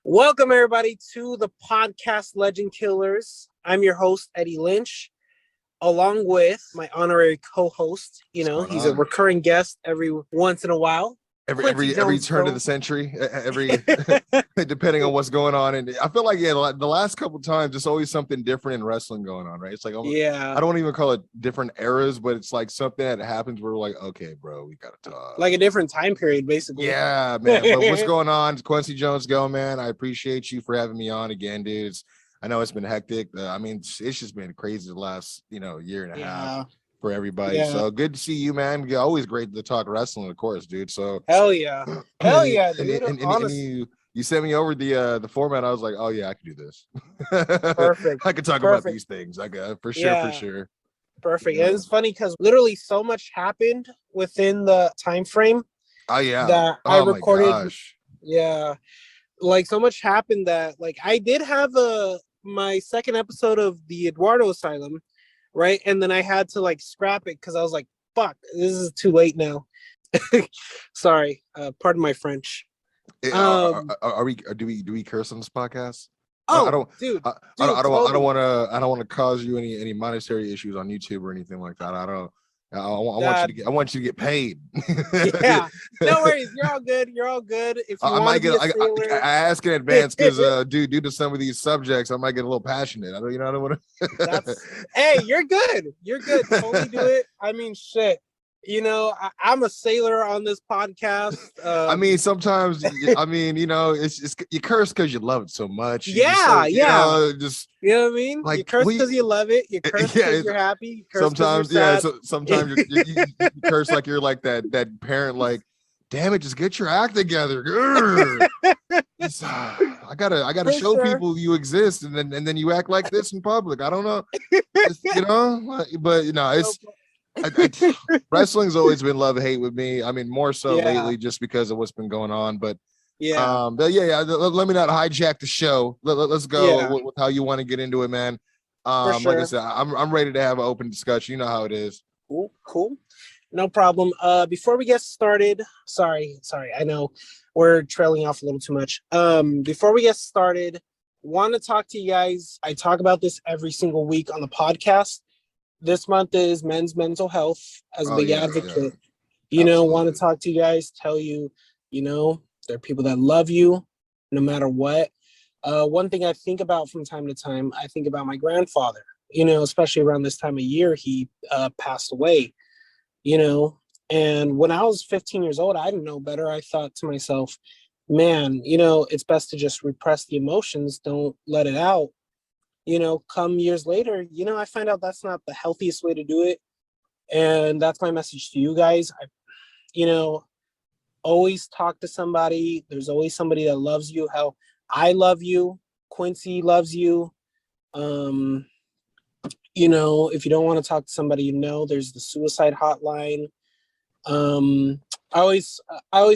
Welcome, everybody, to the podcast Legend Killers. I'm your host, Eddie Lynch, along with my honorary co-host. He's a recurring guest every once in a while. Every turn of the century, depending on what's going on. And I feel like, the last couple of times, there's always something different in wrestling going on, right? It's like, I don't even call it different eras, but it's like something that happens where we're like, okay, bro, we got to talk. Like a different time period, basically. Yeah, man. But what's going on? Kwency Jones, go, man. I appreciate you for having me on again, dudes. I know it's been hectic. It's just been crazy the last, year and a half. For everybody, so good to see you, man. Always great to talk wrestling, of course, dude. So hell yeah, dude. And you sent me over the format. I was like, oh yeah, I can do this. Perfect. I can talk about these things. I got for sure. Perfect. And it's funny because literally so much happened within the time frame. Oh yeah, that I recorded. My gosh. Yeah, like so much happened that like I did have my second episode of the Eduardo Asylum. Right. And then I had to like scrap it because I was like, fuck, this is too late now. Sorry. Pardon my French. Do we curse on this podcast? Oh, I don't totally. want to cause you any monetary issues on YouTube or anything like that. I want you to get paid. Yeah, no worries. You're all good. If you I ask in advance because due to some of these subjects, I might get a little passionate. I don't want to. Hey, you're good. Totally do it. I mean, shit. I'm a sailor on this podcast. Sometimes, it's you curse because you love it so much. You what I mean? Like, you curse because you love it. You curse because you're happy. You curse sometimes, you're sad. So sometimes you curse like you're like that parent, like, damn it, just get your act together. I gotta show people you exist, and then you act like this in public. I don't know, but it's. Wrestling's always been love-hate with me. I mean, more so lately just because of what's been going on. But let me not hijack the show. Let's go with how you want to get into it, man. Sure. Like I said, I'm ready to have an open discussion. You know how it is. Cool. No problem. Before we get started, sorry, I know we're trailing off a little too much. Before we get started, want to talk to you guys. I talk about this every single week on the podcast. This month is men's mental health as a big advocate. Want to talk to you guys, tell you, there are people that love you no matter what. One thing I think about from time to time, I think about my grandfather, especially around this time of year, he passed away, and when I was 15 years old, I didn't know better. I thought to myself, man, it's best to just repress the emotions. Don't let it out. Come years later, I find out that's not the healthiest way to do it. And that's my message to you guys. Always talk to somebody. There's always somebody that loves you. How I love you. Kwency loves you. If you don't want to talk to somebody, there's the suicide hotline. I always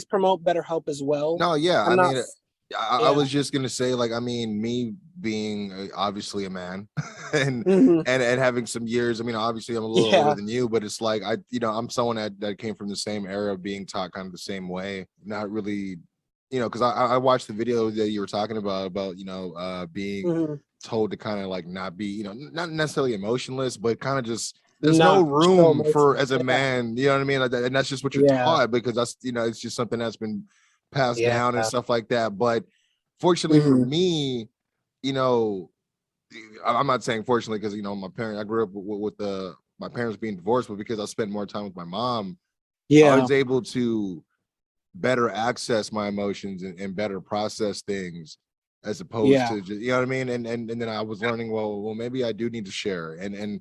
promote BetterHelp as well. No, yeah. I was just gonna say, me being obviously a man and having some years. Obviously I'm a little older than you, but it's like I'm someone that came from the same era, being taught kind of the same way. Not really, because I watched the video that you were talking about being told to kind of like not be, not necessarily emotionless, but kind of just there's no room for as a man. You know what I mean? And that's just what you're taught, because that's it's just something that's been passed down and stuff like that. But fortunately for me, I'm not saying fortunately because my parents, I grew up with my parents being divorced, but because I spent more time with my mom, I was able to better access my emotions and better process things as opposed to just, you know what I mean? And then I was learning, well, maybe I do need to share. And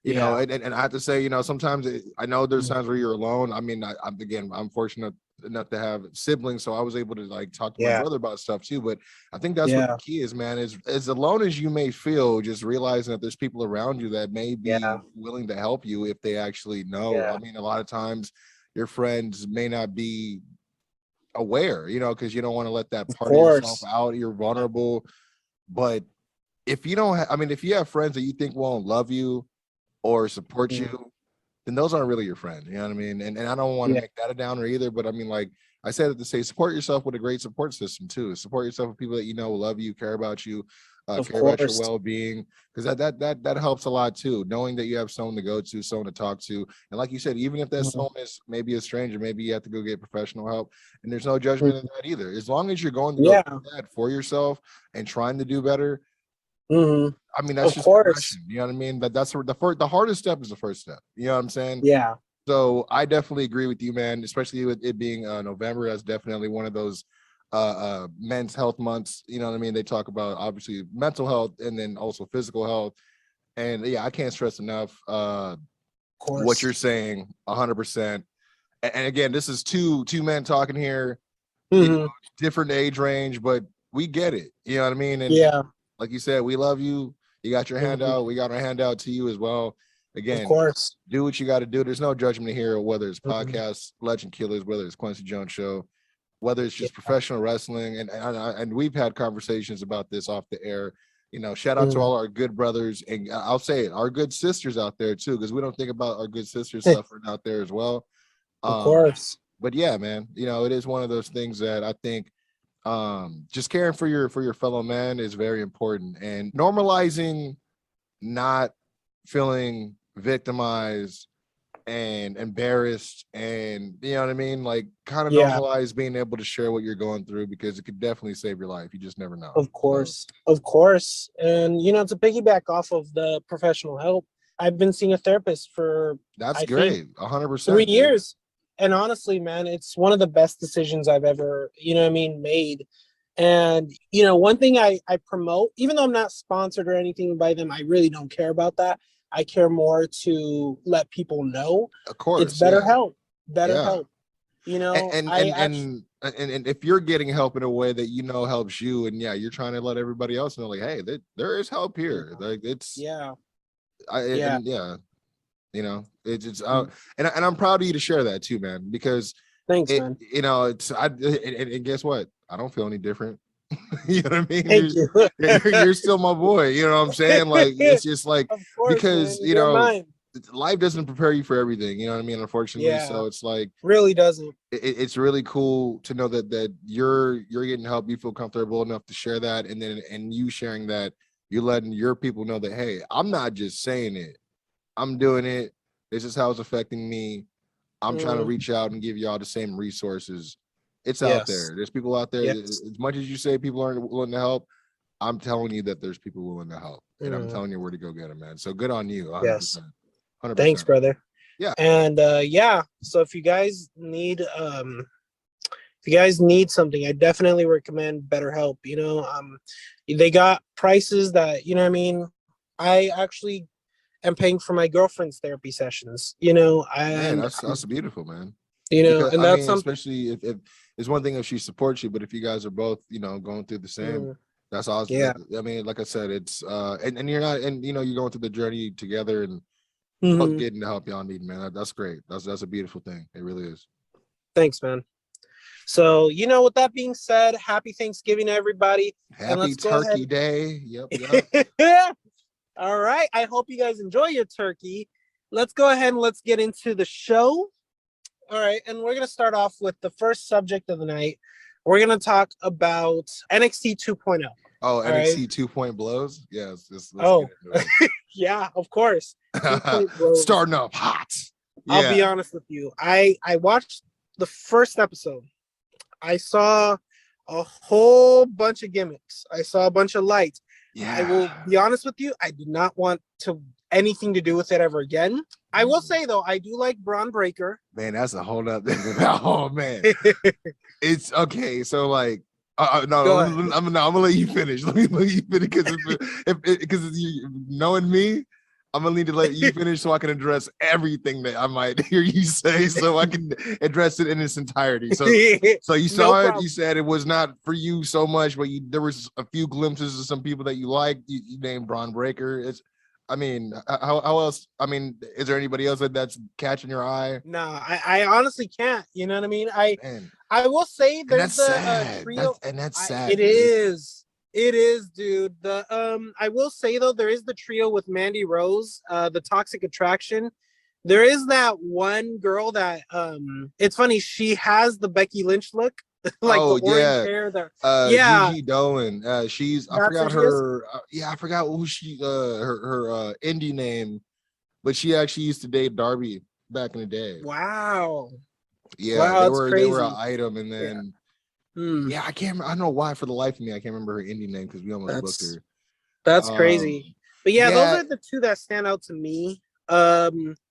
I have to say, sometimes I know there's times where you're alone. I'm fortunate enough to have siblings, so I was able to like talk to my brother about stuff too. But I think that's what the key is, man, is as alone as you may feel, just realizing that there's people around you that may be willing to help you if they actually know. A lot of times your friends may not be aware, because you don't want to let that part of yourself out. You're vulnerable. But if you don't if you have friends that you think won't love you or support you, then those aren't really your friends. You know what I mean? And I don't want to make that a downer either, but I said it to say support yourself with a great support system too. Support yourself with people that you know love you, care about you, care about your well-being, because that helps a lot too. Knowing that you have someone to go to, someone to talk to, and like you said, even if that someone is maybe a stranger, maybe you have to go get professional help, and there's no judgment in that either. As long as you're going to go do that for yourself and trying to do better. I mean, that's just progression, you know what I mean? But that's the hardest step is the first step. You know what I'm saying? Yeah. So I definitely agree with you, man, especially with it being November. That's definitely one of those men's health months. You know what I mean? They talk about obviously mental health and then also physical health. And yeah, I can't stress enough what you're saying 100%. And again, this is two men talking here, you know, different age range, but we get it. You know what I mean? And like you said, we love you. You got your hand out. We got our hand out to you as well. Again, of course, do what you got to do. There's no judgment here, whether it's podcasts, Legend Killers, whether it's Kwency Jones Show, whether it's just professional wrestling. And we've had conversations about this off the air. You know, shout out to all our good brothers, and I'll say it, our good sisters out there too, because we don't think about our good sisters suffering out there as well. Of course. But yeah, man, you know, it is one of those things that I think just caring for your fellow man is very important, and normalizing not feeling victimized and embarrassed, and you know what I mean, like kind of normalize being able to share what you're going through, because it could definitely save your life. You just never know. Of course. And you know, to piggyback off of the professional help, I've been seeing a therapist for that's great, 100%, 3 years. And honestly, man, it's one of the best decisions I've ever, you know what I mean, made. And, you know, one thing I promote, even though I'm not sponsored or anything by them, I really don't care about that. I care more to let people know. Of course, it's BetterHelp. BetterHelp. You know, and if you're getting help in a way that you know helps you, and you're trying to let everybody else know, like, hey, there is help here. Like it's you know, it's and I'm proud of you to share that too, man, because thanks, man. You know, and guess what? I don't feel any different. You know what I mean? Thank you. You're still my boy. You know what I'm saying? Like, it's just like, course, because, man, you know, life doesn't prepare you for everything. You know what I mean? Unfortunately. So it's like, really doesn't. It's really cool to know that you're getting help. You feel comfortable enough to share that. And then, and you sharing that, you're letting your people know that, hey, I'm not just saying it. I'm doing it. This is how it's affecting me. I'm trying to reach out and give y'all the same resources. It's out there. There's people out there. As much as you say people aren't willing to help, I'm telling you that there's people willing to help, and I'm telling you where to go get them, man. So good on you. 100%. Yes. 100%. Thanks, brother. Yeah. And so if you guys need something, I definitely recommend BetterHelp. You know, they got prices that, you know what I mean, I actually am paying for my girlfriend's therapy sessions. You know, that's beautiful, man. You know, because, and that's something, especially if it's one thing if she supports you, but if you guys are both, you know, going through the same, that's awesome. Yeah. I mean, like I said, it's and you're not, and you know, you're going through the journey together and both getting the help y'all need, man. That's great. That's a beautiful thing. It really is. Thanks, man. So, you know, with that being said, happy Thanksgiving, everybody. Happy Turkey Day. Yep. All right. I hope you guys enjoy your turkey. Let's go ahead and let's get into the show. All right, and we're going to start off with the first subject of the night. We're going to talk about NXT 2.0. Oh, NXT 2.0 blows? Yes. Let's yeah, of course. Starting off hot. Yeah. I'll be honest with you. I watched the first episode. I saw a whole bunch of gimmicks. I saw a bunch of lights. Yeah. I will be honest with you. I did not want anything to do with it ever again. I will say though, I do like Braun Breaker. Man, that's a whole nother. Oh man, it's okay. So like, I'm gonna let you finish. Let me let you finish because you knowing me, I'm gonna need to let you finish so I can address everything that I might hear you say, so I can address it in its entirety. So you saw it. You said it was not for you so much, but there was a few glimpses of some people that you liked. You named Braun Breaker. I mean, how else? I mean, is there anybody else that's catching your eye? No, I honestly can't. You know what I mean? I will say there's a trio, and that's sad. It is, dude. I will say though, there is the trio with Mandy Rose, the Toxic Attraction, There is that one girl that it's funny, she has the Becky Lynch look, like the orange hair there. Gigi Dolan. She's I forgot her I forgot who she her indie name, but she actually used to date Darby back in the day. Wow. Yeah, wow, they were an item, and then yeah, I can't remember, I don't know why for the life of me I can't remember her indie name because we almost booked her. That's crazy. But yeah, those are the two that stand out to me.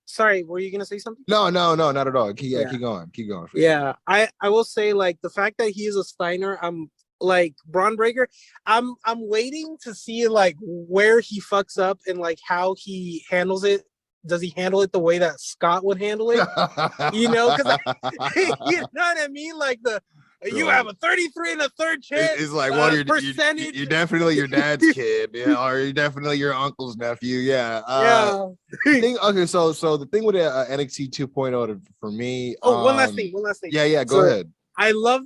Sorry, were you gonna say something? No, not at all. Keep going. Yeah, sure. I will say, like, the fact that he is a Steiner, I'm like Braun Breaker. I'm waiting to see like where he fucks up and like how he handles it. Does he handle it the way that Scott would handle it? You know, because you know what I mean. Like you have a 33 and a third chance. It's like, well, you're definitely your dad's kid, yeah, or you're definitely your uncle's nephew, yeah. Okay, so the thing with NXT 2.0 for me. One last thing. Yeah, go ahead. I love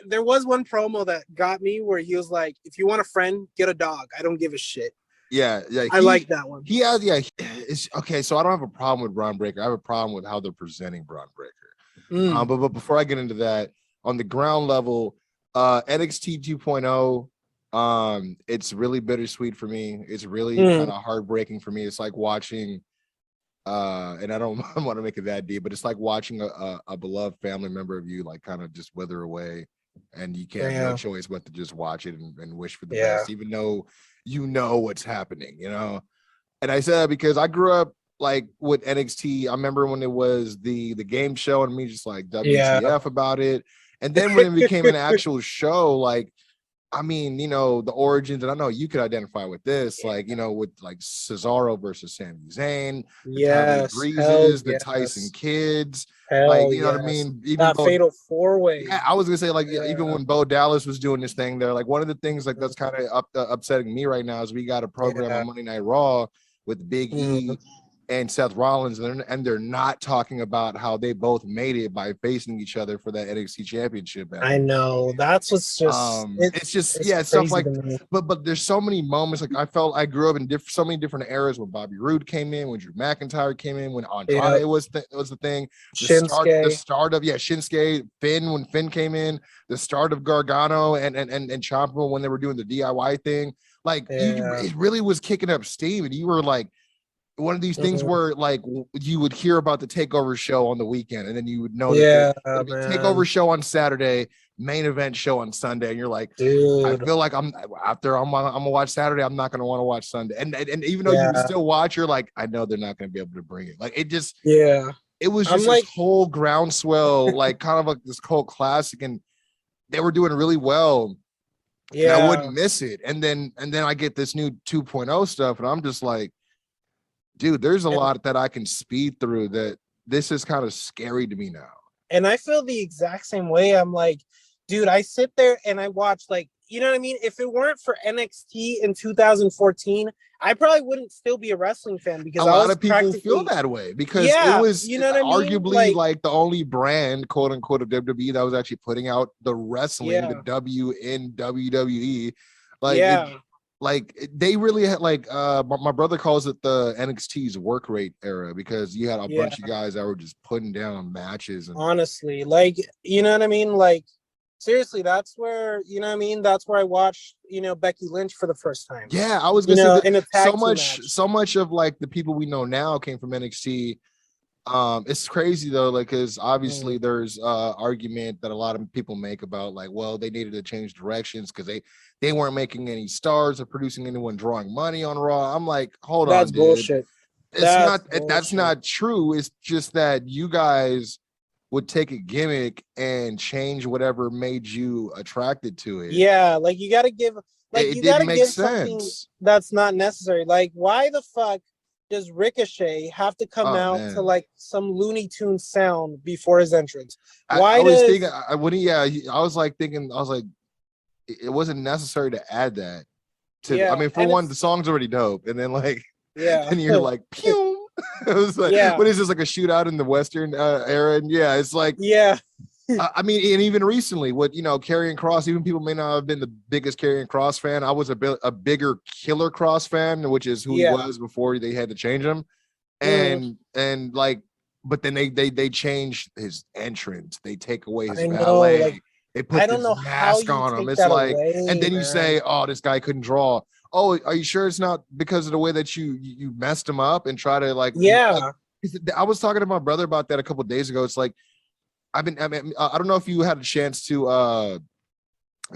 there was one promo that got me where he was like, "If you want a friend, get a dog. I don't give a shit." Yeah. I like that one. He has, it's okay. So I don't have a problem with Braun Breaker. I have a problem with how they're presenting Braun Breaker. But before I get into that, on the ground level, NXT 2.0, it's really bittersweet for me. It's really kind of heartbreaking for me. It's like watching, and I don't want to make it that deep, but it's like watching a beloved family member of you like kind of just wither away, and you can't have no choice but to just watch it and wish for the best, even though you know what's happening, you know. And I said that because I grew up like with NXT. I remember when it was the game show and me just like WTF about it. And then when it became an actual show, like, I mean, you know, the origins, and I know you could identify with this, like, you know, with like Cesaro versus Sami Zayn, the Breezes, the Tyson kids, like, you know what I mean? Even that fatal four-way. Yeah, I was gonna say, like, even when Bo Dallas was doing this thing there, like, one of the things like that's kind of upsetting me right now is we got a program on Monday Night Raw with Big E and Seth Rollins, and they're not talking about how they both made it by facing each other for that NXT championship. I know, that's what's just it's stuff like, but there's so many moments. Like, I felt I grew up in so many different eras when Bobby Roode came in, when Drew McIntyre came in, when Andrade was the thing, the start of Shinsuke, Finn, when Finn came in, the start of Gargano and Ciampa when they were doing the DIY thing. Like, it really was kicking up steam, and you were like, one of these things where like you would hear about the takeover show on the weekend, and then you would know that takeover show on Saturday, main event show on Sunday, and you're like, dude, I feel like I'm gonna watch Saturday, I'm not gonna want to watch Sunday, and even though you would still watch, you're like, I know they're not gonna be able to bring it. Like, it just it was just this whole groundswell, like kind of like this cult classic, and they were doing really well. And I wouldn't miss it, and then I get this new 2.0 stuff, and I'm just like, dude, there's a lot that I can speed through that this is kind of scary to me now. And I feel the exact same way. I'm like, dude, I sit there and I watch, like, you know what I mean? If it weren't for NXT in 2014, I probably wouldn't still be a wrestling fan, because a lot of people feel that way because it was, you know what arguably I mean? Like the only brand, quote unquote, of WWE that was actually putting out the wrestling, the W in WWE. Like, they really had, like, my brother calls it the NXT's work rate era, because you had a bunch of guys that were just putting down matches. And honestly, like, you know what I mean? Like, seriously, that's where, you know what I mean? That's where I watched, you know, Becky Lynch for the first time. Yeah, I was gonna say that so much of like the people we know now came from NXT. It's crazy though, like, because obviously there's argument that a lot of people make about, like, well, they needed to change directions because they weren't making any stars or producing anyone drawing money on Raw. I'm like, hold on, dude. Bullshit. That's not true. It's just that you guys would take a gimmick and change whatever made you attracted to it. Yeah, like, you gotta give, like, you gotta give something that's not necessary. Like, why the fuck does Ricochet have to come out to like some Looney Tunes sound before his entrance? Why I was like, it wasn't necessary to add that to, I mean, for one, the song's already dope, and then like, and you're like, pew. It was like, what is this, like a shootout in the Western era? And it's like, I mean, and even recently, what, you know, Karrion Kross, even people may not have been the biggest Karrion Kross fan. I was a bigger Killer Kross fan, which is who he was before they had to change him. and like, but then they change his entrance. They take away his I know, valet. like, They I put don't this know how mask you on him. take It's that like, away, and then you man. say, "Oh, this guy couldn't draw." Oh, are you sure it's not because of the way that you messed him up and try to like? Yeah, I was talking to my brother about that a couple of days ago. It's like I don't know if you had a chance to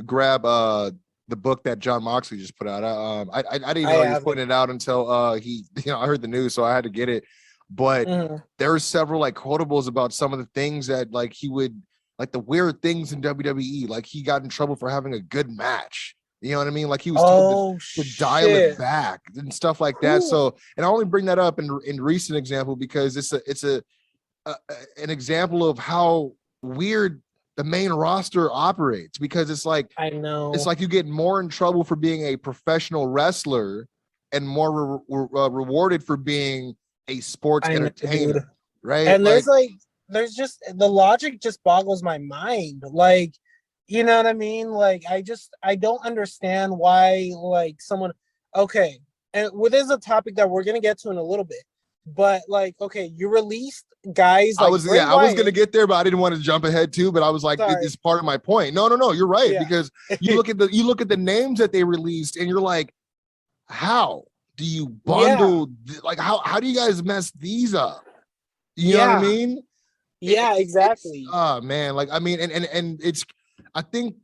grab the book that John Moxley just put out. I didn't know he was putting it out until he I heard the news, so I had to get it. But there were several like quotables about some of the things that like he would like the weird things in WWE. Like he got in trouble for having a good match. You know what I mean? Like he was told to dial it back and stuff like that. So, and I only bring that up in recent example because it's an example of how weird the main roster operates, because it's like, I know, it's like you get more in trouble for being a professional wrestler and more rewarded for being a sports entertainer, dude. right? And there's just the logic just boggles my mind. Like, you know what I mean? Like, I don't understand why like someone. Okay, and this is a topic that we're gonna get to in a little bit. But like, okay, you released guys like I was gonna get there, but I didn't want to jump ahead too. But I was like, it's part of my point. No, you're right, because you look at the names that they released, and you're like, how do you bundle? Like, how do you guys mess these up? You know what I mean? Yeah, exactly. Oh man, like I mean, and it's, I think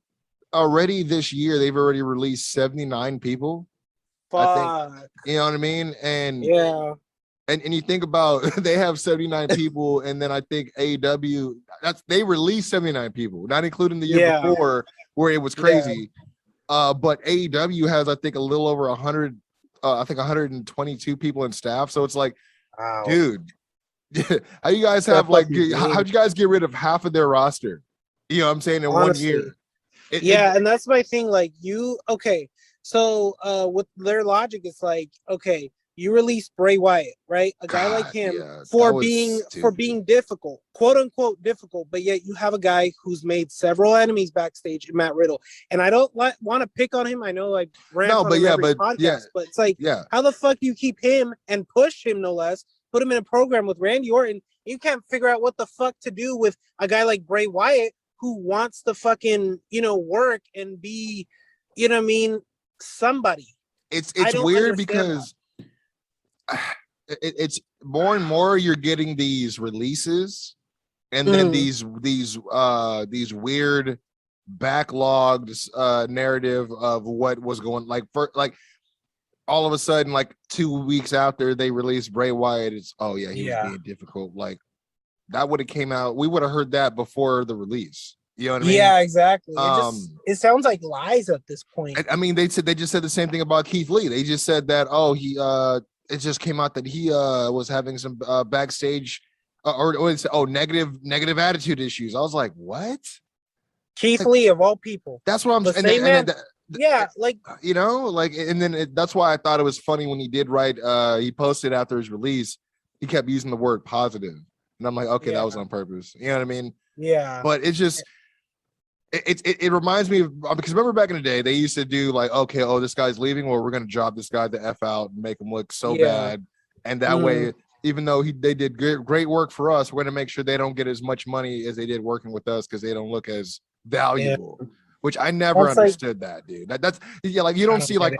already this year they've already released 79 people. Fuck. I think, you know what I mean? And yeah. And you think about they have 79 people, and then I think AEW they released 79 people, not including the year before where it was crazy. But AEW has I think a little over 100, I think 122 people in staff. So it's like, wow, dude, how you guys have like how'd you guys get rid of half of their roster? You know what I'm saying, in 1 year? And that's my thing. Like so with their logic, it's like, okay, you release Bray Wyatt, right? A guy like him for being difficult, quote unquote difficult, but yet you have a guy who's made several enemies backstage in Matt Riddle. And I don't want to pick on him. I know like podcast, but it's like, how the fuck do you keep him and push him, no less, put him in a program with Randy Orton? You can't figure out what the fuck to do with a guy like Bray Wyatt who wants to fucking, work and be, you know what I mean, somebody. It's weird because it's more and more you're getting these releases, and then these weird backlogged narrative of what was going, like, for like all of a sudden, like 2 weeks after they released Bray Wyatt, it's he was being difficult. Like that would have came out, we would have heard that before the release. You know what I mean? Yeah, exactly. It sounds like lies at this point. I mean, they just said the same thing about Keith Lee. They just said that he it just came out that he was having some backstage negative attitude issues. I was like, what? Keith Lee of all people. That's what I'm saying. And then that's why I thought it was funny when he did write. He posted after his release, he kept using the word positive, and I'm like, okay, that was on purpose. You know what I mean? Yeah. But it's just. It reminds me of, because remember back in the day they used to do like, okay, this guy's leaving, well, we're gonna job this guy the F out and make him look so bad, and that way, even though they did great work for us, we're gonna make sure they don't get as much money as they did working with us because they don't look as valuable. Which I never understood that, dude. That's like, you don't see like,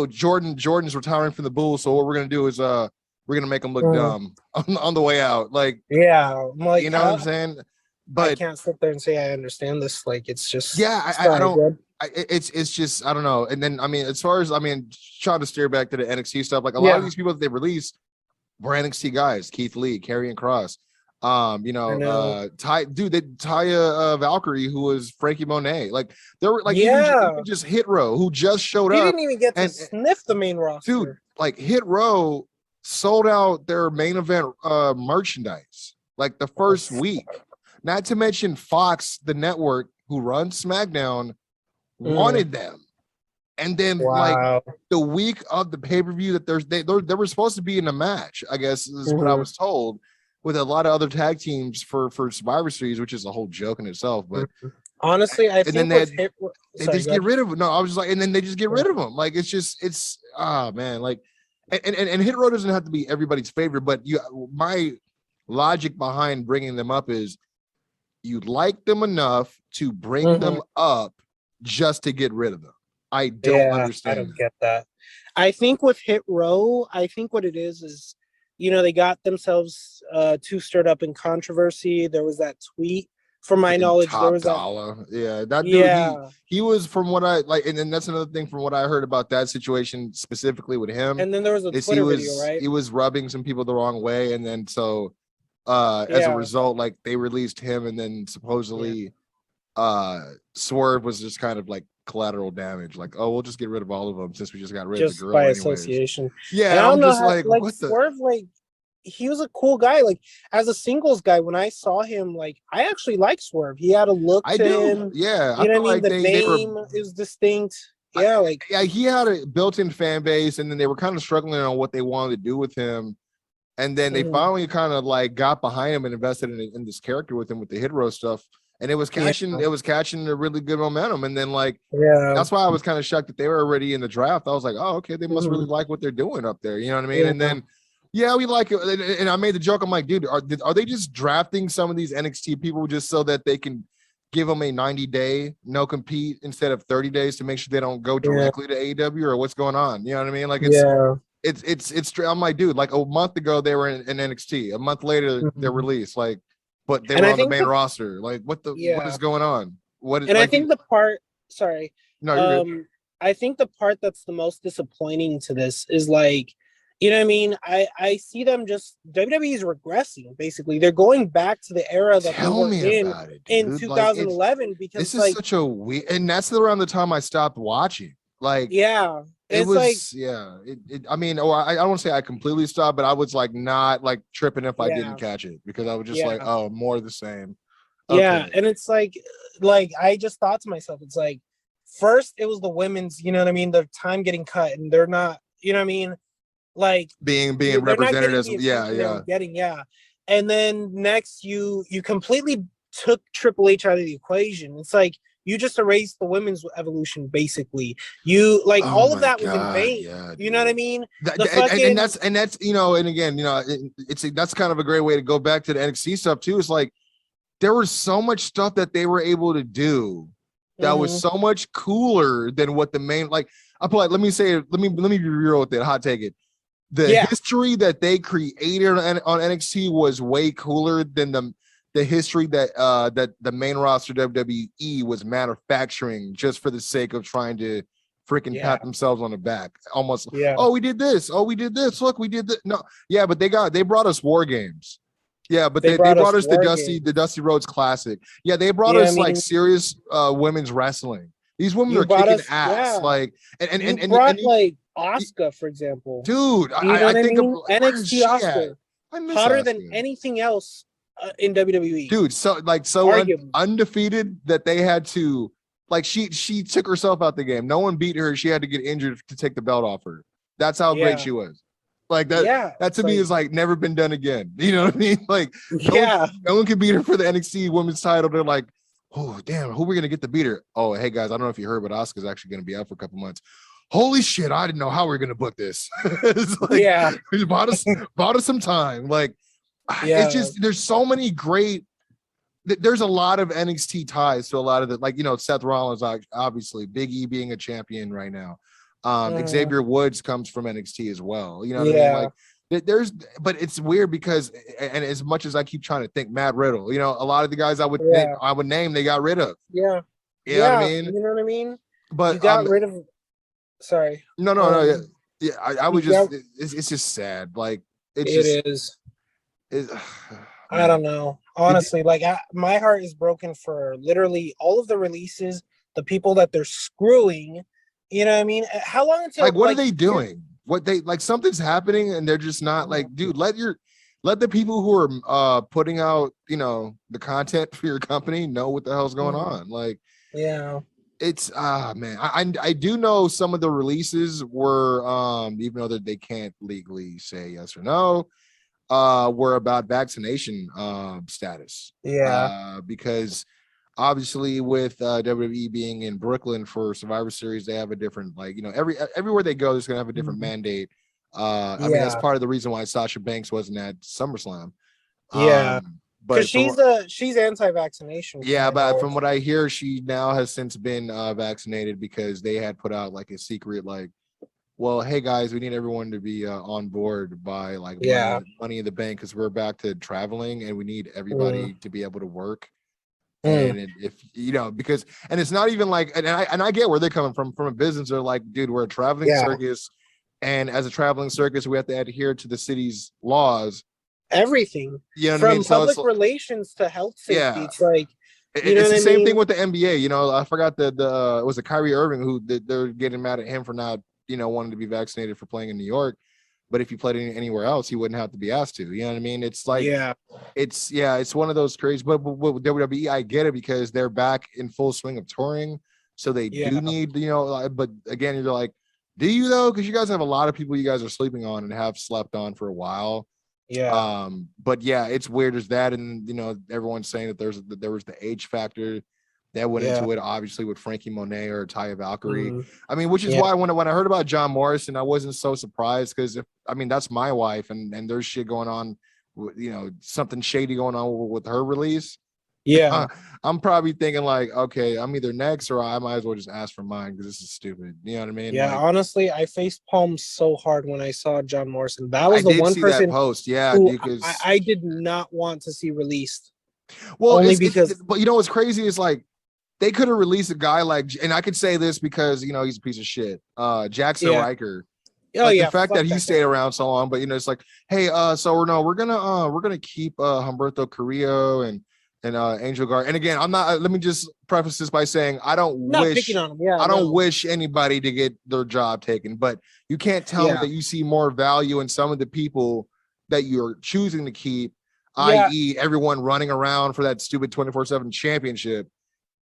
Jordan's retiring from the Bulls, so what we're gonna do is we're gonna make him look dumb on the way out. Like, I'm like, you know what I'm saying? But I can't sit there and say I understand this. Like, it's just I don't. It's just, I don't know. And then I mean, as far as trying to steer back to the NXT stuff, like a lot of these people that they released were NXT guys: Keith Lee, Karrion Kross, Taya Valkyrie, who was Frankie Monet. Like there were like even just Hit Row, who just showed up. He didn't even get to sniff the main roster. Dude, like Hit Row sold out their main event merchandise like the first week. Not to mention Fox, the network who runs SmackDown, wanted them. And then like the week of the pay-per-view that they were supposed to be in a match, I guess is what I was told, with a lot of other tag teams for Survivor Series, which is a whole joke in itself. But honestly, I think they just get rid of them. No, I was just like, and then they just get rid of them. Like it's man, like and Hit Row doesn't have to be everybody's favorite, but my logic behind bringing them up is you like them enough to bring them up just to get rid of them. I don't understand. I don't get that. I think with Hit Row, I think what it is, they got themselves too stirred up in controversy. There was that tweet. From my knowledge, there was that dude. He was, from what I like, and then that's another thing from what I heard about that situation specifically with him. And then there was a Twitter video, right? He was rubbing some people the wrong way, and then so as a result, like they released him, and then supposedly Swerve was just kind of like collateral damage. Like, oh, we'll just get rid of all of them since we just got rid of the girl by anyways. Association. Yeah, and I'm just like what the Swerve, like. He was a cool guy. Like as a singles guy, when I saw him, like I actually like Swerve. He had a look to him. Yeah, you know what I mean. The name is distinct. Yeah, he had a built-in fan base, and then they were kind of struggling on what they wanted to do with him. And then they finally kind of like got behind him and invested in this character with him with the Hit Row stuff. And it was catching a really good momentum. And then that's why I was kind of shocked that they were already in the draft. I was like, oh, okay, they must really like what they're doing up there. You know what I mean? Yeah. And then we like it. And I made the joke. I'm like, dude, are they just drafting some of these NXT people just so that they can give them a 90-day no compete instead of 30 days to make sure they don't go directly to AEW, or what's going on? You know what I mean? Like it's I'm like, dude, like a month ago they were in NXT, a month later they're released, like, but they were on the main roster. Like, what is going on? I think the part, sorry, no, you're good. I think the part that's the most disappointing to this is like, you know what I mean? I see them just WWE is regressing. Basically, they're going back to the era that they were in 2011 because this is such a weird, and that's around the time I stopped watching. Like, it was like, I mean, I don't want to say I completely stopped, but I was like not like tripping if I didn't catch it, because I was just like, oh, more of the same. Okay. Yeah, and it's like I just thought to myself, it's like, first it was the women's, you know what I mean, the time getting cut, and they're not, you know what I mean, like being represented as and then next you completely took Triple H out of the equation. It's like you just erased the women's evolution, basically. You like all of that was in vain. You know what I mean? And that's and again, that's kind of a great way to go back to the NXT stuff too. It's like there was so much stuff that they were able to do that was so much cooler than what the main, like, let me be real with it, hot take it. The history that they created on NXT was way cooler than the history that that the main roster WWE was manufacturing just for the sake of trying to freaking pat themselves on the back. Almost, oh, we did this. Oh, we did this. Look, we did that. No, but they brought us War Games. Yeah, but they brought us the Dusty Rhodes Classic. Yeah, they brought us like serious women's wrestling. These women are kicking ass. Like, and brought like Asuka, for example, dude. I think of NXT Asuka, hotter than anything else in WWE, dude. So undefeated that they had to, like, she took herself out the game. No one beat her. She had to get injured to take the belt off her. That's how great she was. Like that. That to me is like never been done again. You know what I mean? Like, no one can beat her for the NXT Women's title. They're like, oh damn, who are we gonna get to beat her? Oh, hey guys, I don't know if you heard, but Asuka's actually gonna be out for a couple months. Holy shit, I didn't know how we were gonna book this. It's like, we bought us some time. Like, it's just, there's so many great, there's a lot of NXT ties to a lot of the, like, Seth Rollins, obviously, Big E being a champion right now. Xavier Woods comes from NXT as well. You know what I mean? Like, but it's weird because, and as much as I keep trying to think, Matt Riddle, a lot of the guys I would name, they got rid of. You know what I mean? You know what I mean? But you got rid of. Sorry. No. I would just. It's just sad. Like, it is. I don't know. Honestly, my heart is broken for literally all of the releases, the people that they're screwing. You know what I mean? How long until, like, what are they doing? What they, like, something's happening and they're just not like, dude, let the people who are putting out, the content for your company know what the hell's going on. Like, it's man, I do know some of the releases were even though that they can't legally say yes or no, were about vaccination status. Because obviously with WWE being in Brooklyn for Survivor Series, they have a different, like, everywhere they go, there's gonna have a different mandate I mean, that's part of the reason why Sasha Banks wasn't at SummerSlam. Yeah. But she's anti-vaccination. Yeah, but from what I hear, she now has since been vaccinated because they had put out like a secret, like, well, hey guys, we need everyone to be on board by like money in the bank because we're back to traveling and we need everybody to be able to work. And if you know, because and it's not even like, and I get where they're coming from a business. They're like, dude, we're a traveling circus, and as a traveling circus, we have to adhere to the city's laws. Everything, you know, from what I mean? public relations to health safety. It's like, it's the same thing with the NBA. You know, I forgot it was a Kyrie Irving who they're getting mad at him for not, you know, wanting to be vaccinated for playing in New York. But if you played anywhere else, he wouldn't have to be asked to. You know what I mean? It's like, it's one of those crazy. But with WWE, I get it because they're back in full swing of touring, so they do need, you know. But again, you're like, do you though? Because you guys have a lot of people you guys are sleeping on and have slept on for a while. Yeah. But yeah, it's weird as that, and you know, everyone's saying that there was the age factor that went into it, obviously with Frankie Monet or Taya Valkyrie. I mean, which is why when I heard about John Morrison, I wasn't so surprised because that's my wife, and there's shit going on, you know, something shady going on with her release. Yeah, I'm probably thinking like, okay, I'm either next or I might as well just ask for mine because this is stupid. You know what I mean? Yeah, like, honestly, I face palmed so hard when I saw John Morrison. That was the one person that post, because I did not want to see released. Well, only because, but you know what's crazy is like they could have released a guy like, and I could say this because you know he's a piece of shit, Jackson Riker. The fact that he stayed around so long, but you know, it's like, hey, so we're gonna keep Humberto Carrillo and Angel Gar. And again, I'm not. Let me just preface this by saying I don't wish anybody to get their job taken, but you can't tell me that you see more value in some of the people that you're choosing to keep, i.e., everyone running around for that stupid 24/7 championship,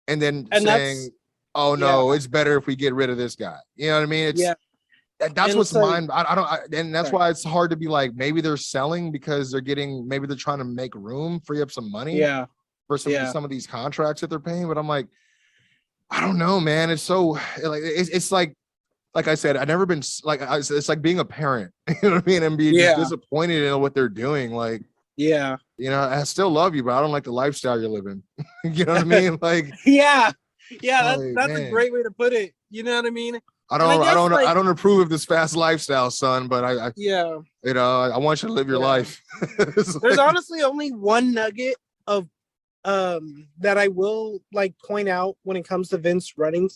and then saying, "Oh no, it's better if we get rid of this guy." You know what I mean? That's what's mine. And that's why it's hard to be like, maybe they're selling because maybe they're trying to make room, free up some money. For some of these contracts that they're paying, but I'm like, I don't know, man. It's so like it's like I said, I've never been like it's like being a parent, you know what I mean, and being disappointed in what they're doing. Like, you know, I still love you, but I don't like the lifestyle you're living. You know what I mean? Like, that's a great way to put it. You know what I mean? I don't approve of this fast lifestyle, son, but I you know, I want you to live your life. There's honestly only one nugget of that I will like point out when it comes to Vince running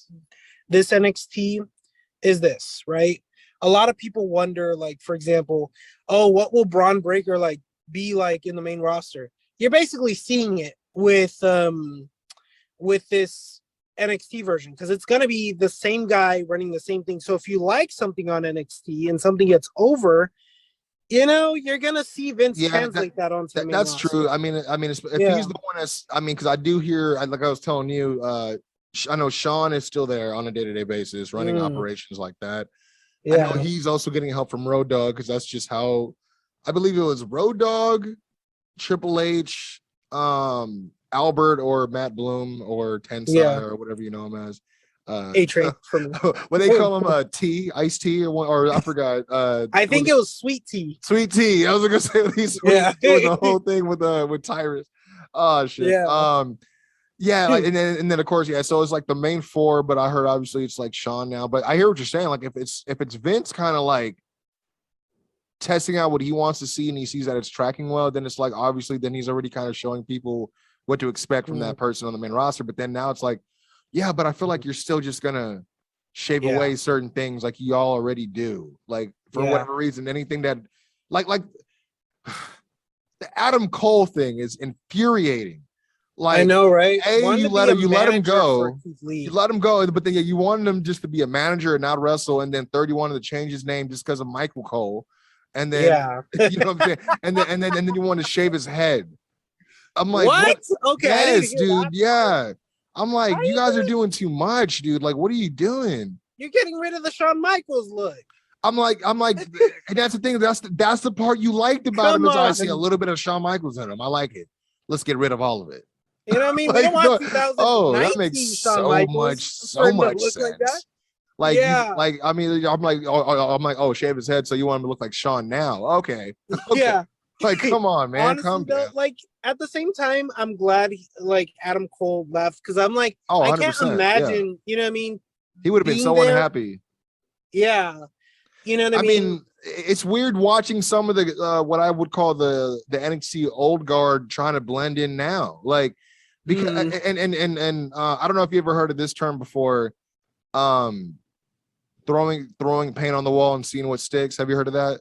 this NXT is this, right? A lot of people wonder, like, for example, what will Braun Breaker like be like in the main roster? You're basically seeing it with this NXT version because it's gonna be the same guy running the same thing. So if you like something on NXT and something gets over, you know, you're gonna see Vince translate that onto the main that's roster. true. I mean, if he's the one that's, I mean, because I do hear, like I was telling you, I know Sean is still there on a day-to-day basis, running operations like that. I know he's also getting help from Road Dogg because that's just how, I believe it was Road Dogg, Triple H, Albert or Matt Bloom or Tensai or whatever you know him as. A-Train from what they call him, iced tea or I forgot. I think it was sweet tea. Sweet tea. I was gonna say he's doing the whole thing with Tyrus. Oh shit. Like, and then of course, so it's like the main four, but I heard obviously it's like Sean now. But I hear what you're saying. Like if it's Vince kind of like testing out what he wants to see and he sees that it's tracking well, then it's like obviously then he's already kind of showing people what to expect from that person on the main roster. But then now it's like, but I feel like you're still just gonna shave away certain things like you all already do. Like for whatever reason, anything that like the Adam Cole thing is infuriating. Like I know, right? You let him go. You let him go, but then you wanted him just to be a manager and not wrestle, and then 30 wanted to change his name just because of Michael Cole. And then you know what I'm saying? And then you want to shave his head. I'm like, what? Okay, yes, dude, I'm like, you guys are doing too much, dude. Like, what are you doing? You're getting rid of the Shawn Michaels look. I'm like, and that's the thing. That's the part you liked about him is I see a little bit of Shawn Michaels in him. I like it. Let's get rid of all of it. You know what I mean? Like, we don't want 2019 that makes Shawn Michaels so much sense. Like that. Like, yeah. I mean, I'm like, oh, shave his head, so you want him to look like Sean now? Okay. Yeah. Like, come on, man. Honestly, Calm though, down. like at the same time, I'm glad like Adam Cole left because I'm like, Oh, I can't 100%. imagine, you know what I mean? He would have been Being so there. unhappy. Yeah. You know what I mean? It's weird watching some of the what I would call the NXT old guard trying to blend in now. Like, because and I don't know if you ever heard of this term before. Throwing paint on the wall and seeing what sticks. Have you heard of that?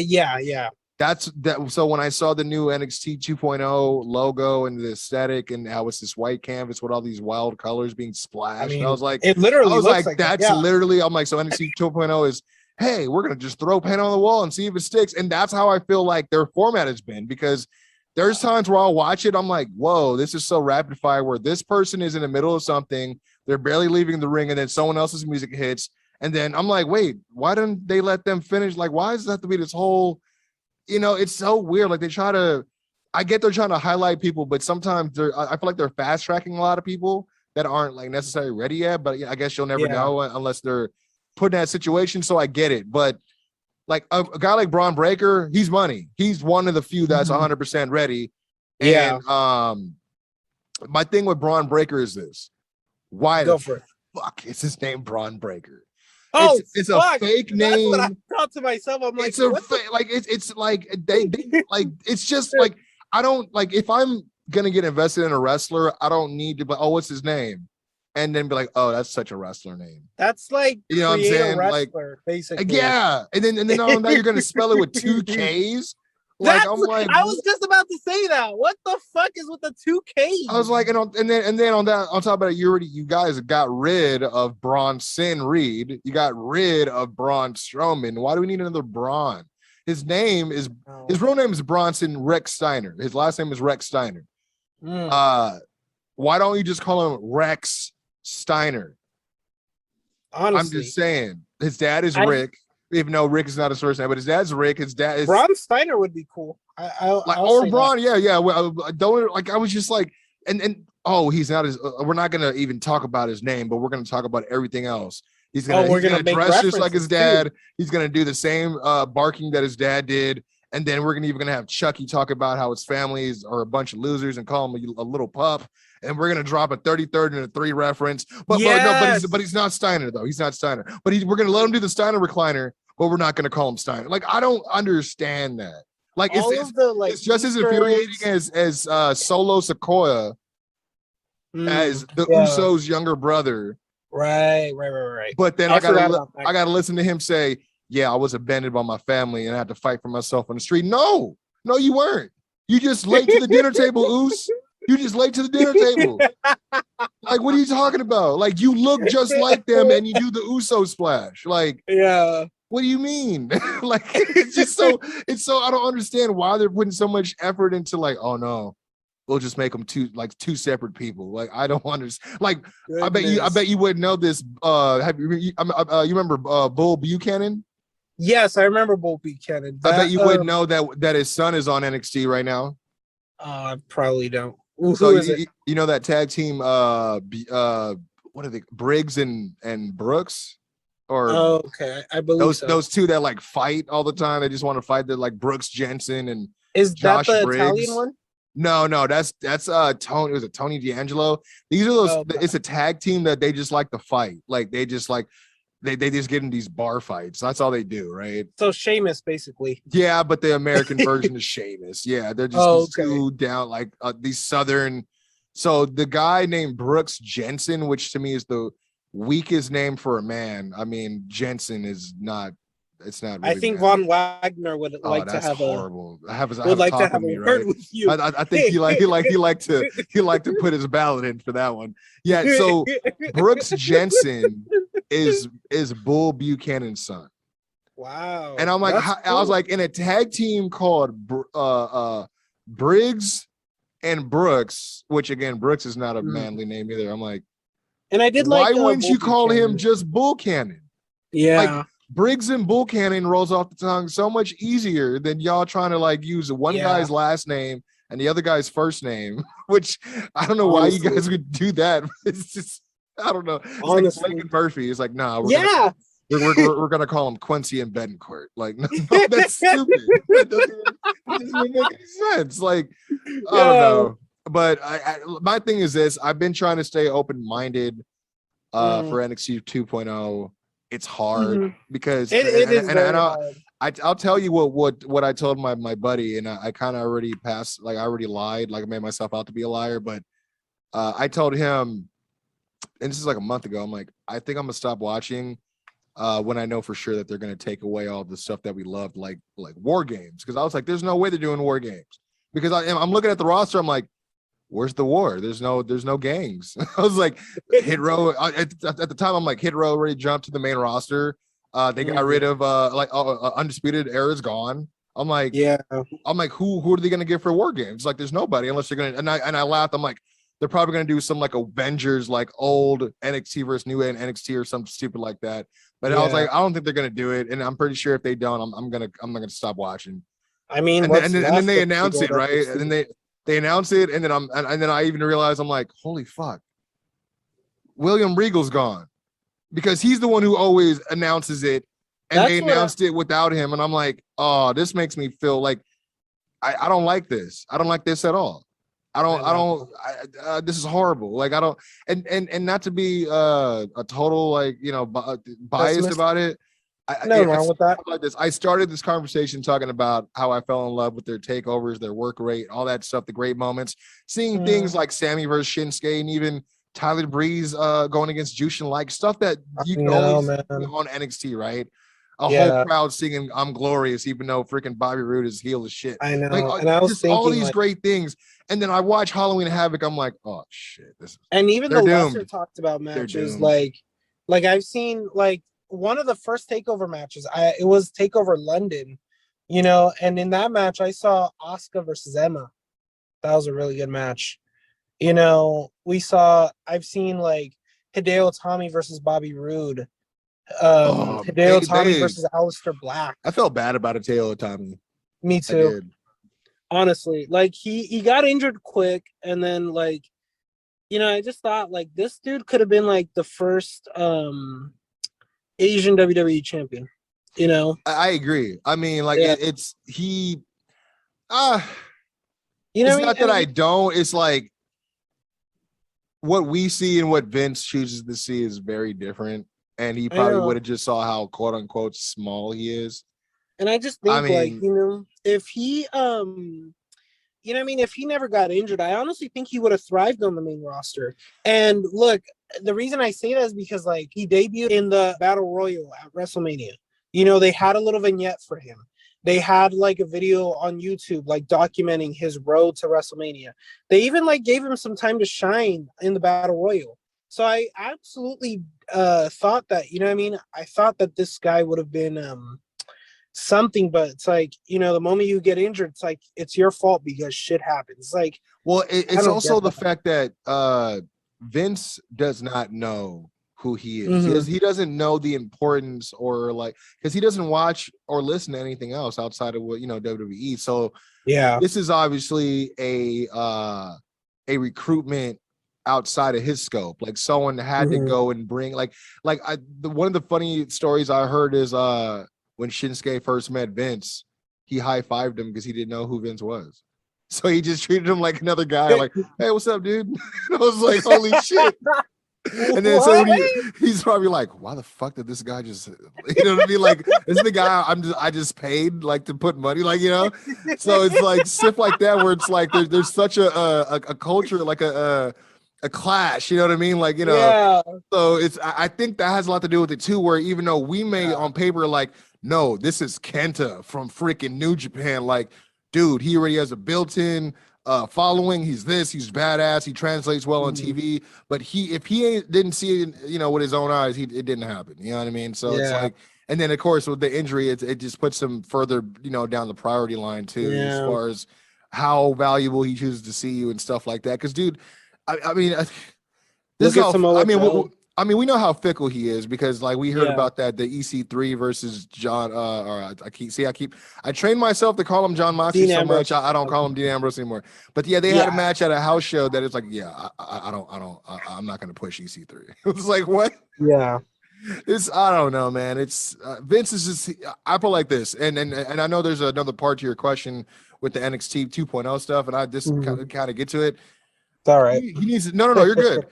Yeah. That's that. So when I saw the new NXT 2.0 logo and the aesthetic and how it's this white canvas with all these wild colors being splashed, I was like, it literally looks like that's literally. I'm like, so NXT 2.0 is, hey, we're gonna just throw paint on the wall and see if it sticks. And that's how I feel like their format has been, because there's times where I'll watch it, I'm like, whoa, this is so rapid fire where this person is in the middle of something, they're barely leaving the ring, and then someone else's music hits. And then I'm like, wait, why didn't they let them finish? Like, why does it have to be this whole, it's so weird. Like I get they're trying to highlight people, but sometimes I feel like they're fast tracking a lot of people that aren't like necessarily ready yet. But I guess you'll never know unless they're put in that situation. So I get it. But like a guy like Braun Breaker, he's money. He's one of the few that's 100% ready. And my thing with Braun Breaker is this. Why the fuck is his name Braun Breaker? Oh, it's a fake name. That's what I thought to myself. I'm like, it's a like it's like they like it's just like I don't like if I'm gonna get invested in a wrestler, I don't need to be what's his name, and then be like, oh, that's such a wrestler name. That's like you know what I'm saying, wrestler, like basically. Yeah, and then on that you're gonna spell it with 2 K's. Like I'm like, I was just about to say that. What the fuck is with the 2 K's? I was like, and then on top of that, you guys got rid of Bronson Reed. You got rid of Braun Strowman. Why do we need another Braun? His real name is Bronson Rex Steiner. His last name is Rex Steiner. Why don't you just call him Rex Steiner? Honestly, I'm just saying. His dad is Rick. Even though Rick is not his first name, but his dad's Rick. His dad is Braun Steiner would be cool. Or Braun, yeah. Well, don't like. I was just like, and he's not his. We're not gonna even talk about his name, but we're gonna talk about everything else. He's gonna dress just like his dad. Too. He's gonna do the same barking that his dad did, and then we're gonna have Chucky talk about how his families are a bunch of losers and call him a little pup. And we're gonna drop a 33rd and a 3 reference, but he's not Steiner though. He's not Steiner. But we're gonna let him do the Steiner recliner, but we're not gonna call him Steiner. Like I don't understand that. Like it's just as infuriating as Solo Sikoa as the Usos' younger brother. Right. But then I gotta listen to him say, "Yeah, I was abandoned by my family and I had to fight for myself on the street." No, you weren't. You just late to the dinner table, Oos. You just late to the dinner table. Like, what are you talking about? Like, you look just like them and you do the Uso splash. Like, what do you mean? Like, it's just so I don't understand why they're putting so much effort into like, oh no, we'll just make them two separate people. Like, I don't understand. Like, goodness. I bet you wouldn't know this. You remember Bull Buchanan? Yes, I remember Bull Buchanan. I bet you wouldn't know that his son is on NXT right now. I probably don't. So you know that tag team, what are they? Briggs and Brooks, or okay, I believe those two that like fight all the time. They just want to fight. They're like Brooks Jensen and Josh that the Briggs. Italian one? No, that's Tony. Was it Tony D'Angelo? These are those. Okay. It's a tag team that they just like to fight. Like they just like. They just get in these bar fights. That's all they do, right? So Sheamus, basically. Yeah, but the American version is Sheamus. Yeah, they're just two down, like these Southern. So the guy named Brooks Jensen, which to me is the weakest name for a man. I mean, Jensen is not. It's not. Really I think Von Wagner would like to have horrible. Would like to have a word with you. I think he like to put his ballot in for that one. Yeah. So Brooks Jensen is Bull Buchanan's son. Wow. And I'm like, I was like, in a tag team called Briggs and Brooks, which again, Brooks is not a manly name either. I'm like, and I did why wouldn't you call him just Buchanan? Yeah. Like, Briggs and Buchanan rolls off the tongue so much easier than y'all trying to like use one guy's last name and the other guy's first name, which I don't know why you guys would do that. It's just I don't know. It's Honestly. like Blake and Murphy. It's like, nah, we're gonna call him Quincy and Betancourt. Like, no, that's stupid. That doesn't even make any sense. Like, I don't know. But my thing is this: I've been trying to stay open-minded for NXT 2.0. It's hard because it is very hard. I'll tell you what I told my buddy, and I kind of already passed, like I already lied, like I made myself out to be a liar. But I told him, and this is like a month ago, I'm like, I think I'm gonna stop watching when I know for sure that they're gonna take away all the stuff that we loved, like war games. Because I was like, there's no way they're doing war games. Because I'm looking at the roster, I'm like, where's the war? There's no gangs. I was like, Hit Row at the time. I'm like, Hit Row already jumped to the main roster. They got rid of Undisputed Era's gone. I'm like, who are they gonna get for war games? Like, there's nobody unless they're gonna. And I laughed. I'm like, they're probably gonna do some like Avengers, like old NXT versus new NXT or something stupid like that. But I was like, I don't think they're gonna do it, and I'm pretty sure if they don't, I'm gonna stop watching. I mean, and then they announce it, right? And then they announce it, and then I even realize, I'm like, holy fuck, William Regal's gone, because he's the one who always announces it, and they announced it without him, and I'm like, oh, this makes me feel like I don't like this. I don't like this at all. This is horrible. Like, I don't, and not to be a total, like, biased about it. Nothing wrong with that. Like this, I started this conversation talking about how I fell in love with their takeovers, their work rate, all that stuff, the great moments, seeing things like Sammy versus Shinsuke, and even Tyler Breeze going against Jushin, like stuff that you can always see on NXT, right? A whole crowd singing "I'm Glorious," even though freaking Bobby Roode is heel as shit. I know, like, and I was thinking all these great things, and then I watch Halloween Havoc. I'm like, oh shit, and even the lesser talked about matches, like I've seen like one of the first takeover matches. It was Takeover London, and in that match I saw Asuka versus Emma. That was a really good match. I've seen like Hideo Itami versus Bobby Roode. Hideo Itami versus Aleister Black. I felt bad about Hideo Itami. Me too. Honestly, like he got injured quick, and then like, I just thought like this dude could have been like the first Asian WWE champion. I agree. I mean, like it's not that I don't. It's like what we see and what Vince chooses to see is very different. And he probably would have just saw how quote unquote small he is. And I just think if he if he never got injured, I honestly think he would have thrived on the main roster. And look, the reason I say that is because like he debuted in the Battle Royal at WrestleMania. They had a little vignette for him. They had like a video on YouTube like documenting his road to WrestleMania. They even like gave him some time to shine in the Battle Royal. So I absolutely thought that, I thought that this guy would have been something, but it's like, the moment you get injured, it's like, it's your fault because shit happens. Like, well, it's also the fact that Vince does not know who he is. He doesn't know the importance, or like, because he doesn't watch or listen to anything else outside of what, WWE. So this is obviously a recruitment outside of his scope. Like someone had to go and bring one of the funny stories I heard is when Shinsuke first met Vince, he high-fived him because he didn't know who Vince was. So he just treated him like another guy, like, hey, what's up, dude? And I was like, holy shit. And then so he's probably like, why the fuck did this guy just, what I mean? Like, this is the guy I just paid like to put money, like, So it's like stuff like that where it's like there's such a culture, like a clash, you know what I mean? Like, so I think that has a lot to do with it too, where even though we may on paper like, no, this is Kenta from freaking New Japan, like, dude, he already has a built-in following, he's badass, he translates well on TV, but if he didn't see it, with his own eyes, it didn't happen, you know what I mean? So it's like, and then of course with the injury, it just puts him further, down the priority line too, as far as how valuable he chooses to see you and stuff like that. Because dude, I mean, this is how, I mean, I mean, we know how fickle he is because, like, we heard about that, the EC3 versus John. I trained myself to call him John Moxley Dean so Ambrose. much. I don't call him Dean Ambrose anymore. But yeah, they had a match at a house show that is like, I'm not going to push EC3. It was like, what? Yeah. I don't know, man. It's Vince is just, I put like this, and I know there's another part to your question with the NXT 2.0 stuff, and I just kind of get to it. It's all right. He needs to, no, you're good.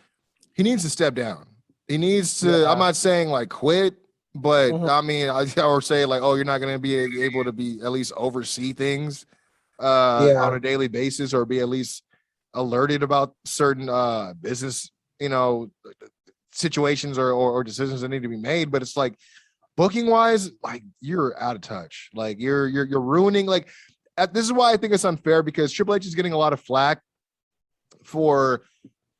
He needs to step down. He needs to. I'm not saying like quit, but I mean, or say like, oh, you're not going to be able to be at least oversee things on a daily basis, or be at least alerted about certain business, situations or decisions that need to be made. But it's like, booking wise, like, you're out of touch. Like, you're ruining. Like, this is why I think it's unfair, because Triple H is getting a lot of flack for.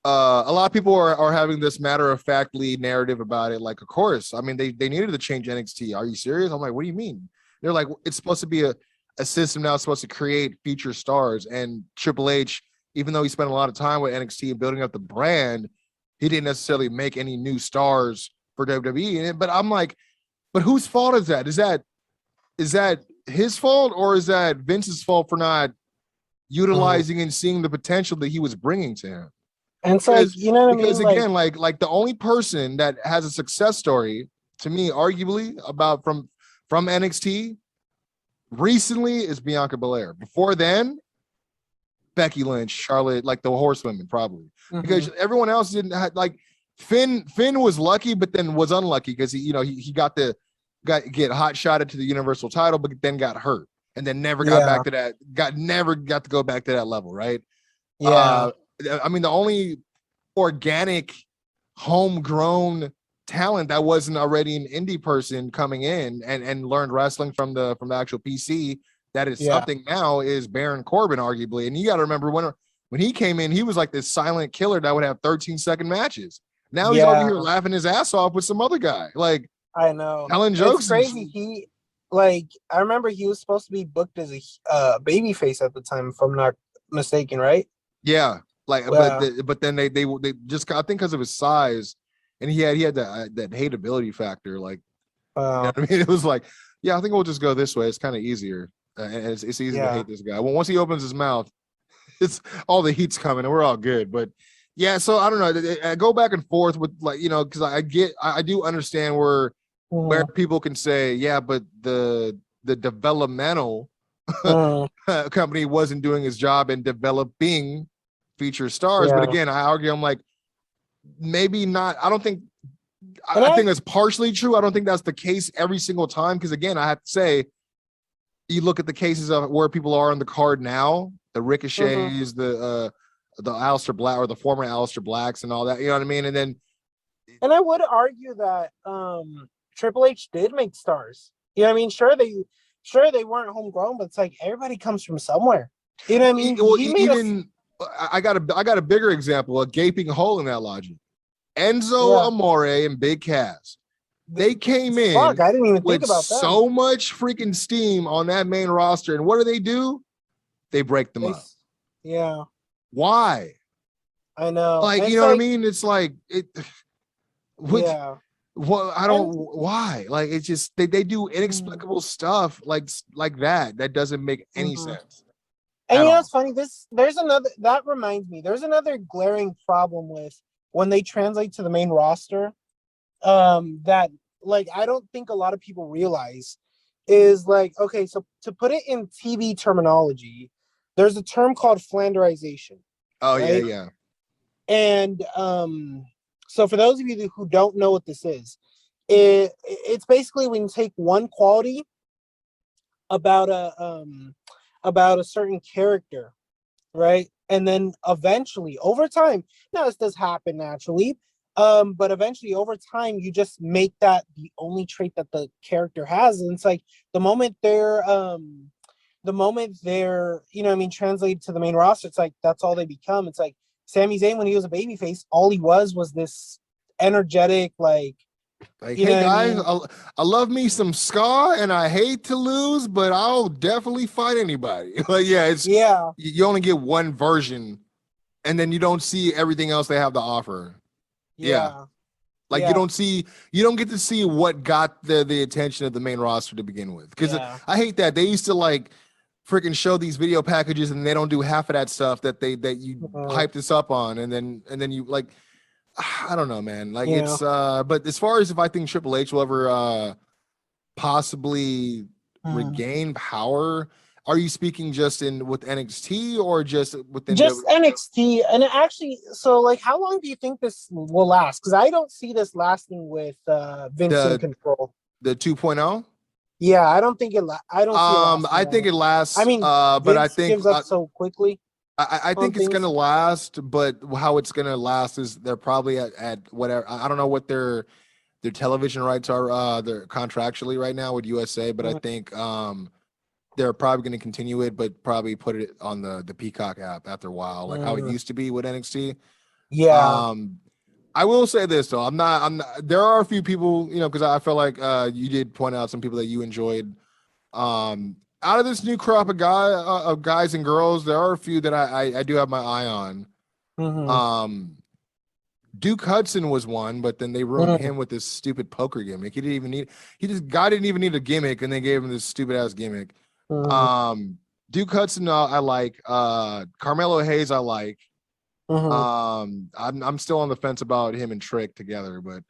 A lot of people are having this matter-of-factly narrative about it. Like, of course, I mean, they needed to change NXT. Are you serious? I'm like, what do you mean? They're like, it's supposed to be a system now. It's supposed to create future stars. And Triple H, even though he spent a lot of time with NXT and building up the brand, he didn't necessarily make any new stars for WWE. But I'm like, but whose fault is that? Is that his fault, or is that Vince's fault for not utilizing and seeing the potential that he was bringing to him? And it's like, you know what I mean? Because again, like the only person that has a success story, to me, arguably, about from NXT recently is Bianca Belair. Before then, Becky Lynch, Charlotte, like the horsewomen, probably. Because everyone else didn't have, like, Finn was lucky, but then was unlucky because he got hot shotted to the Universal title, but then got hurt and then never got back to that. Never got to go back to that level, right? Yeah. I mean, the only organic, homegrown talent that wasn't already an indie person coming in and learned wrestling from the actual PC that is something now is Baron Corbin, arguably. And you got to remember when he came in, he was like this silent killer that would have 13-second matches. Now he's over here laughing his ass off with some other guy. Like, I know, telling jokes. It's crazy. I remember he was supposed to be booked as a babyface at the time, if I'm not mistaken, right? Yeah. Like, but then they just, I think because of his size, and he had that hateability factor. Like, you know what I mean? It was like, I think we'll just go this way. It's kind of easier, and it's easy to hate this guy. Well, once he opens his mouth, it's all the heat's coming, and we're all good. But yeah, so I don't know. I go back and forth with, like, because I do understand where people can say, yeah, but the developmental company wasn't doing his job in developing feature stars. But again, I argue, I'm like, maybe not. I don't think, I think that's partially true. I don't think that's the case every single time, because again, I have to say, you look at the cases of where people are on the card now, the Ricochets, the Aleister Black, or the former Aleister Blacks, and all that, you know what I mean? And I would argue that Triple H did make stars. You know what I mean? Sure they weren't homegrown, but it's like everybody comes from somewhere. You know what I mean? Well, I got a bigger example, a gaping hole in that logic. Enzo Amore and Big Cass. They came in. I didn't even think about that. So much freaking steam on that main roster, and what do? They break them up. Yeah. Why? I know. Like, you know what I mean? It's like it. Well, I don't. Why? Like, it's just they do inexplicable stuff like that. That doesn't make any sense. And you know what's funny? That reminds me, there's another glaring problem with when they translate to the main roster, that, like, I don't think a lot of people realize is, like, okay, so to put it in TV terminology, there's a term called Flanderization. Oh, right? yeah. And so for those of you who don't know what this is, it's basically when you take one quality about a certain character, right? And then eventually, over time, now this does happen naturally, but eventually over time, you just make that the only trait that the character has. And it's like the moment they're, you know what I mean, translated to the main roster, it's like that's all they become. It's like Sami Zayn, when he was a babyface, all he was this energetic, like, hey guys, I love me some Scar, and I hate to lose, but I'll definitely fight anybody. Like, you only get one version, and then you don't see everything else they have to offer. Like, Like you don't get to see what got the attention of the main roster to begin with. Because I hate that they used to like freaking show these video packages and they don't do half of that stuff that you hype this up on, and then you like, I don't know, man. Like it's but as far as if I think Triple H will ever possibly regain power, are you speaking just with NXT or just within NXT? And actually, so like, how long do you think this will last? Because I don't see this lasting with Vince in control. The 2.0. Yeah, I don't think it. I don't see it I think it lasts. I mean, but I think gives up so quickly. I think it's gonna last, but how it's gonna last is they're probably at whatever. I don't know what their television rights are. They're contractually right now with USA, but I think they're probably going to continue it, but probably put it on the Peacock app after a while, like how it used to be with NXT. Yeah. I will say this though, I'm not. There are a few people, because I feel like you did point out some people that you enjoyed. Out of this new crop of guys and girls, there are a few that I do have my eye on. Duke Hudson was one, but then they ruined him with this stupid poker gimmick. Guy didn't even need a gimmick, and they gave him this stupid ass gimmick. Duke Hudson, I like. Carmelo Hayes, I like. I'm still on the fence about him and Trick together, but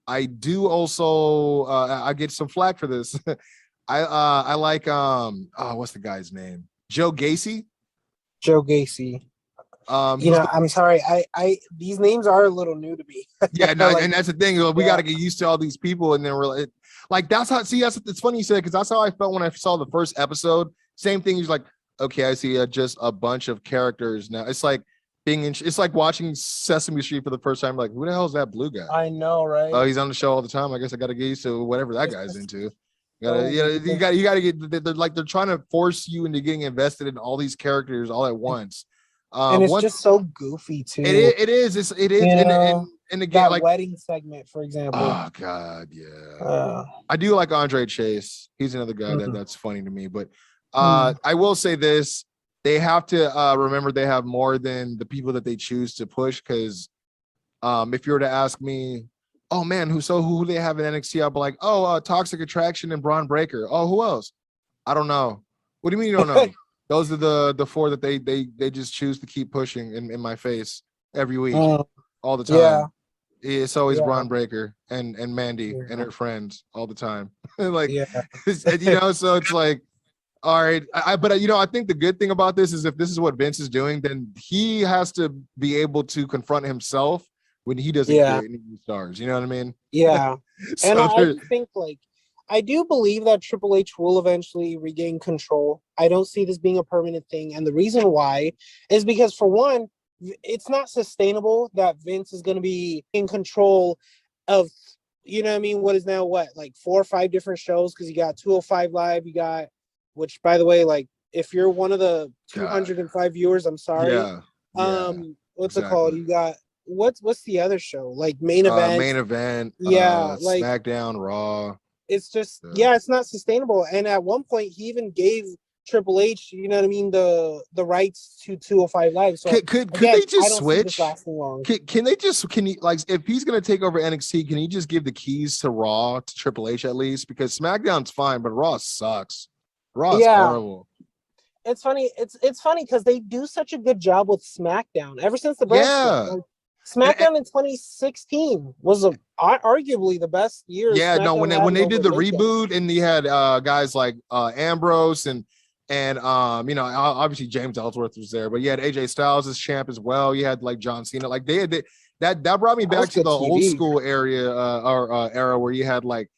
I do also I get some flack for this. I like what's the guy's name? Joe Gacy. I'm sorry. I these names are a little new to me. Yeah, no, and that's the thing. We got to get used to all these people, and then we're like, that's how. See, it's funny you said, because that's how I felt when I saw the first episode. Same thing. He's like, okay, I see just a bunch of characters now. It's like it's like watching Sesame Street for the first time. Like, who the hell is that blue guy? I know, right? Oh, he's on the show all the time. I guess I got to get used to whatever that guy's into. You gotta get. They're trying to force you into getting invested in all these characters all at once. And it's just so goofy too. It is. And again, that like wedding segment, for example. Oh God, yeah. I do like Andre Chase. He's another guy that's funny to me. But I will say this: they have to remember they have more than the people that they choose to push. Because if you were to ask me, oh man, who they have in NXT, I'll be like, Toxic Attraction and Braun Breaker. Oh, who else? I don't know. What do you mean you don't know? Those are the four that they just choose to keep pushing in my face every week, all the time. Yeah. It's always Braun Breaker and Mandy and her friends all the time. Like, so it's like, all right. But I think the good thing about this is if this is what Vince is doing, then he has to be able to confront himself when he doesn't create any new stars. You know what I mean? Yeah. So and I think I do believe that Triple H will eventually regain control. I don't see this being a permanent thing. And the reason why is because, for one, it's not sustainable that Vince is going to be in control of, what is now like 4 or 5 different shows, because you got 205 Live, you got, which, by the way, like, if you're one of the 205 viewers, I'm sorry. What's it called? You got, what's the other show? Like Main Event. Like SmackDown, Raw. It's just, it's not sustainable. And at one point, he even gave Triple H, the rights to 205 Live. So could they just switch? Can he, like, if he's going to take over NXT, can he just give the keys to Raw to Triple H at least? Because SmackDown's fine, but Raw sucks. Raw is horrible. It's funny. It's funny because they do such a good job with SmackDown ever since the brand. SmackDown in 2016 was arguably the best year. Yeah, SmackDown when they did the reboot, and you had guys like Ambrose and obviously James Ellsworth was there, but you had AJ Styles as champ as well. You had like John Cena. Like that brought me back to the old school era where you had like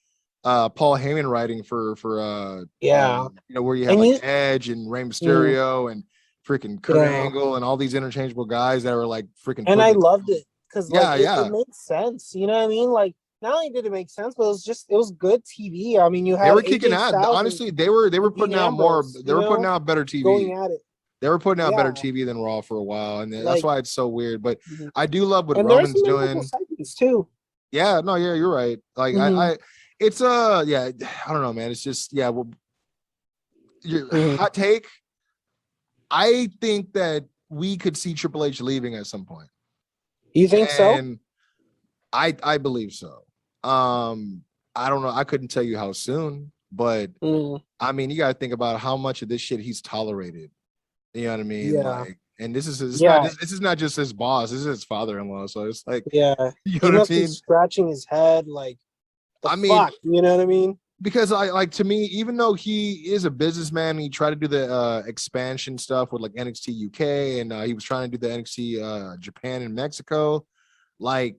Paul Heyman writing for where you had like Edge and Rey Mysterio and freaking Kurt Angle and all these interchangeable guys that were like freaking. And I loved it because it made sense. You know what I mean? Like, not only did it make sense, but it was good TV. I mean, you had they were kicking out. Honestly, they were putting out more. They were putting out better TV. Going at it. They were putting out better TV than Raw for a while, and that's why it's so weird. But I do love what Roman's doing too. Yeah, no, yeah, you're right. Like I don't know, man. It's just your hot take. I think that we could see Triple H leaving at some point. You think so? I believe so. I don't know. I couldn't tell you how soon, but I mean, you got to think about how much of this shit he's tolerated. You know what I mean? Yeah. Like, and this is not just his boss. This is his father-in-law. So it's like, yeah, you he know must what I be mean? scratching his head like, I mean, fuck, you know what I mean? because I like, to me, even though he is a businessman, he tried to do the expansion stuff with like NXT UK, and he was trying to do the NXT Japan and Mexico. Like,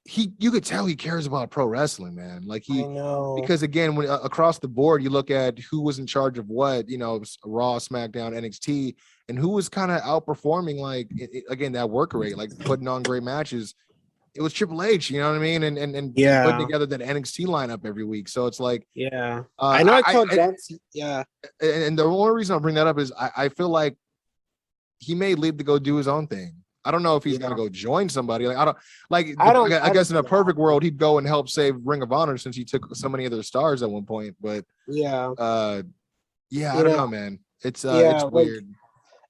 you could tell he cares about pro wrestling, man. Like, I know. because again, when across the board, you look at who was in charge of what, you know, Raw, SmackDown, NXT, and who was kind of outperforming, like, again, that work rate, like putting on great matches. It was Triple H, you know what I mean, and putting together that NXT lineup every week. So it's like, I know. I told Jax, and the only reason I'll bring that up is I feel like he may leave to go do his own thing. I don't know if he's gonna go join somebody. Like, I guess in a perfect world he'd go and help save Ring of Honor since he took so many other stars at one point. But I don't know, man. It's weird.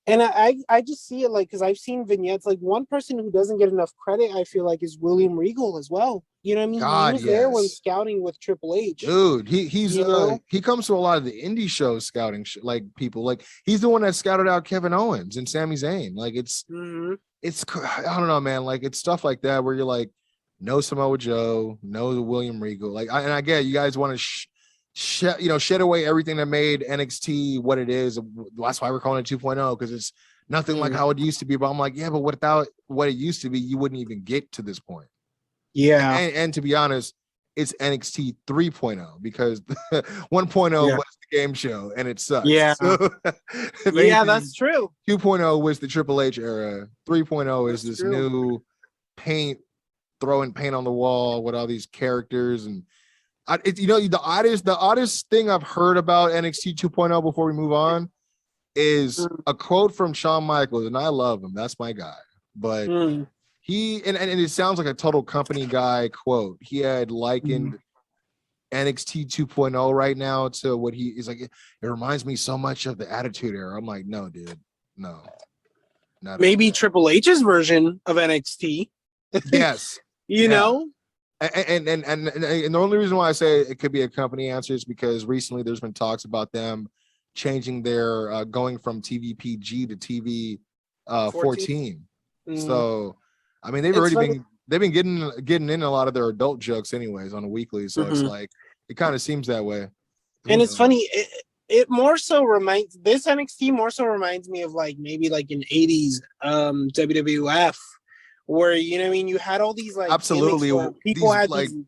And I just see it like, because I've seen vignettes. Like, one person who doesn't get enough credit, I feel like, is William Regal as well. You know what I mean? God, he was there when scouting with Triple H. Dude, he comes to a lot of the indie shows scouting like people. Like, he's the one that scouted out Kevin Owens and Sami Zayn. Like, it's I don't know, man. Like, it's stuff like that where you're like, no Samoa Joe, no William Regal. Like, I get you guys want to shed away everything that made NXT what it is. That's why we're calling it 2.0, because it's nothing like how it used to be. But I'm like, yeah, but without what it used to be, you wouldn't even get to this point. Yeah. And to be honest, it's NXT 3.0, because 1.0 was the game show and it sucks. Yeah. So, that's true. 2.0 was the Triple H era. 3.0 is this new throwing paint on the wall with all these characters. And the oddest thing I've heard about NXT 2.0 before we move on is a quote from Shawn Michaels, and I love him. That's my guy. But he and it sounds like a total company guy quote. He had likened NXT 2.0 right now to what he is like. It reminds me so much of the Attitude Era. I'm like, no, dude, no. Maybe Triple H's version of NXT. Yes. you know? And the only reason why I say it could be a company answer is because recently there's been talks about them changing their going from TV PG to TV 14. So I mean, they've been getting in a lot of their adult jokes anyways on a weekly. So it's like, it kind of seems that way. And it's funny, it more so reminds this NXT more so reminds me of like maybe like an 80s WWF, where, you know what I mean, you had all these like absolutely people had like these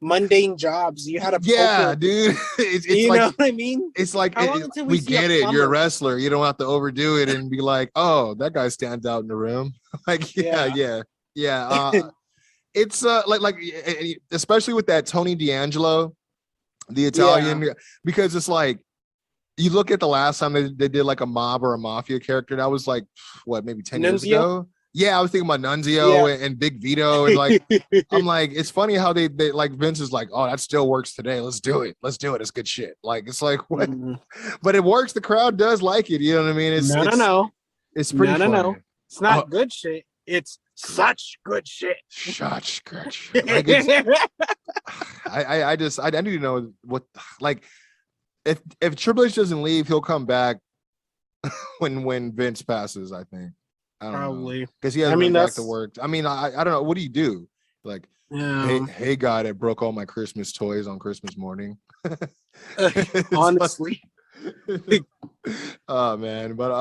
mundane jobs. You had a dude. It's you like, know what I mean? It's like we get it. You're a wrestler. You don't have to overdo it and be like, oh, that guy stands out in the room. Like, yeah. It's like especially with that Tony D'Angelo, the Italian, because it's like, you look at the last time they did like a mob or a mafia character, that was like, what, maybe 10 years ago. Yeah, I was thinking about Nunzio and Big Vito, and like, I'm like, it's funny how they like, Vince is like, oh, that still works today. Let's do it. It's good shit. Like, it's like, what? But it works. The crowd does like it. You know what I mean? It's pretty funny. No. It's not good shit. It's such good shit. Such good shit. Like, I need to know what, like, if Triple H doesn't leave, he'll come back when Vince passes, I think. I don't know, because he hasn't been back to work. I mean, I don't know. What do you do? Like, hey, guy that broke all my Christmas toys on Christmas morning. Honestly. Oh man, but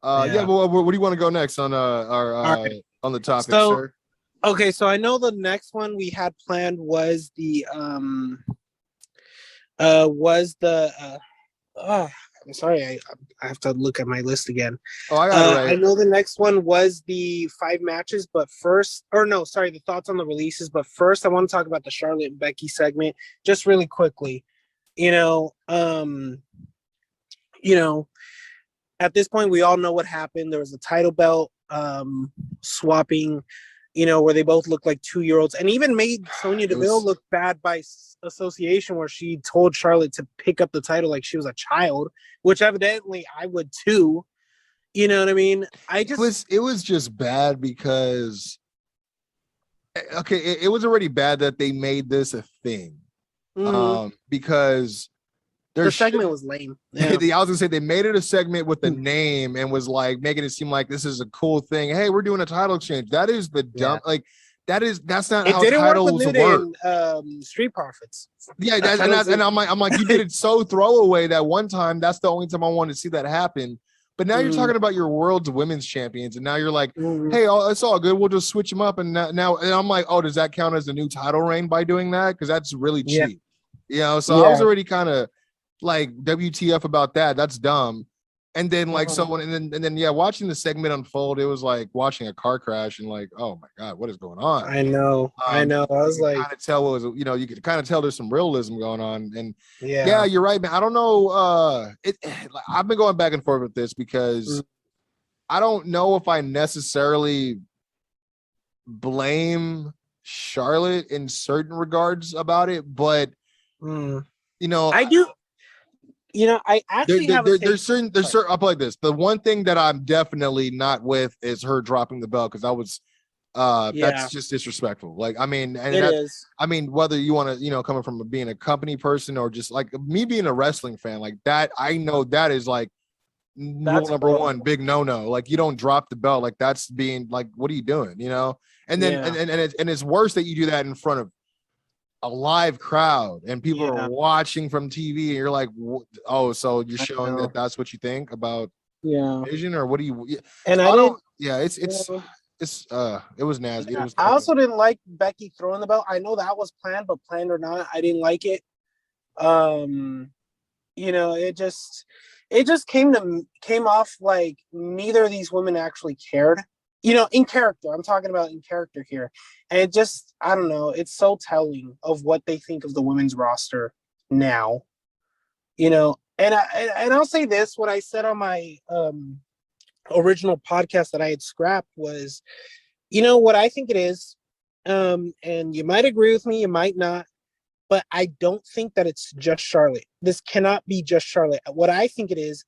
Well, where do you want to go next on on the topic, sir? Okay, so I know the next one we had planned was the I'm sorry, I have to look at my list again. Oh, I got it right. I know the next one was the 5 matches, but first, the thoughts on the releases. But first, I want to talk about the Charlotte and Becky segment just really quickly. At this point, we all know what happened. There was a title belt swapping, where they both look like 2-year-olds, and even made Sonya Deville look bad by association, where she told Charlotte to pick up the title like she was a child, which evidently I would too. You know what I mean? It was just bad because okay, it was already bad that they made this a thing. Because the segment was lame. Yeah. I was gonna say they made it a segment with a name and was like making it seem like this is a cool thing. Hey, we're doing a title exchange. That is the dumb that's not how titles work. Street Profits. Yeah, and I'm like, you did it so throwaway that one time. That's the only time I wanted to see that happen. But now you're talking about your world's women's champions, and now you're like, hey, it's all good. We'll just switch them up. And now and I'm like, oh, does that count as a new title reign by doing that? Because that's really cheap. You know, so I was already kind of like WTF about that. That's dumb. And then like someone and then watching the segment unfold, it was like watching a car crash and like, oh my God, what is going on? I know. I was like, kind of tell what was, you could kind of tell there's some realism going on. And yeah, you're right, man. I don't know. I've been going back and forth with this because I don't know if I necessarily blame Charlotte in certain regards about it, but I do. I actually there's certain I'll play this. The one thing that I'm definitely not with is her dropping the belt, because that was that's just disrespectful. Like, I mean, and it is. I mean, whether you want to, coming from being a company person or just like me being a wrestling fan, like that, I know that is like number one big no. Like, you don't drop the belt. Like, that's being like, what are you doing? And then and it's worse that you do that in front of a live crowd and people are watching from TV, and you're like, oh, so you're showing that that's what you think about vision, or what do you? And I don't. Yeah, it was nasty. I also didn't like Becky throwing the belt. I know that was planned, but planned or not, I didn't like it. It just came off like neither of these women actually cared. In character. I'm talking about in character here. And it just, I don't know, it's so telling of what they think of the women's roster now. And I'll say this, what I said on my original podcast that I had scrapped was, what I think it is, and you might agree with me, you might not, but I don't think that it's just Charlotte. This cannot be just Charlotte. What I think it is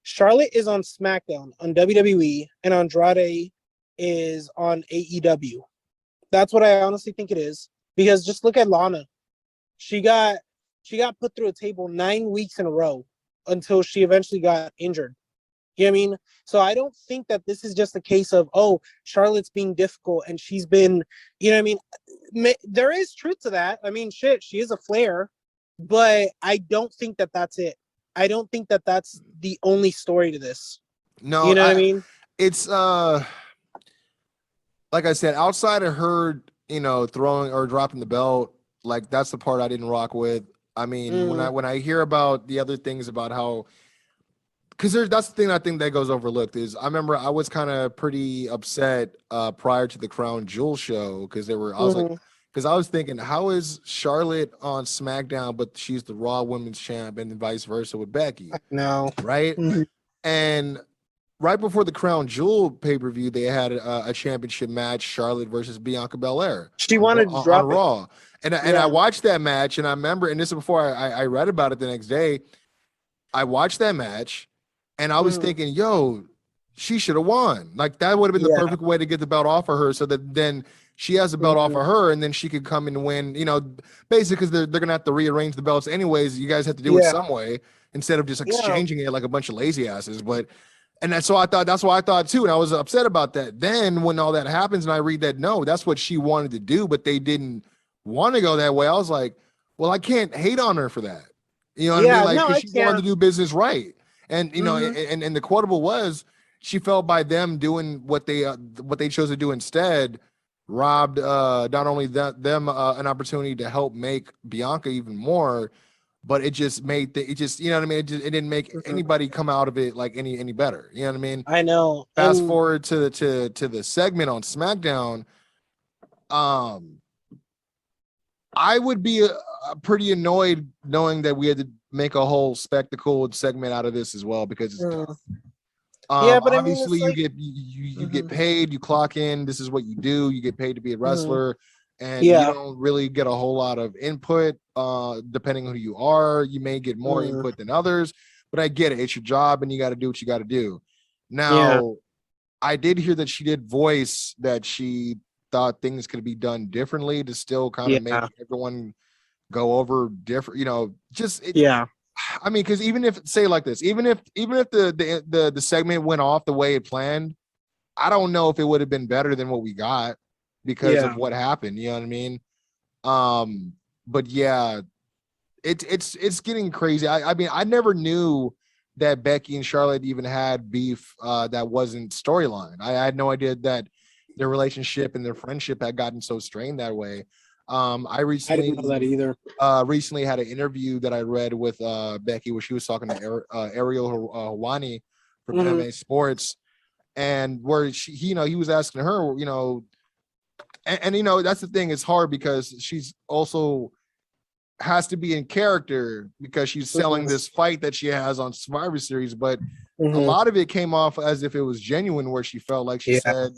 Charlotte is on SmackDown on WWE, and Andrade is on AEW. That's what I honestly think it is. Because just look at Lana. She got put through a table 9 weeks in a row until she eventually got injured. You know what I mean? So I don't think that this is just a case of, oh, Charlotte's being difficult and she's been, you know what I mean? There is truth to that. I mean, shit, she is a Flair, but I don't think that that's it. I don't think that that's the only story to this. No, you know what I mean? It's like I said, outside of her, throwing or dropping the belt, like that's the part I didn't rock with. I mean, when I hear about the other things about how, because that's the thing I think that goes overlooked is I remember I was kind of pretty upset prior to the Crown Jewel show because I was like. Because I was thinking, how is Charlotte on SmackDown, but she's the Raw Women's Champ, and vice versa with Becky? No. Right? And right before the Crown Jewel pay-per-view, they had a championship match, Charlotte versus Bianca Belair. She wanted to drop on Raw. And I watched that match, and I remember, and this is before I read about it the next day, I watched that match, and I was thinking, yo, she should have won. Like, that would have been the perfect way to get the belt off of her so that then she has the belt off of her, and then she could come and win, basically because they're going to have to rearrange the belts anyways. You guys have to do it some way instead of just exchanging it like a bunch of lazy asses. That's why I thought too. And I was upset about that. Then when all that happens and I read that, no, that's what she wanted to do, but they didn't want to go that way. I was like, well, I can't hate on her for that. You know what I mean? Like, because she wanted to do business right. And, and the quotable was, she felt by them doing what they chose to do instead, robbed not only them an opportunity to help make Bianca even more, but it just made you know what I mean? It didn't make anybody come out of it like any better. You know what I mean? I know. Fast forward to the segment on SmackDown. I would be pretty annoyed knowing that we had to make a whole spectacle segment out of this as well, because it's tough. But obviously you get paid, you clock in, this is what you do, you get paid to be a wrestler, and you don't really get a whole lot of input depending on who you are. You may get more input than others, but I get it, it's your job and you got to do what you got to do. Now I did hear that she did voice that she thought things could be done differently to still kind of make everyone go over different, I mean, because even if say like this, even if the segment went off the way it planned, I don't know if it would have been better than what we got because of what happened. You know what I mean? But yeah, it's getting crazy. I mean, I never knew that Becky and Charlotte even had beef that wasn't storyline. I had no idea that their relationship and their friendship had gotten so strained that way. I recently didn't know that either. Recently had an interview that I read with Becky where she was talking to Ariel Hawani from MMA Sports, and where he was asking her, and that's the thing. It's hard because she's also has to be in character because she's selling this fight that she has on Survivor Series, but a lot of it came off as if it was genuine, where she felt like she said,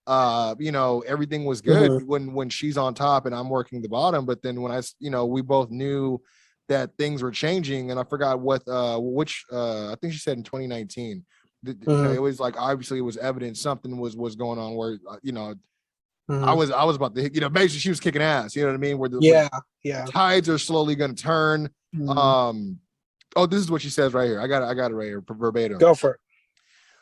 everything was good when she's on top and I'm working the bottom. But then when we both knew that things were changing, and I forgot which I think she said in 2019, it was like, obviously it was evident something was going on where, I was about to hit, basically she was kicking ass, you know what I mean? Where the tides are slowly going to turn. This is what she says right here. I got it right here, verbatim. Go for it.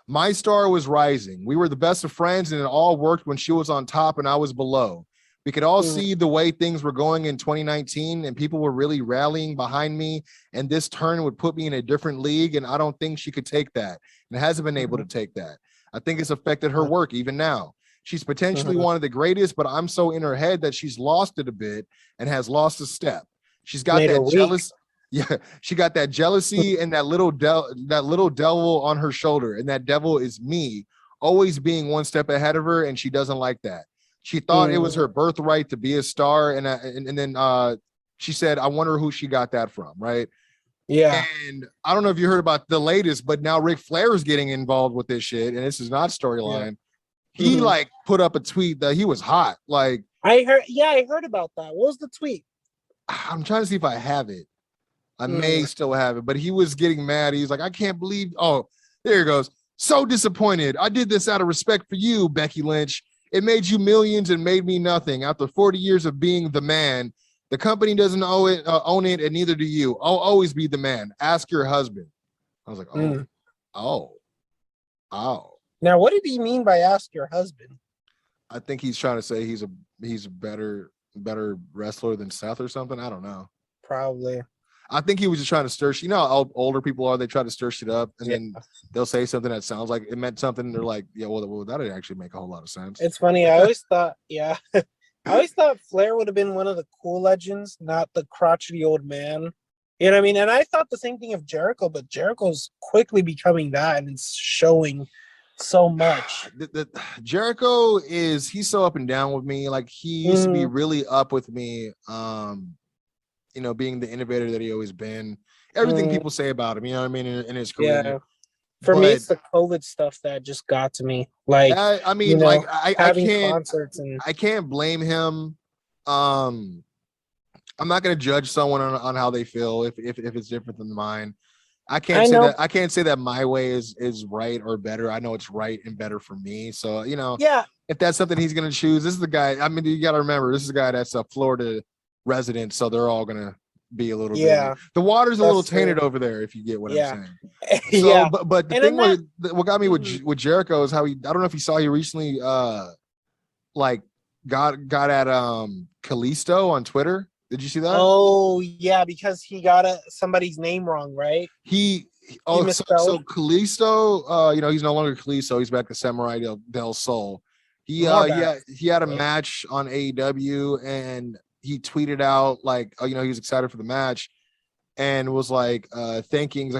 My star was rising. We were the best of friends, and it all worked when she was on top and I was below. We could all see the way things were going in 2019, and people were really rallying behind me, and this turn would put me in a different league, and I don't think she could take that, and hasn't been able to take that. I think it's affected her work even now. She's potentially one of the greatest, but I'm so in her head that she's lost it a bit and has lost a step. She's got that jealous. Yeah, she got that jealousy and that little devil on her shoulder, and that devil is me, always being one step ahead of her, and she doesn't like that. She thought it was her birthright to be a star, and then she said, "I wonder who she got that from." Right? Yeah. And I don't know if you heard about the latest, but now Ric Flair is getting involved with this shit, and this is not storyline. He put up a tweet that he was hot. Like I heard about that. What was the tweet? I'm trying to see if I have it. I may still have it, but he was getting mad. He's like, I can't believe. Oh, there he goes. So disappointed. I did this out of respect for you, Becky Lynch. It made you millions and made me nothing. After 40 years of being the man, the company doesn't own it, and neither do you. I'll always be the man. Ask your husband. I was like, oh. Now, what did he mean by ask your husband? I think he's trying to say he's a better wrestler than Seth or something. I don't know. Probably. I think he was just trying to stir. You know how older people are? They try to stir shit up, and then they'll say something that sounds like it meant something. And they're like, "Yeah, well, that would actually make a whole lot of sense." It's funny. I always thought, I always thought Flair would have been one of the cool legends, not the crotchety old man. You know what I mean? And I thought the same thing of Jericho, but Jericho's quickly becoming that, and it's showing so much. Jericho he's so up and down with me. Like he used to be really up with me. Being the innovator that he always been. Everything people say about him, you know what I mean, in his career. Yeah. For me, it's the COVID stuff that just got to me. Like, I can't concerts and I can't blame him. I'm not going to judge someone on how they feel if it's different than mine. I can't say that my way is right or better. I know it's right and better for me. So, if that's something he's going to choose, this is the guy. I mean, you got to remember, this is a guy that's a Florida resident, so they're all going to be a little bit. The water's a little tainted over there, if you get what I'm saying. So, but the thing what got me with Jericho is how I don't know if you saw, he recently got at Kalisto on Twitter. Did you see that? Oh yeah, because he got somebody's name wrong, right? So Kalisto, he's no longer Kalisto. He's back to Samurai del Sol. He had a match on AEW, and he tweeted out he was excited for the match, and was thanking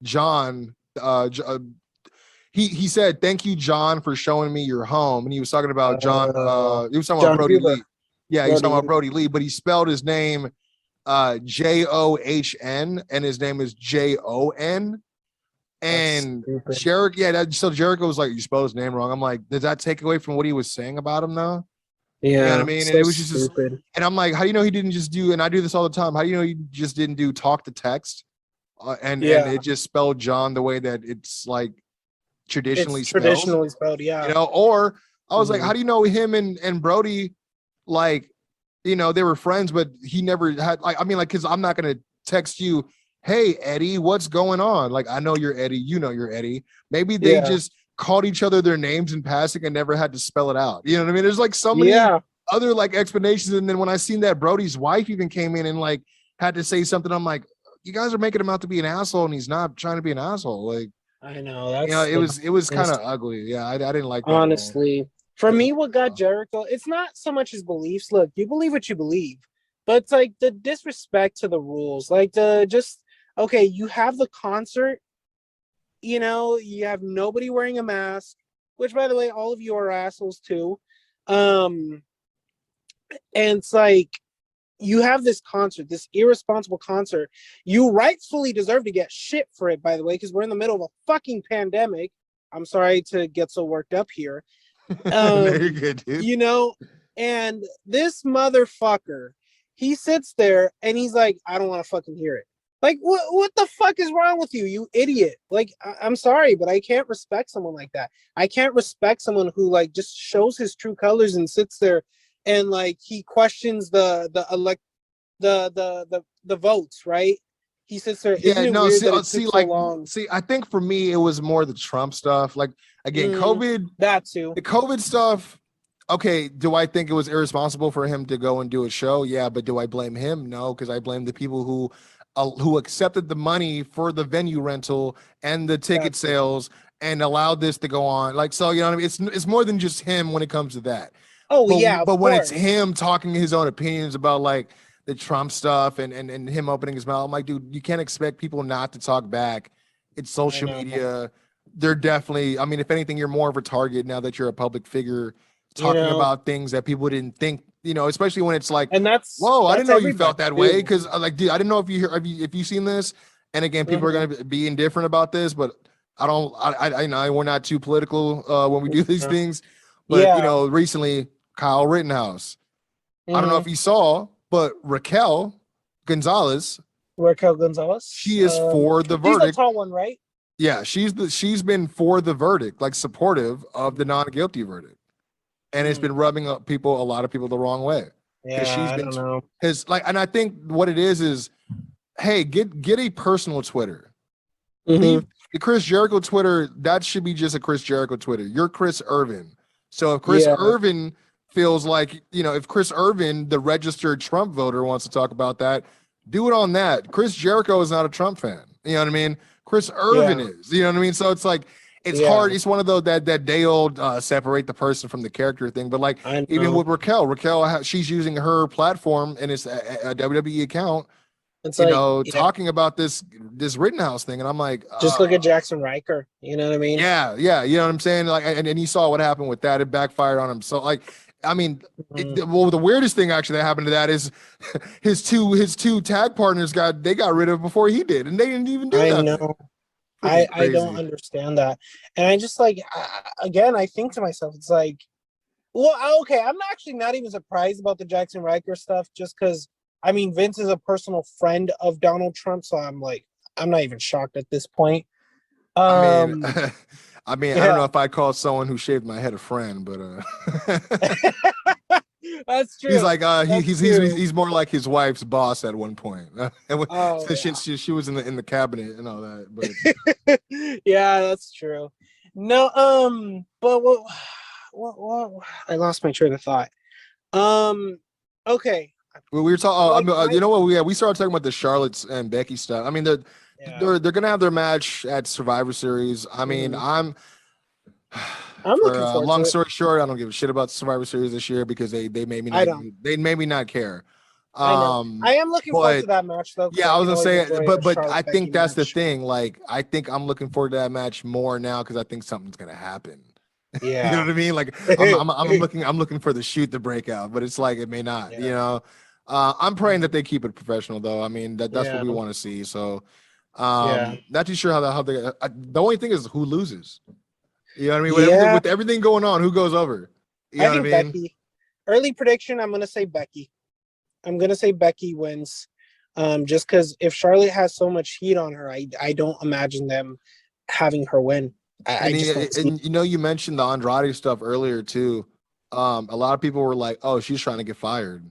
John. He said, "Thank you, John, for showing me your home." And he was talking about John. He was talking about Brody Lee. Yeah, he was talking about Brody Lee, but he spelled his name John, and his name is Jon. And Jericho, so Jericho was like, "You spelled his name wrong." I'm like, does that take away from what he was saying about him though? Yeah, you know what I mean? So and it was just stupid. And I'm like, how do you know he didn't just do? And I do this all the time. How do you know he just didn't do talk to text? And it just spelled John the way that it's traditionally spelled. Yeah. Or I was like, how do you know him and Brody, like, you know, they were friends, but he never had, like, I mean, like, because I'm not going to text you, hey, Eddie, what's going on? Like, I know you're Eddie. You know you're Eddie. Maybe they just called each other their names in passing and never had to spell it out. You know what I mean? There's like so many other like explanations. And then when I seen that Brody's wife even came in and like had to say something, I'm like, you guys are making him out to be an asshole and he's not trying to be an asshole. Like, I know that's, you know, it was kind of ugly. Yeah, I didn't like that. Honestly, for me, what got Jericho, it's not so much his beliefs. Look, you believe what you believe, but it's like the disrespect to the rules. Like okay, you have the concert, you know, you have nobody wearing a mask, which by the way, all of you are assholes too. And it's like, you have this concert, this irresponsible concert. You rightfully deserve to get shit for it, by the way, because we're in the middle of a fucking pandemic. I'm sorry to get so worked up here. You're good, dude. You know, and this motherfucker, he sits there and he's like, I don't want to fucking hear it. Like, what the fuck is wrong with you, you idiot? Like, I'm sorry, but I can't respect someone like that. I can't respect someone who like just shows his true colors and sits there and like he questions the votes, right? He sits there. Yeah, no, see, I think for me it was more the Trump stuff. Like again, COVID, that too. The COVID stuff. Okay, do I think it was irresponsible for him to go and do a show? Yeah, but do I blame him? No, because I blame the people who accepted the money for the venue rental and the ticket sales and allowed this to go on. Like, so you know what I mean? It's more than just him when it comes to that. But when it's him talking his own opinions about like the Trump stuff and him opening his mouth, I'm like, dude, you can't expect people not to talk back. It's social media. They're definitely, I mean, if anything, you're more of a target now that you're a public figure talking about things that people didn't think, you know, especially when it's like, and whoa, I didn't know you felt that way. Cause like, dude, I didn't know if you've seen this. And again, people are going to be indifferent about this, but I know we're not too political when we do these things, but you know, recently Kyle Rittenhouse, I don't know if you saw, but Raquel Gonzalez, she is for the verdict. She's the tall one, right? Yeah, she's been for the verdict, like supportive of the non-guilty verdict. And it's been rubbing up a lot of people the wrong way. Yeah, I don't know. And I think what it is, hey, get a personal Twitter. Mm-hmm. The Chris Jericho Twitter, that should be just a Chris Jericho Twitter. You're Chris Irvin. So if Chris Irvin feels like, you know, if Chris Irvin, the registered Trump voter, wants to talk about that, do it on that. Chris Jericho is not a Trump fan. You know what I mean? Chris Irvin is. You know what I mean? So it's like, it's hard. It's one of those that day old separate the person from the character thing. But like even with Raquel, she's using her platform and it's a WWE account, it's talking about this Rittenhouse thing. And I'm like, just look at Jackson Riker. You know what I mean? Yeah. You know what I'm saying? Like, and you saw what happened with that. It backfired on him. So like, I mean, the weirdest thing actually that happened to that is his two tag partners got rid of before he did, and they didn't even do that. I know. I don't understand that. And I just like, again, I think to myself, it's like, well, okay, I'm actually not even surprised about the Jackson Riker stuff just because, I mean, Vince is a personal friend of Donald Trump. So I'm like, I'm not even shocked at this point. I mean, I don't know if I call someone who shaved my head a friend, but that's true. He's like he's more like his wife's boss at one point. She was in the cabinet and all that. But yeah, that's true. No, but what I lost my train of thought. Okay. We were talking. You know what? We started talking about the Charlotte and Becky stuff. I mean, they're gonna have their match at Survivor Series. I mean, I'm looking forward long story short, I don't give a shit about Survivor Series this year because they made me not care. I am looking forward to that match though. Yeah, I was gonna say, but I think that's the thing. Like, I think I'm looking forward to that match more now because I think something's gonna happen. Yeah, you know what I mean. Like, I'm looking for the shoot to break out, but it's like it may not. Yeah. You know, I'm praying that they keep it professional though. I mean, that's what we want to see. So, not too sure how they. The only thing is who loses. You know what I mean? With everything going on, who goes over? You know what I mean? Becky. Early prediction, I'm gonna say Becky. I'm gonna say Becky wins. Just because if Charlotte has so much heat on her, I don't imagine them having her win. I just don't see. And you know, you mentioned the Andrade stuff earlier too. A lot of people were like, "Oh, she's trying to get fired."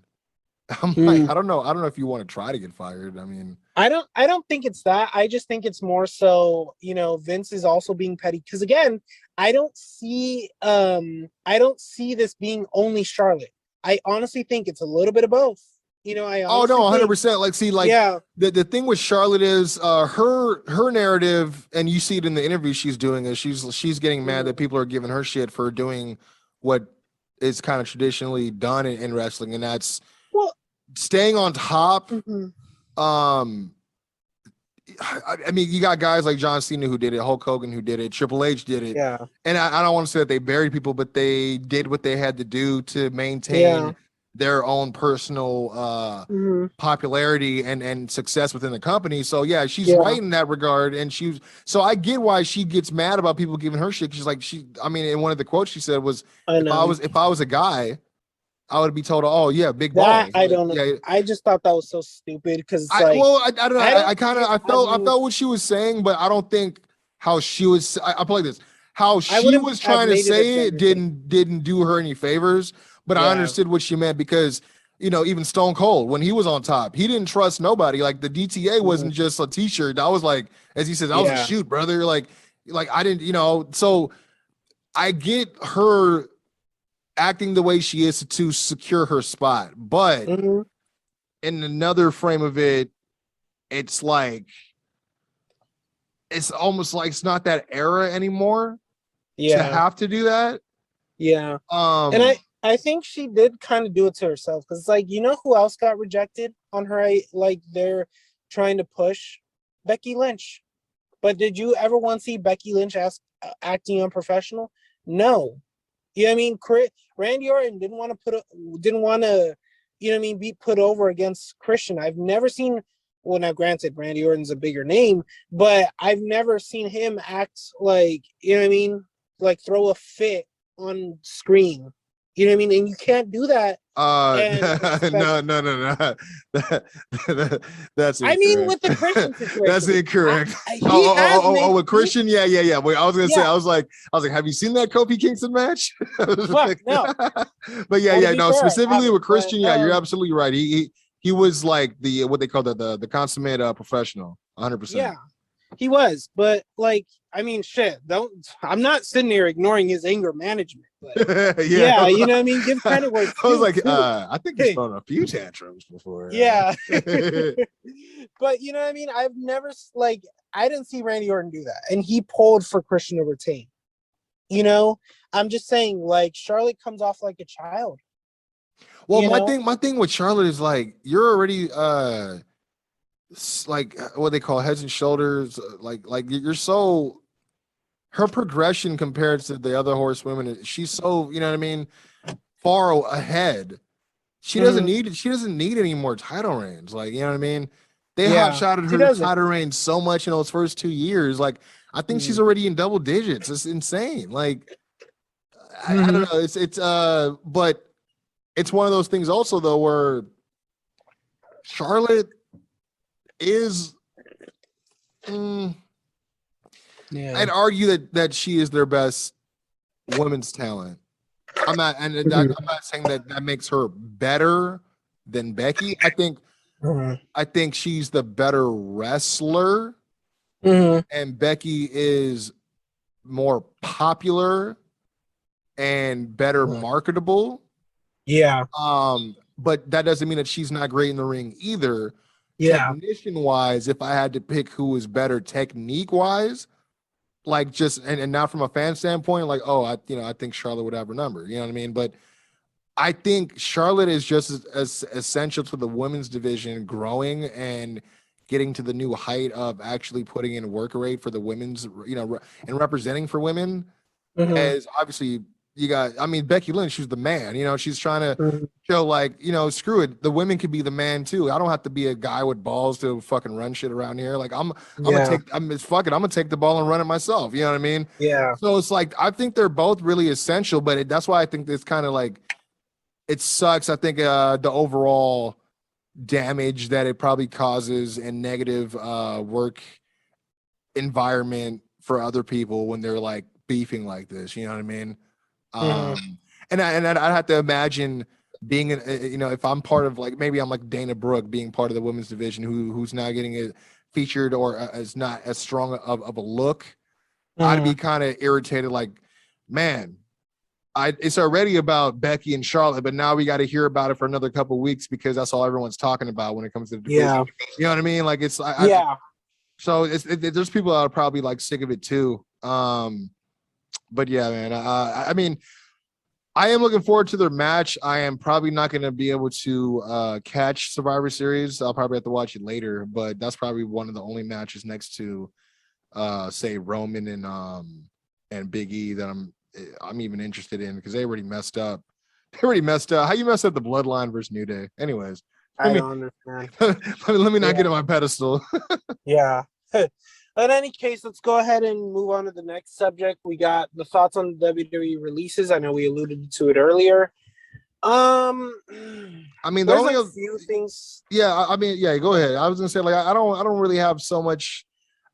I'm like, I don't know if you want to try to get fired. I mean, I don't think it's that. I just think it's more so, Vince is also being petty. Because again, I don't see this being only Charlotte. I honestly think it's a little bit of both. I oh no, honestly 100%. Like, see, like, yeah, the thing with Charlotte is her narrative, and you see it in the interview she's doing, is she's getting mad that people are giving her shit for doing what is kind of traditionally done in wrestling, and that's staying on top. I mean, you got guys like John Cena who did it, Hulk Hogan who did it, Triple H did it. Yeah. And I don't want to say that they buried people, but they did what they had to do to maintain their own personal popularity and success within the company. So yeah, she's right in that regard. And so I get why she gets mad about people giving her shit. She's like, I mean, in one of the quotes she said was, if I was a guy, I would be told, "Oh yeah, big balls." I don't know. Yeah. I just thought that was so stupid because I don't know. I felt what she was saying, but I don't think how she was. I put like this: how she was trying to say it didn't do her any favors. But I understood what she meant because even Stone Cold, when he was on top, he didn't trust nobody. Like the DTA wasn't just a T-shirt. That was like, as he says, that was a shoot, brother. Like I didn't, So I get her acting the way she is to secure her spot, but in another frame of it, it's like it's almost like it's not that era anymore to have to do that. And I think she did kind of do it to herself because like who else got rejected on her, like they're trying to push Becky Lynch. But did you ever want to see Becky Lynch acting unprofessional? No. Randy Orton didn't want to be put over against Christian. I've never seen, well, now granted, Randy Orton's a bigger name, but I've never seen him act like, like throw a fit on screen. And you can't do that. No. That's incorrect. I mean, with the Christian situation. That's incorrect. With Christian, yeah. Wait, I was gonna say, I was like, have you seen that Kofi Kingston match? What? No. But no. Specifically with Christian, you're absolutely right. He was like what they call the consummate professional, 100%. Yeah. He was, but like, I mean, shit. I'm not sitting here ignoring his anger management. But give credit where it's I was like, I think he's thrown a few tantrums before. Yeah. But I've never I didn't see Randy Orton do that, and he pulled for Christian to retain. I'm just saying, like, Charlotte comes off like a child. Well, my thing with Charlotte is like, you're already like what they call heads and shoulders, like you're so, her progression compared to the other horsewomen, she's so, far ahead. She doesn't need any more title reigns. Like, they hot shotted her title reign so much in those first 2 years. Like, I think she's already in double digits. It's insane. Like, I don't know. It's but it's one of those things also though where Charlotte is I'd argue that she is their best women's talent. I'm not saying that makes her better than Becky. I think she's the better wrestler, and Becky is more popular and better marketable. Yeah. But that doesn't mean that she's not great in the ring either. Yeah. Technician wise, if I had to pick who is better technique wise, like just and not from a fan standpoint, like, I think Charlotte would have her number. You know what I mean? But I think Charlotte is just as essential to the women's division growing and getting to the new height of actually putting in work rate for the women's, and representing for women. As obviously you got, Becky Lynch, she's the man, she's trying to show like, screw it. The women could be the man too. I don't have to be a guy with balls to fucking run shit around here. Like I'm gonna take the ball and run it myself. You know what I mean? Yeah. So it's like, I think they're both really essential, but that's why I think it's kind of like, it sucks. I think the overall damage that it probably causes and negative work environment for other people when they're like beefing like this. You know what I mean? Mm-hmm. And I'd have to imagine being, if I'm part of like, maybe I'm like Dana Brooke being part of the women's division who's now getting it featured or is not as strong of a look. I'd be kind of irritated. Like, man, it's already about Becky and Charlotte, but now we got to hear about it for another couple of weeks because that's all everyone's talking about when it comes to the division. Yeah. You know what I mean? Like it's so there's people that are probably like sick of it too. But yeah, man. I mean, I am looking forward to their match. I am probably not going to be able to catch Survivor Series. I'll probably have to watch it later, but that's probably one of the only matches next to say Roman and Big E that I'm even interested in because they already messed up. How you messed up the Bloodline versus New Day? Anyways, I don't understand. let me not get on my pedestal. Yeah. In any case, let's go ahead and move on to the next subject. We got the thoughts on WWE releases. I know we alluded to it earlier. I mean, there's like a few things. Yeah, I mean, yeah. Go ahead. I was gonna say like I don't really have so much.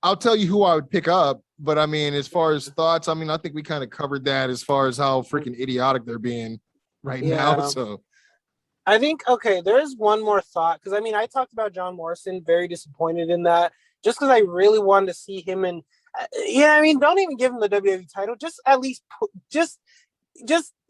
I'll tell you who I would pick up, but I mean, as far as thoughts, I mean, I think we kind of covered that as far as how freaking idiotic they're being right now. So I think there's one more thought because I mean, I talked about John Morrison, very disappointed in that. Just because I really wanted to see him in, I mean, don't even give him the WWE title. Just at least, just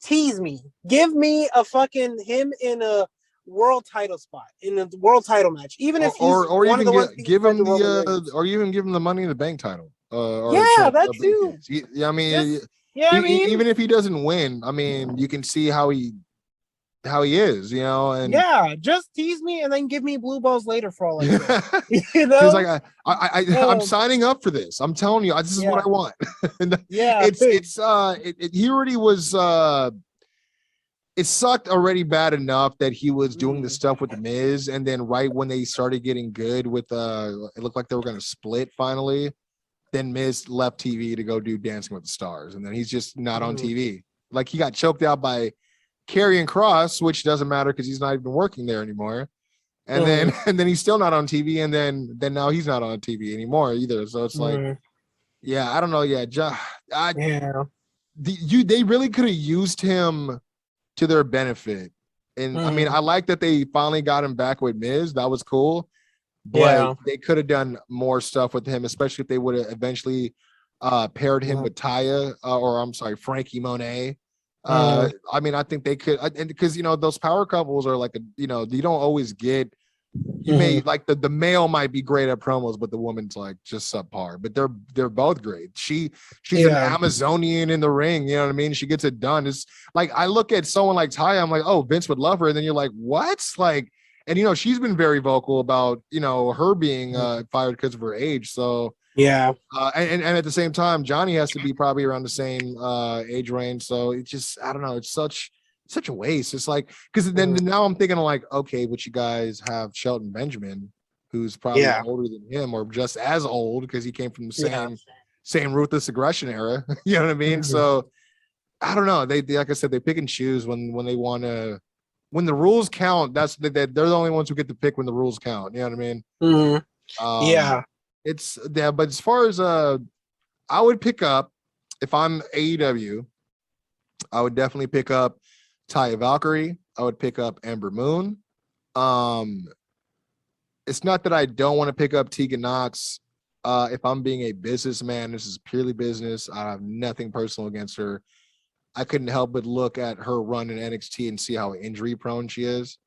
tease me. Give me a fucking him in a world title spot in a world title match, even if he's or even give him the or even give him the Money in the Bank title. That too. Yeah, I mean, even if he doesn't win, I mean, you can see how he is, and just tease me and then give me blue balls later for all I care. He's like, I'm signing up for this. I'm telling you, this is what I want. And he already was. It sucked already bad enough that he was doing the stuff with the Miz, and then right when they started getting good with it looked like they were going to split finally. Then Miz left TV to go do Dancing with the Stars, and then he's just not on TV. Like he got choked out by Karrion Kross, which doesn't matter because he's not even working there anymore. And then he's still not on TV, and then now he's not on TV anymore either. So it's like, I don't know. They really could have used him to their benefit. And I mean, I like that they finally got him back with Miz. That was cool. But they could have done more stuff with him, especially if they would have eventually paired him with Taya Frankie Monet. I mean, I think they could, and because those power couples are like you don't always get. You may like the male might be great at promos, but the woman's like just subpar. But they're both great. She's an Amazonian in the ring. You know what I mean? She gets it done. It's like I look at someone like Taya, I'm like, oh, Vince would love her, and then you're like, what? Like, and she's been very vocal about her being fired because of her age. So. And at the same time, Johnny has to be probably around the same age range. So it's just, I don't know. It's such a waste. It's like, because then now I'm thinking like, okay, but you guys have Shelton Benjamin, who's probably older than him or just as old because he came from the same ruthless aggression era. You know what I mean? So I don't know. They like I said, they pick and choose when they want to. When the rules count, they're the only ones who get to pick when the rules count. You know what I mean? It's but as far as I would pick up if I'm AEW, I would definitely pick up Taya Valkyrie. I would pick up Ember Moon. It's not that I don't want to pick up Tegan Nox. If I'm being a businessman, this is purely business. I have nothing personal against her. I couldn't help but look at her run in NXT and see how injury prone she is.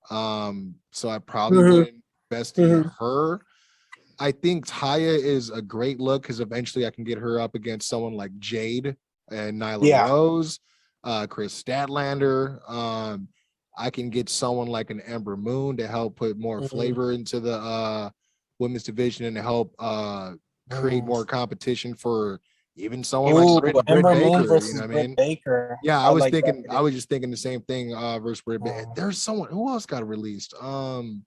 So I probably would invest in her. I think Taya is a great look because eventually I can get her up against someone like Jade and Nyla Rose, Chris Statlander. I can get someone like an Ember Moon to help put more flavor into the women's division and to help create more competition for even someone like Britt Baker. You know what I mean? Baker. Yeah, I was just thinking the same thing versus Britt Baker. There's someone who else got released. I'm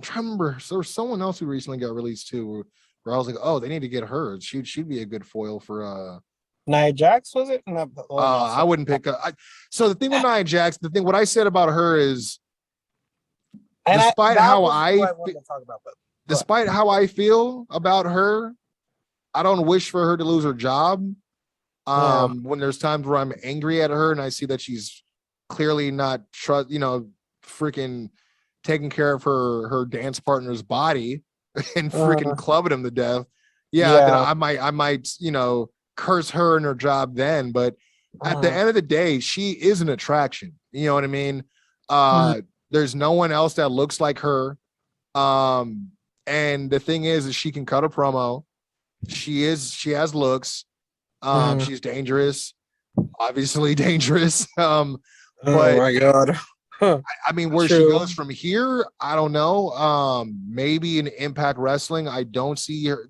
trying to remember. So there was someone else who recently got released too, where I was like, oh, they need to get her. She'd be a good foil for Nia Jax, was it? No, I wouldn't pick up. So the thing with Nia Jax, what I said about her is, despite how I feel about her, I don't wish for her to lose her job. When there's times where I'm angry at her and I see that she's clearly not freaking taking care of her dance partner's body and freaking clubbing him to death. Then I might, curse her and her job then. But at the end of the day, she is an attraction. You know what I mean? There's no one else that looks like her. And the thing is she can cut a promo. She has looks. She's dangerous, obviously dangerous. But oh my god. I mean, where she goes from here, I don't know. Maybe in Impact Wrestling, I don't see her.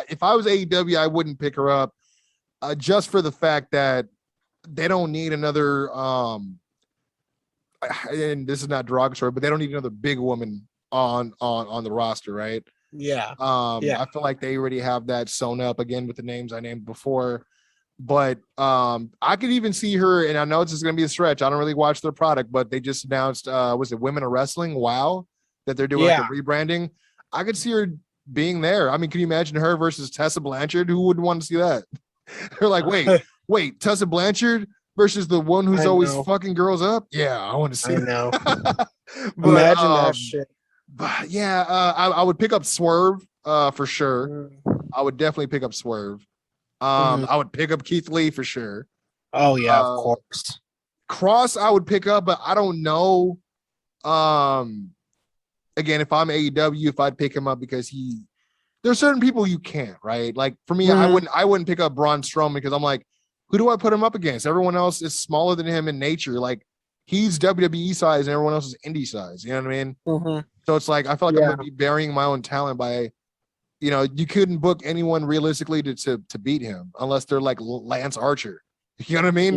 If I was AEW, I wouldn't pick her up, just for the fact that they don't need another. And this is not derogatory, but they don't need another big woman on the roster, right? I feel like they already have that sewn up again with the names I named before. But I could even see her, and I know it's just gonna be a stretch. I don't really watch their product, but they just announced was it Women of Wrestling? Wow, that they're doing like a rebranding. I could see her being there. I mean, can you imagine her versus Tessa Blanchard? Who wouldn't want to see that? They're like, wait, Tessa Blanchard versus the one who's always fucking girls up? Yeah, I want to see. I know. Imagine that shit. But yeah, I would pick up Swerve for sure. I would definitely pick up Swerve. I would pick up Keith Lee for sure. Oh yeah, of course. Cross I would pick up, but I don't know. Again, if I'm AEW, if I'd pick him up because there's certain people you can't, right? Like for me, I wouldn't pick up Braun Strowman because I'm like, who do I put him up against? Everyone else is smaller than him in nature. Like he's WWE size and everyone else is indie size. You know what I mean? So it's like I feel like I'm gonna be burying my own talent by, you couldn't book anyone realistically to beat him unless they're like Lance Archer. You know what I mean?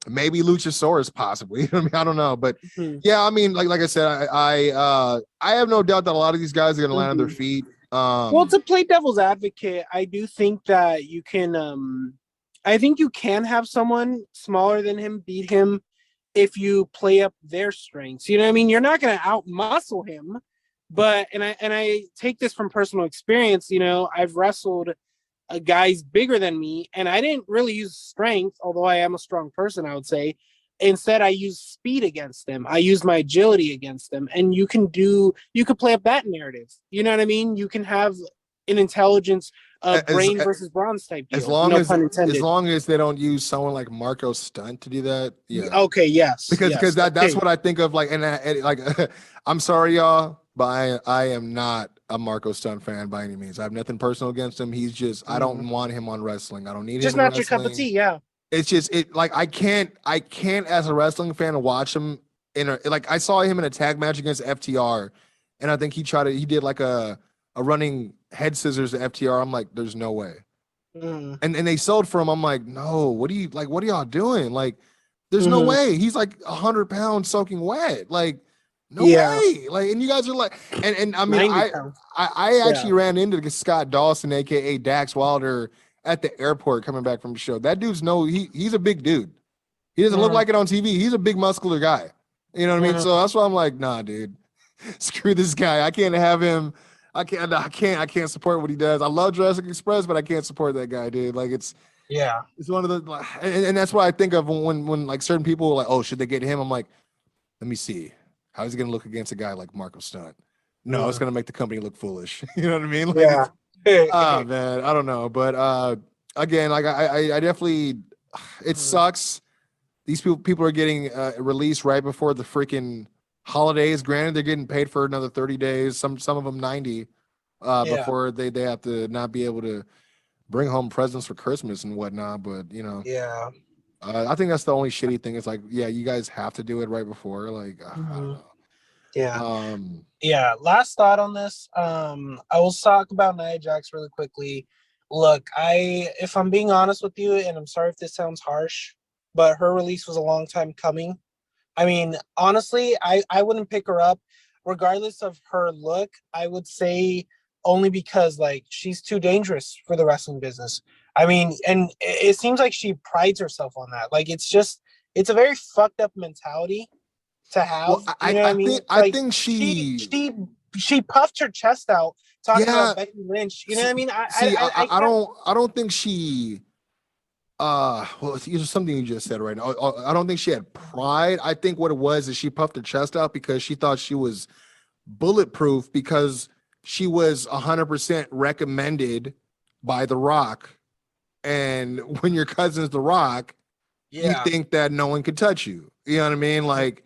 Maybe Luchasaurus possibly. I mean, I don't know, but I mean, like I said, I have no doubt that a lot of these guys are gonna land on their feet. Well, to play devil's advocate, I do think that you can. I think you can have someone smaller than him beat him if you play up their strengths. You know what I mean? You're not gonna out muscle him. But and I take this from personal experience, I've wrestled guys bigger than me, and I didn't really use strength, although I am a strong person, I would say. Instead, I used speed against them. I used my agility against them. And you could play up that narrative. You know what I mean? You can have an intelligence brain versus bronze type deal. As long as they don't use someone like Marco Stunt to do that. Yeah. Okay, yes. Because that's what I think of, like, and like I'm sorry, y'all. But I am not a Marco Stunt fan by any means. I have nothing personal against him. He's just I don't want him on wrestling. I don't need him. Just not your cup of tea, yeah. It's just like I can't as a wrestling fan watch him like I saw him in a tag match against FTR, and I think he did like a running head scissors to FTR. I'm like, there's no way. And they sold for him. I'm like, no, what are y'all doing? Like, there's no way. He's like 100 pounds soaking wet. Like, no way. Like, and you guys are like, and I mean, I actually ran into Scott Dawson, aka Dax Wilder, at the airport coming back from the show. That dude's he's a big dude. He doesn't look like it on TV. He's a big muscular guy. You know what I mean? So that's why I'm like, nah, dude, screw this guy. I can't have him. I can't support what he does. I love Jurassic Express, but I can't support that guy, dude. Like it's one of the, and that's what I think of when like certain people are like, oh, should they get him? I'm like, let me see. How is he going to look against a guy like Marco Stunt? No, it's going to make the company look foolish. You know what I mean? Like, oh man, I don't know. But again, like I definitely, it sucks. These people are getting released right before the freaking holidays. Granted, they're getting paid for another 30 days. Some of them 90 before they have to not be able to bring home presents for Christmas and whatnot. But I think that's the only shitty thing. It's like, you guys have to do it right before. Like, I don't know. Last thought on this. I will talk about Nia Jax really quickly. Look, if I'm being honest with you, and I'm sorry if this sounds harsh, but her release was a long time coming. I mean, honestly, I wouldn't pick her up regardless of her look. I would say only because like she's too dangerous for the wrestling business. I mean, and it seems like she prides herself on that. Like it's a very fucked up mentality to have. Well, I think she puffed her chest out talking about Becky Lynch. You know what I mean? I don't think she. Well, it's something you just said right now. I don't think she had pride. I think what it was is she puffed her chest out because she thought she was bulletproof because she was 100% recommended by The Rock. And when your cousin's The Rock, you think that no one could touch you. You know what I mean? Like,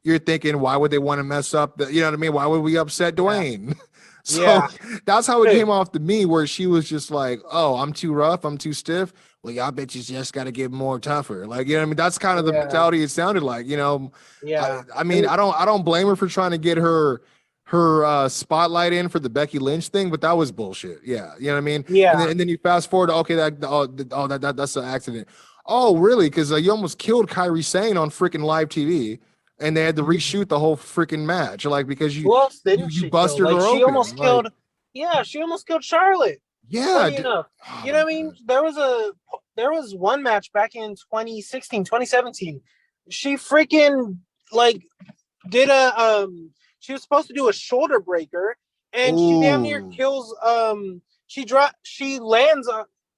you're thinking, why would they want to mess up? You know what I mean? Why would we upset Dwayne? So that's how it came off to me, where she was just like, oh, I'm too rough, I'm too stiff. Well, y'all bitches just got to get more tougher. Like, you know what I mean? That's kind of the mentality it sounded like, you know? Yeah. I mean, I don't blame her for trying to get her spotlight in for the Becky Lynch thing, but that was bullshit. Yeah. You know what I mean? Yeah. And then you fast forward to, okay, that's an accident. Oh, really? Because you almost killed Kairi Sane on freaking live TV. And they had to reshoot the whole freaking match, like, because you busted her open. She almost killed. Yeah, she almost killed Charlotte. Yeah, funny enough. You know what I mean? There was one match back in 2016, 2017. She freaking like did a she was supposed to do a shoulder breaker, and she damn near kills she lands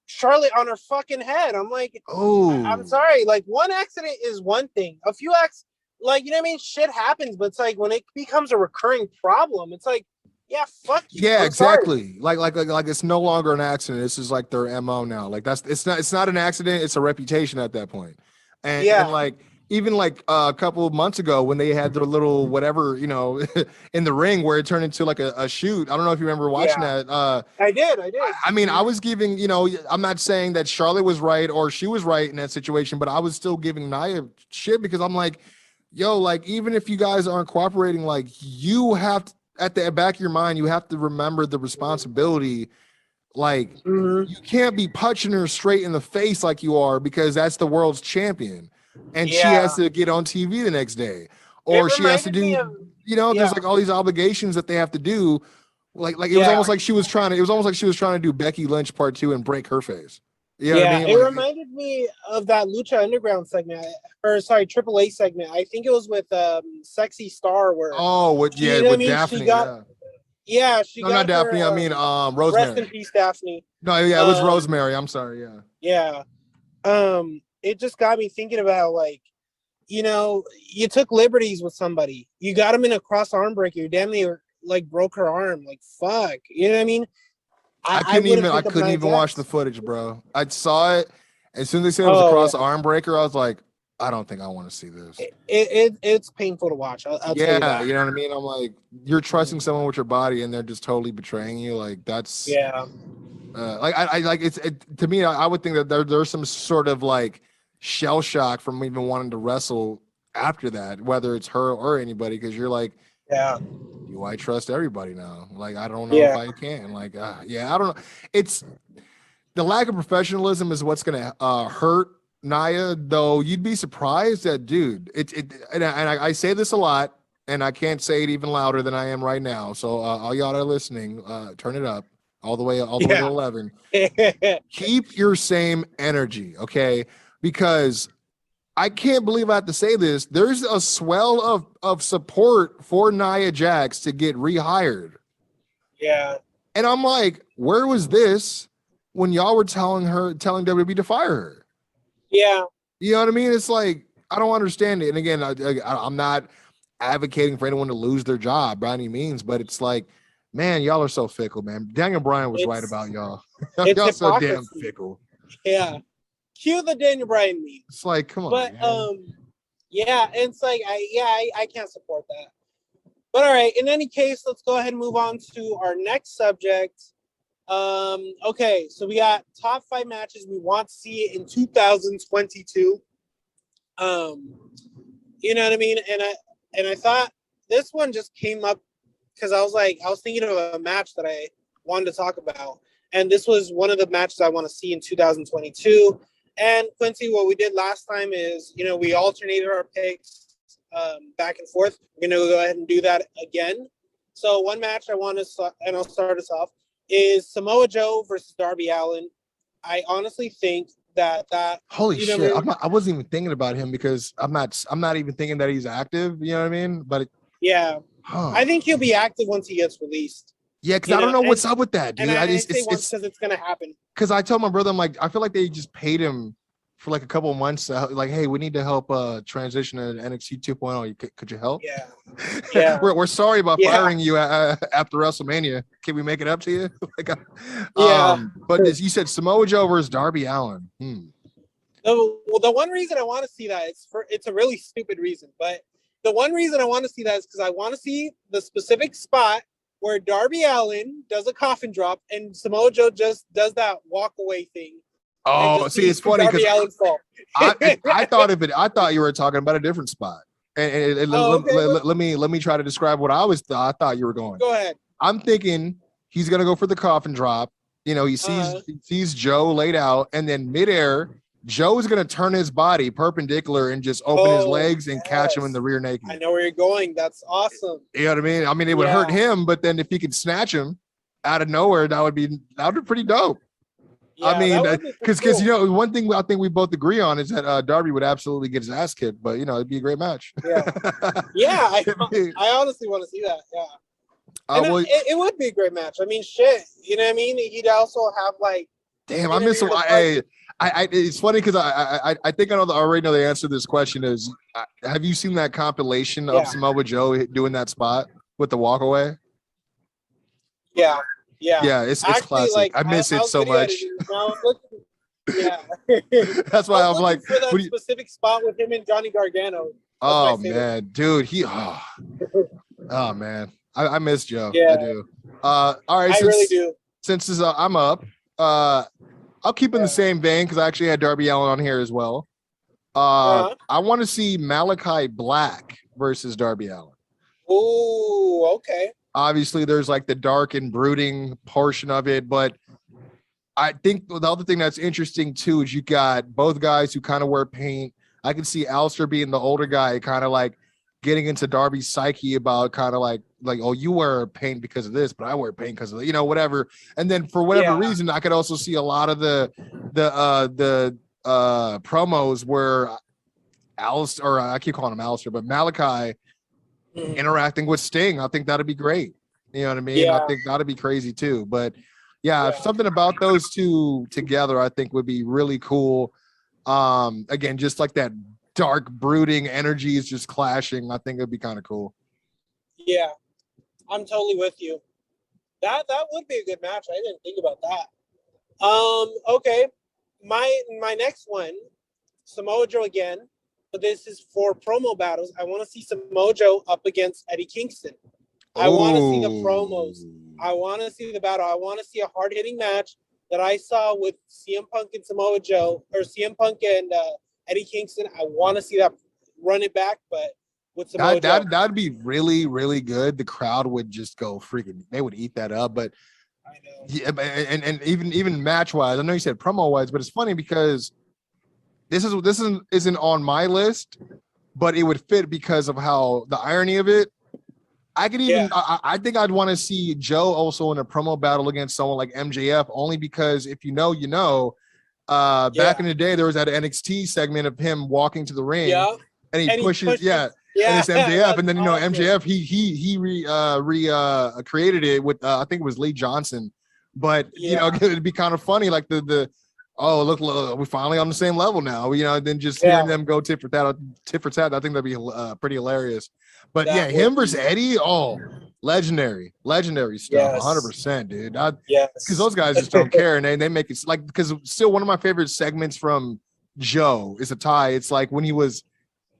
Charlotte on her fucking head. I'm like, I'm sorry. Like, one accident is one thing. A few acts, like, you know what I mean? Shit happens, but it's like when it becomes a recurring problem, it's like, yeah, fuck you. Yeah, I'm exactly. sorry. Like it's no longer an accident. This is like their MO now. Like, it's not an accident, it's a reputation at that point. And like, even like a couple of months ago when they had their little whatever, you know, in the ring where it turned into like a shoot. I don't know if you remember watching that. I did. I mean, I was giving, you know, I'm not saying that Charlotte was right or she was right in that situation, but I was still giving Nia shit because I'm like, yo, like, even if you guys aren't cooperating, like, you have to, at the back of your mind, you have to remember the responsibility. Like, you can't be punching her straight in the face like you are, because that's the world's champion. And she has to get on TV the next day, or she has to do, you know, there's like all these obligations that they have to do. Like it was almost like she was trying to do Becky Lynch part 2 and break her face. You know what I mean? It reminded me of that Lucha Underground segment, or sorry, AAA segment. I think it was with Sexy Star, where with Daphne. She got not Daphne. I mean, Rosemary. Rest in peace, Daphne. No, it was Rosemary. I'm sorry. Yeah. It just got me thinking about, like, you know, you took liberties with somebody. You got him in a cross arm breaker. You damn near like broke her arm. Like, fuck. You know what I mean? I couldn't even watch the footage, bro. I saw it as soon as they said it was a cross arm breaker. I was like, I don't think I want to see this. It's painful to watch. I'll tell you that. You know what I mean? I'm like, you're trusting someone with your body, and they're just totally betraying you. Like, that's to me, I would think that there's some sort of like shell shock from even wanting to wrestle after that, whether it's her or anybody, because you're like, do I trust everybody now? Like, I don't know if I can. Like, I don't know. It's the lack of professionalism is what's gonna hurt Nia, though. You'd be surprised that, dude. And I say this a lot, and I can't say it even louder than I am right now. So all y'all that are listening, turn it up all the way to 11. Keep your same energy, okay? Because I can't believe I have to say this. There's a swell of support for Nia Jax to get rehired. Yeah. And I'm like, where was this when y'all were telling WWE to fire her? Yeah. You know what I mean? It's like, I don't understand it. And again, I'm not advocating for anyone to lose their job by any means, but it's like, man, y'all are so fickle, man. Daniel Bryan was right about y'all. Y'all so damn fickle. Yeah. Cue the Daniel Bryan meme. It's like, come on. But man. it's like I can't support that. But all right, in any case, let's go ahead and move on to our next subject. Okay, so we got top 5 matches we want to see in 2022. You know what I mean? And I thought this one just came up because I was thinking of a match that I wanted to talk about. And this was one of the matches I want to see in 2022. And Quincy, what we did last time is, you know, we alternated our picks back and forth. We're going to go ahead and do that again. So one match I want to, and I'll start us off, is Samoa Joe versus Darby Allen. I honestly think that holy shit, I wasn't even thinking about him because I'm not even thinking that he's active. You know what I mean? But I think he'll be active once he gets released. Yeah, because I don't know what's up with that, dude. And I say once because it's gonna happen. Because I told my brother, I'm like, I feel like they just paid him for like a couple of months. Like, hey, we need to help transition to NXT 2.0. Could you help? Yeah, yeah. we're sorry about firing you after WrestleMania. Can we make it up to you? But you said Samoa Joe versus Darby Allen. Well, the one reason I want to see that is it's a really stupid reason, but the one reason I want to see that is because I want to see the specific spot where Darby Allen does a coffin drop and Samoa Joe just does that walk away thing. Oh, see, it's funny because I thought you were talking about a different spot. Let me try to describe what I thought you were going. Go ahead. I'm thinking he's gonna go for the coffin drop. You know, he sees Joe laid out, and then midair, Joe is gonna turn his body perpendicular and just open his legs and catch him in the rear naked. I know where you're going. That's awesome. You know what I mean? I mean, it would hurt him, but then if he could snatch him out of nowhere, that would be pretty dope. Yeah, I mean, because you know, one thing I think we both agree on is that Darby would absolutely get his ass kicked, but you know, it'd be a great match. Yeah, I honestly want to see that. Yeah, it would be a great match. I mean, shit, you know what I mean? He'd also have like, damn, I miss him. It's funny because I think I already know the answer to this question is, have you seen that compilation of Samoa Joe doing that spot with the walk away? Yeah, it's actually, classic. Like, I miss it so much. That's why I'm like, for that specific spot with him and Johnny Gargano. Oh man, dude, oh man, I miss Joe. Yeah. I do. All right, I really do. Since I'm up, I'll keep in the same vein because I actually had Darby Allen on here as well. I want to see Malachi Black versus Darby Allen. Oh, okay. Obviously, there's like the dark and brooding portion of it, but I think the other thing that's interesting too is you got both guys who kind of wear paint. I can see Alistair being the older guy, kind of like getting into Darby's psyche about kind of like, oh, you wear paint because of this, but I wear paint because of, you know, whatever. And then for whatever reason, I could also see a lot of the promos where Alistair, or I keep calling him Alistair, but Malachi interacting with Sting. I think that'd be great. You know what I mean? I think that'd be crazy too. But something about those two together, I think would be really cool. Again, just like that dark brooding energy is just clashing. I think it'd be kind of cool. Yeah, I'm totally with you. That would be a good match. I didn't think about that. Okay. My next one, Samoa Joe again, but this is for promo battles. I want to see Samoa Joe up against Eddie Kingston. I want to see the promos. I want to see the battle. I want to see a hard-hitting match that I saw with CM Punk and Samoa Joe, or CM Punk and Eddie Kingston. I want to see that, run it back, but with Samoa Joe. That'd be really, really good. The crowd would just go freaking, they would eat that up. But I know. Yeah, and even match-wise, I know you said promo-wise, but it's funny because this isn't on my list, but it would fit because of how the irony of it. I could even I think I'd want to see Joe also in a promo battle against someone like MJF, only because if you know, you know. Back in the day, there was that NXT segment of him walking to the ring, and he pushes, and it's MJF, and then you know MJF he created it with I think it was Lee Johnson, but you know it'd be kind of funny like the oh look we're finally on the same level now, you know, and then just hearing them go tit for tat. I think that'd be pretty hilarious. But him versus Eddie, legendary stuff, 100%, dude. Because those guys just don't care, and they make it like, because still one of my favorite segments from Joe is a tie. It's like when he was,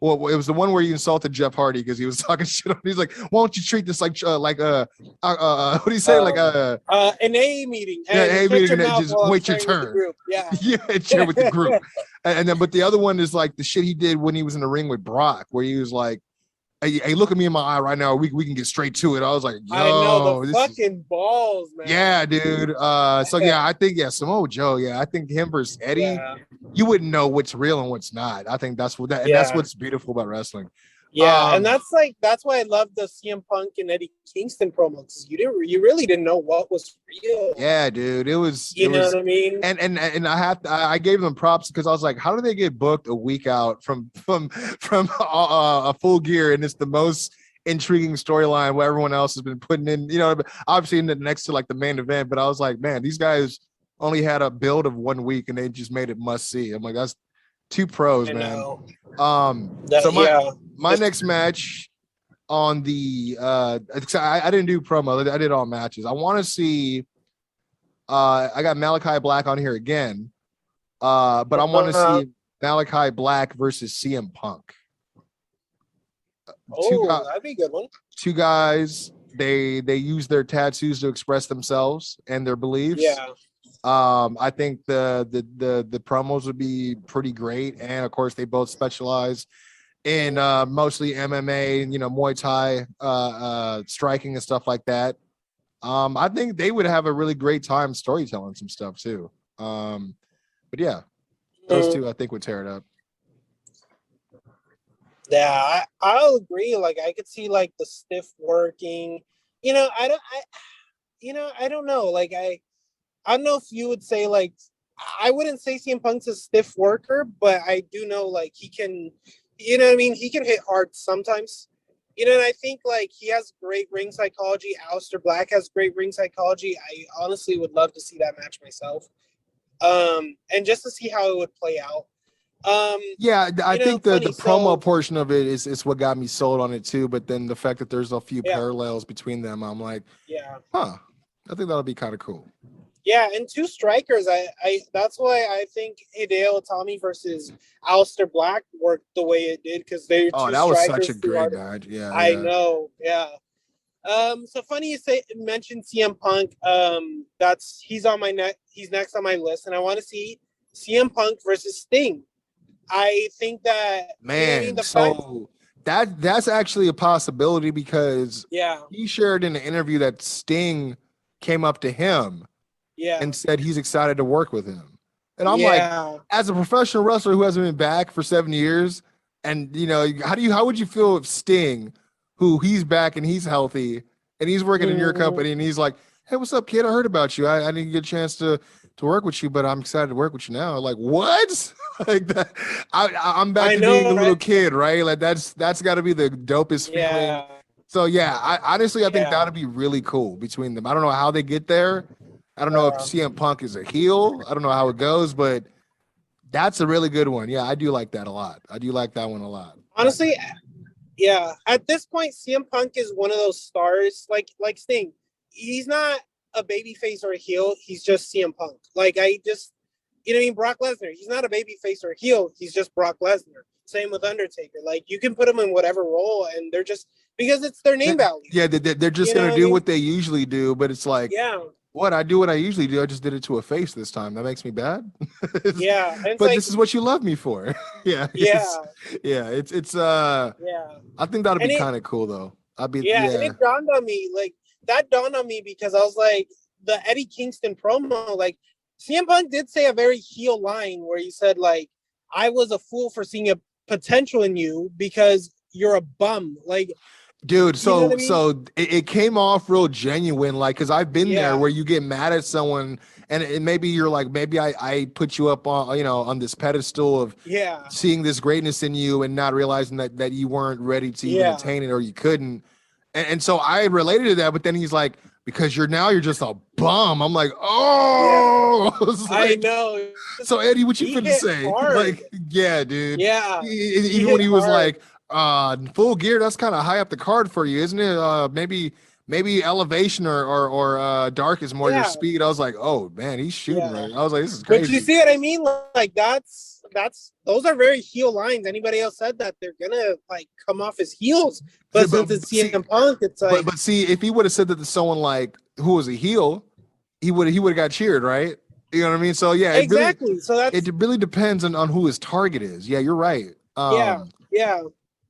well, it was the one where he insulted Jeff Hardy because he was talking shit. He's like, "Why don't you treat this like what do you say? An AA meeting? AA meeting. Just wait your turn. Share with the group." And then, but the other one is like the shit he did when he was in the ring with Brock, where he was like, Hey, look at me in my eye right now. We can get straight to it. I was like, yo, I know the fucking balls, man. Yeah, dude. I think Samoa Joe. Yeah, I think him versus Eddie. You wouldn't know what's real and what's not. I think that's that's what's beautiful about wrestling. Yeah, and that's why I love the CM Punk and Eddie Kingston promos. You really didn't know what was real. Yeah, dude, it was. You know what I mean? And I gave them props because I was like, how do they get booked a week out from a Full Gear, and it's the most intriguing storyline where everyone else has been putting in, obviously next to like the main event. But I was like, man, these guys only had a build of 1 week and they just made it must see. I'm like, that's two pros, man. So my next match on the I didn't do promo, I did all matches. I want to see I got Malachi Black on here again. But I want to see Malachi Black versus CM Punk. That'd be a good one. Two guys, they use their tattoos to express themselves and their beliefs. Yeah. I think the promos would be pretty great, and of course they both specialize in mostly MMA, Muay Thai, striking and stuff like that. I think they would have a really great time storytelling some stuff too. But yeah, those two I think would tear it up. Yeah, I'll agree. Like I could see like the stiff working. I don't know. Like I don't know if you would say like I wouldn't say CM Punk's a stiff worker, but I do know like he can. You know what I mean? He can hit hard sometimes. And I think like he has great ring psychology. Aleister Black has great ring psychology. I honestly would love to see that match myself. And just to see how it would play out. I think the promo portion of it is what got me sold on it too. But then the fact that there's a few parallels between them, I'm like, I think that'll be kind of cool. Yeah, and two strikers. I that's why I think Hideo Itami versus Aleister Black worked the way it did because they. That was such a great match. Yeah, I know. Yeah. So funny you mentioned CM Punk. He's on my net. He's next on my list, and I want to see CM Punk versus Sting. I think that that's actually a possibility because he shared in an interview that Sting came up to him and said he's excited to work with him. And I'm like, as a professional wrestler who hasn't been back for 7 years, and how would you feel if Sting, who he's back and he's healthy and he's working in your company and he's like, hey, what's up, kid? I heard about you. I didn't get a chance to work with you, but I'm excited to work with you now. Like, what? Like that. I'm back to being a little kid, right? Like that's got to be the dopest feeling. So I honestly think that'd be really cool between them. I don't know how they get there. I don't know if CM Punk is a heel. I don't know how it goes, but that's a really good one. Yeah, I do like that a lot. I do like that one a lot. Honestly, at this point, CM Punk is one of those stars like Sting. He's not a babyface or a heel. He's just CM Punk. Like Brock Lesnar. He's not a babyface or a heel. He's just Brock Lesnar. Same with Undertaker. Like you can put them in whatever role, and they're just because it's their name value. Yeah, they're just gonna do what they usually do. But it's like, what I do, what I usually do. I just did it to a face this time. That makes me bad. But this is what you love me for. I think that'll be kind of cool though. And it dawned on me because I was like, the Eddie Kingston promo, like CM Punk did say a very heel line where he said like, I was a fool for seeing a potential in you because you're a bum. Like, dude, so it came off real genuine, like, because I've been there where you get mad at someone and maybe you're like, maybe I put you up on on this pedestal of seeing this greatness in you and not realizing that you weren't ready to even attain it or you couldn't. And so I related to that, but then he's like, because you're just a bum. I'm like, I know. So Eddie, what you finna say? Hard. Like, yeah, dude. Yeah. Even when he was like, Full Gear, that's kind of high up the card for you, isn't it? Maybe Elevation or Dark is more your speed. I was like, oh man, he's shooting right. I was like, this is crazy. But you see what I mean? Like those are very heel lines. Anybody else said that they're gonna like come off as heels, but since it's CM Punk, it's like. But see, if he would have said that to someone like who was a heel, he would have got cheered, right? You know what I mean? So yeah, exactly. It really depends on who his target is. Yeah, you're right. Yeah.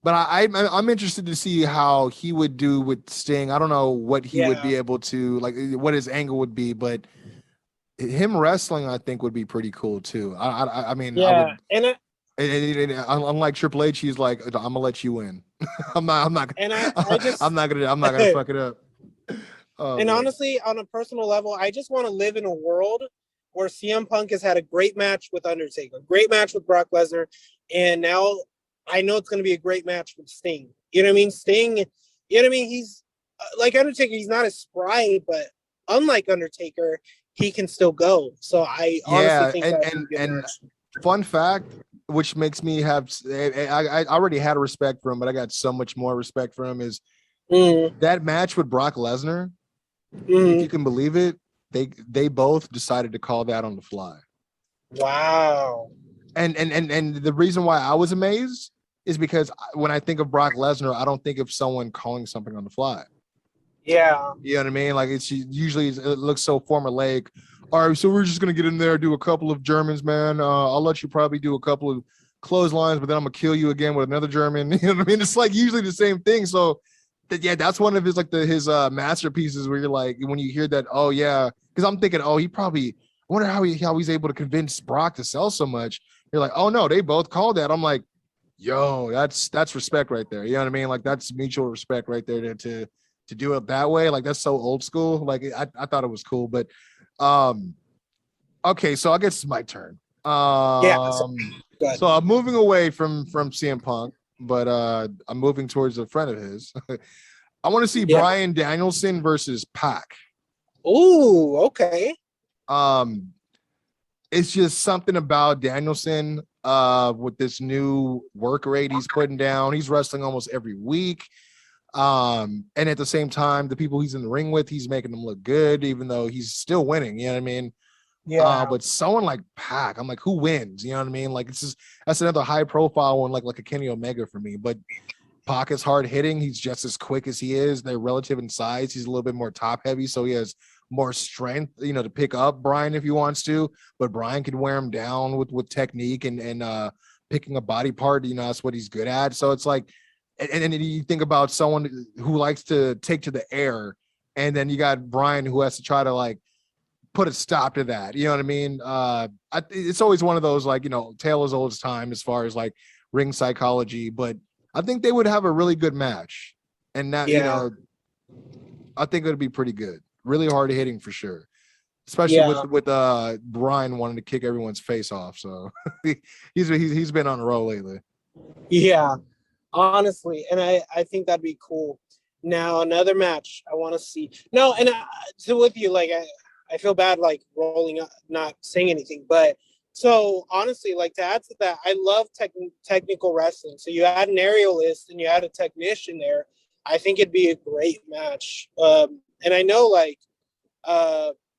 But I'm interested to see how he would do with Sting. I don't know what he would be able to, like, what his angle would be, but him wrestling, I think, would be pretty cool too. I mean, and unlike Triple H, he's like, I'm gonna let you win. I'm not gonna fuck it up. Honestly, on a personal level, I just want to live in a world where CM Punk has had a great match with Undertaker, great match with Brock Lesnar, and now I know it's going to be a great match with Sting. You know what I mean? Sting You know what I mean? He's like Undertaker. He's not as spry, but unlike Undertaker, he can still go. So I honestly think and fun fact, which makes me have I already had a respect for him, but I got so much more respect for him is that match with Brock Lesnar. If you can believe it, they both decided to call that on the fly. Wow. And the reason why I was amazed is because when I think of Brock Lesnar, I don't think of someone calling something on the fly. Yeah. You know what I mean? Like it looks so formulaic. All right, so we're just gonna get in there, do a couple of Germans, man. I'll let you probably do a couple of clotheslines, but then I'm gonna kill you again with another German. You know what I mean? It's like usually the same thing. So that's one of his his masterpieces where you're like, when you hear that, oh yeah, because I'm thinking, oh, I wonder how he's able to convince Brock to sell so much. You're like, oh no, they both called that. I'm like, yo, that's respect right there. You know what I mean? Like that's mutual respect right there to do it that way. Like that's so old school. Like I thought it was cool, but okay, so I guess it's my turn. So I'm moving away from CM Punk, but I'm moving towards a friend of his. I want to see Bryan Danielson versus Pac. Ooh, okay. It's just something about Danielson with this new work rate he's putting down. He's wrestling almost every week. And at the same time, the people he's in the ring with, he's making them look good, even though he's still winning. You know what I mean? Yeah. But someone like Pac, I'm like, who wins? You know what I mean? Like that's another high profile one, like a Kenny Omega for me. But Pac is hard hitting. He's just as quick as he is. They're relative in size. He's a little bit more top heavy, so he has more strength, to pick up Bryan if he wants to. But Bryan can wear him down with technique and picking a body part. That's what he's good at. So it's like. And then you think about someone who likes to take to the air, and then you got Bryan who has to try to put a stop to that. You know what I mean? It's always one of those tale as old as time as far as ring psychology, but I think they would have a really good match, and that I think it would be pretty good. Really hard hitting for sure, especially with Bryan wanting to kick everyone's face off. So he's been on a roll lately. Yeah. Honestly, and I think that'd be cool. Now another match I want to see. No, and so with you, I feel bad rolling up, not saying anything, but so honestly, to add to that, I love technical wrestling. So you add an aerialist and you add a technician there. I think it'd be a great match. And I know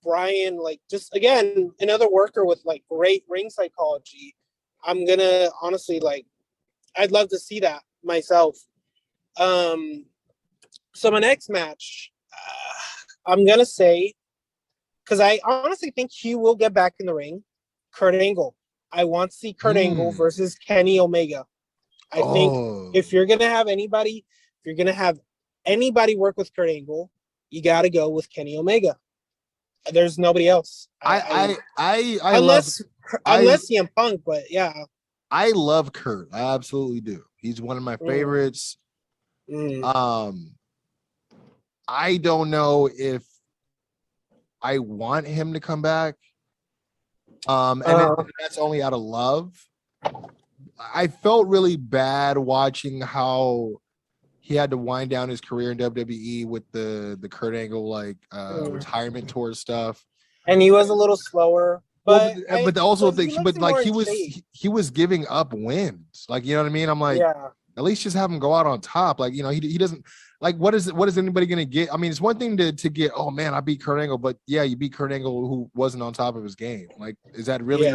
Bryan, just again another worker with great ring psychology. I'm gonna honestly I'd love to see that myself. So my next match, I'm gonna say, because I honestly think he will get back in the ring, Kurt Angle. I want to see Kurt Angle versus Kenny Omega. I think if you're gonna have anybody work with Kurt Angle, you got to go with Kenny Omega. There's nobody else. Unless CM Punk, but yeah. I love Kurt. I absolutely do. He's one of my favorites. I don't know if I want him to come back. And that's only out of love. I felt really bad watching how he had to wind down his career in WWE with the Kurt Angle retirement tour stuff. And he was a little slower. But he was giving up wins. You know what I mean? I'm like, at least just have him go out on top. He doesn't what is anybody gonna get? I mean, it's one thing to get, oh man, I beat Kurt Angle, but yeah, you beat Kurt Angle who wasn't on top of his game. Is that really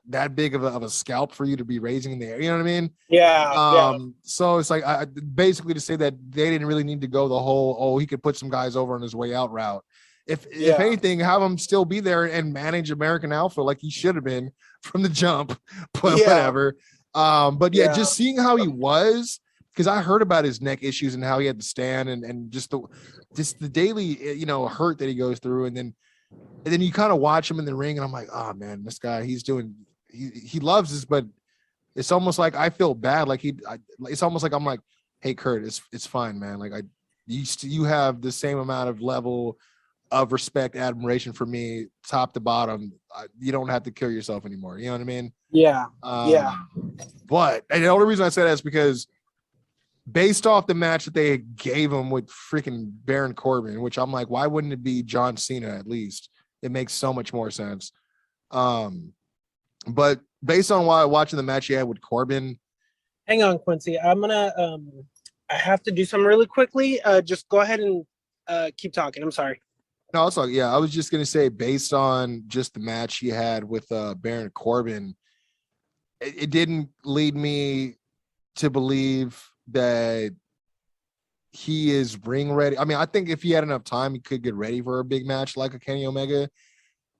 that big of a scalp for you to be raising in the air? You know what I mean? Yeah. So it's basically to say that they didn't really need to go the whole, he could put some guys over on his way out route. If anything, have him still be there and manage American Alpha like he should have been from the jump, but whatever. Just seeing how he was, because I heard about his neck issues and how he had to stand and just the daily hurt that he goes through, and then you kind of watch him in the ring, and I'm like, oh man, this guy, he loves this, but it's almost like I feel bad. It's almost like I'm like, hey Kurt, it's fine, man. You have the same amount of level of respect, admiration for me, top to bottom. You don't have to kill yourself anymore. You know what I mean? Yeah. But and the only reason I say that is because based off the match that they gave him with freaking Baron Corbin, which I'm like, why wouldn't it be John Cena at least? It makes so much more sense. But based on watching the match he had with Corbin. Hang on, Quincy. I'm gonna I have to do something really quickly. Just go ahead and keep talking. I'm sorry. No, it's like, yeah, I was just gonna say, based on just the match he had with Baron Corbin, it didn't lead me to believe that he is ring ready. I mean, I think if he had enough time, he could get ready for a big match like a Kenny Omega.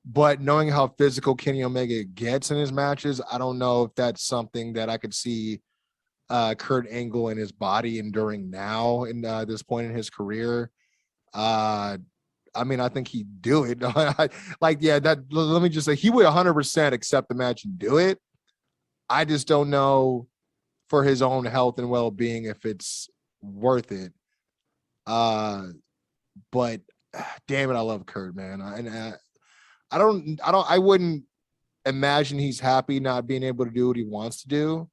But knowing how physical Kenny Omega gets in his matches, I don't know if that's something that I could see Kurt Angle and his body enduring now in this point in his career. I mean, I think he'd do it. Like, yeah, let me just say, he would 100% accept the match and do it. I just don't know for his own health and well-being if it's worth it. But damn it, I love Kurt, man. I wouldn't imagine he's happy not being able to do what he wants to do.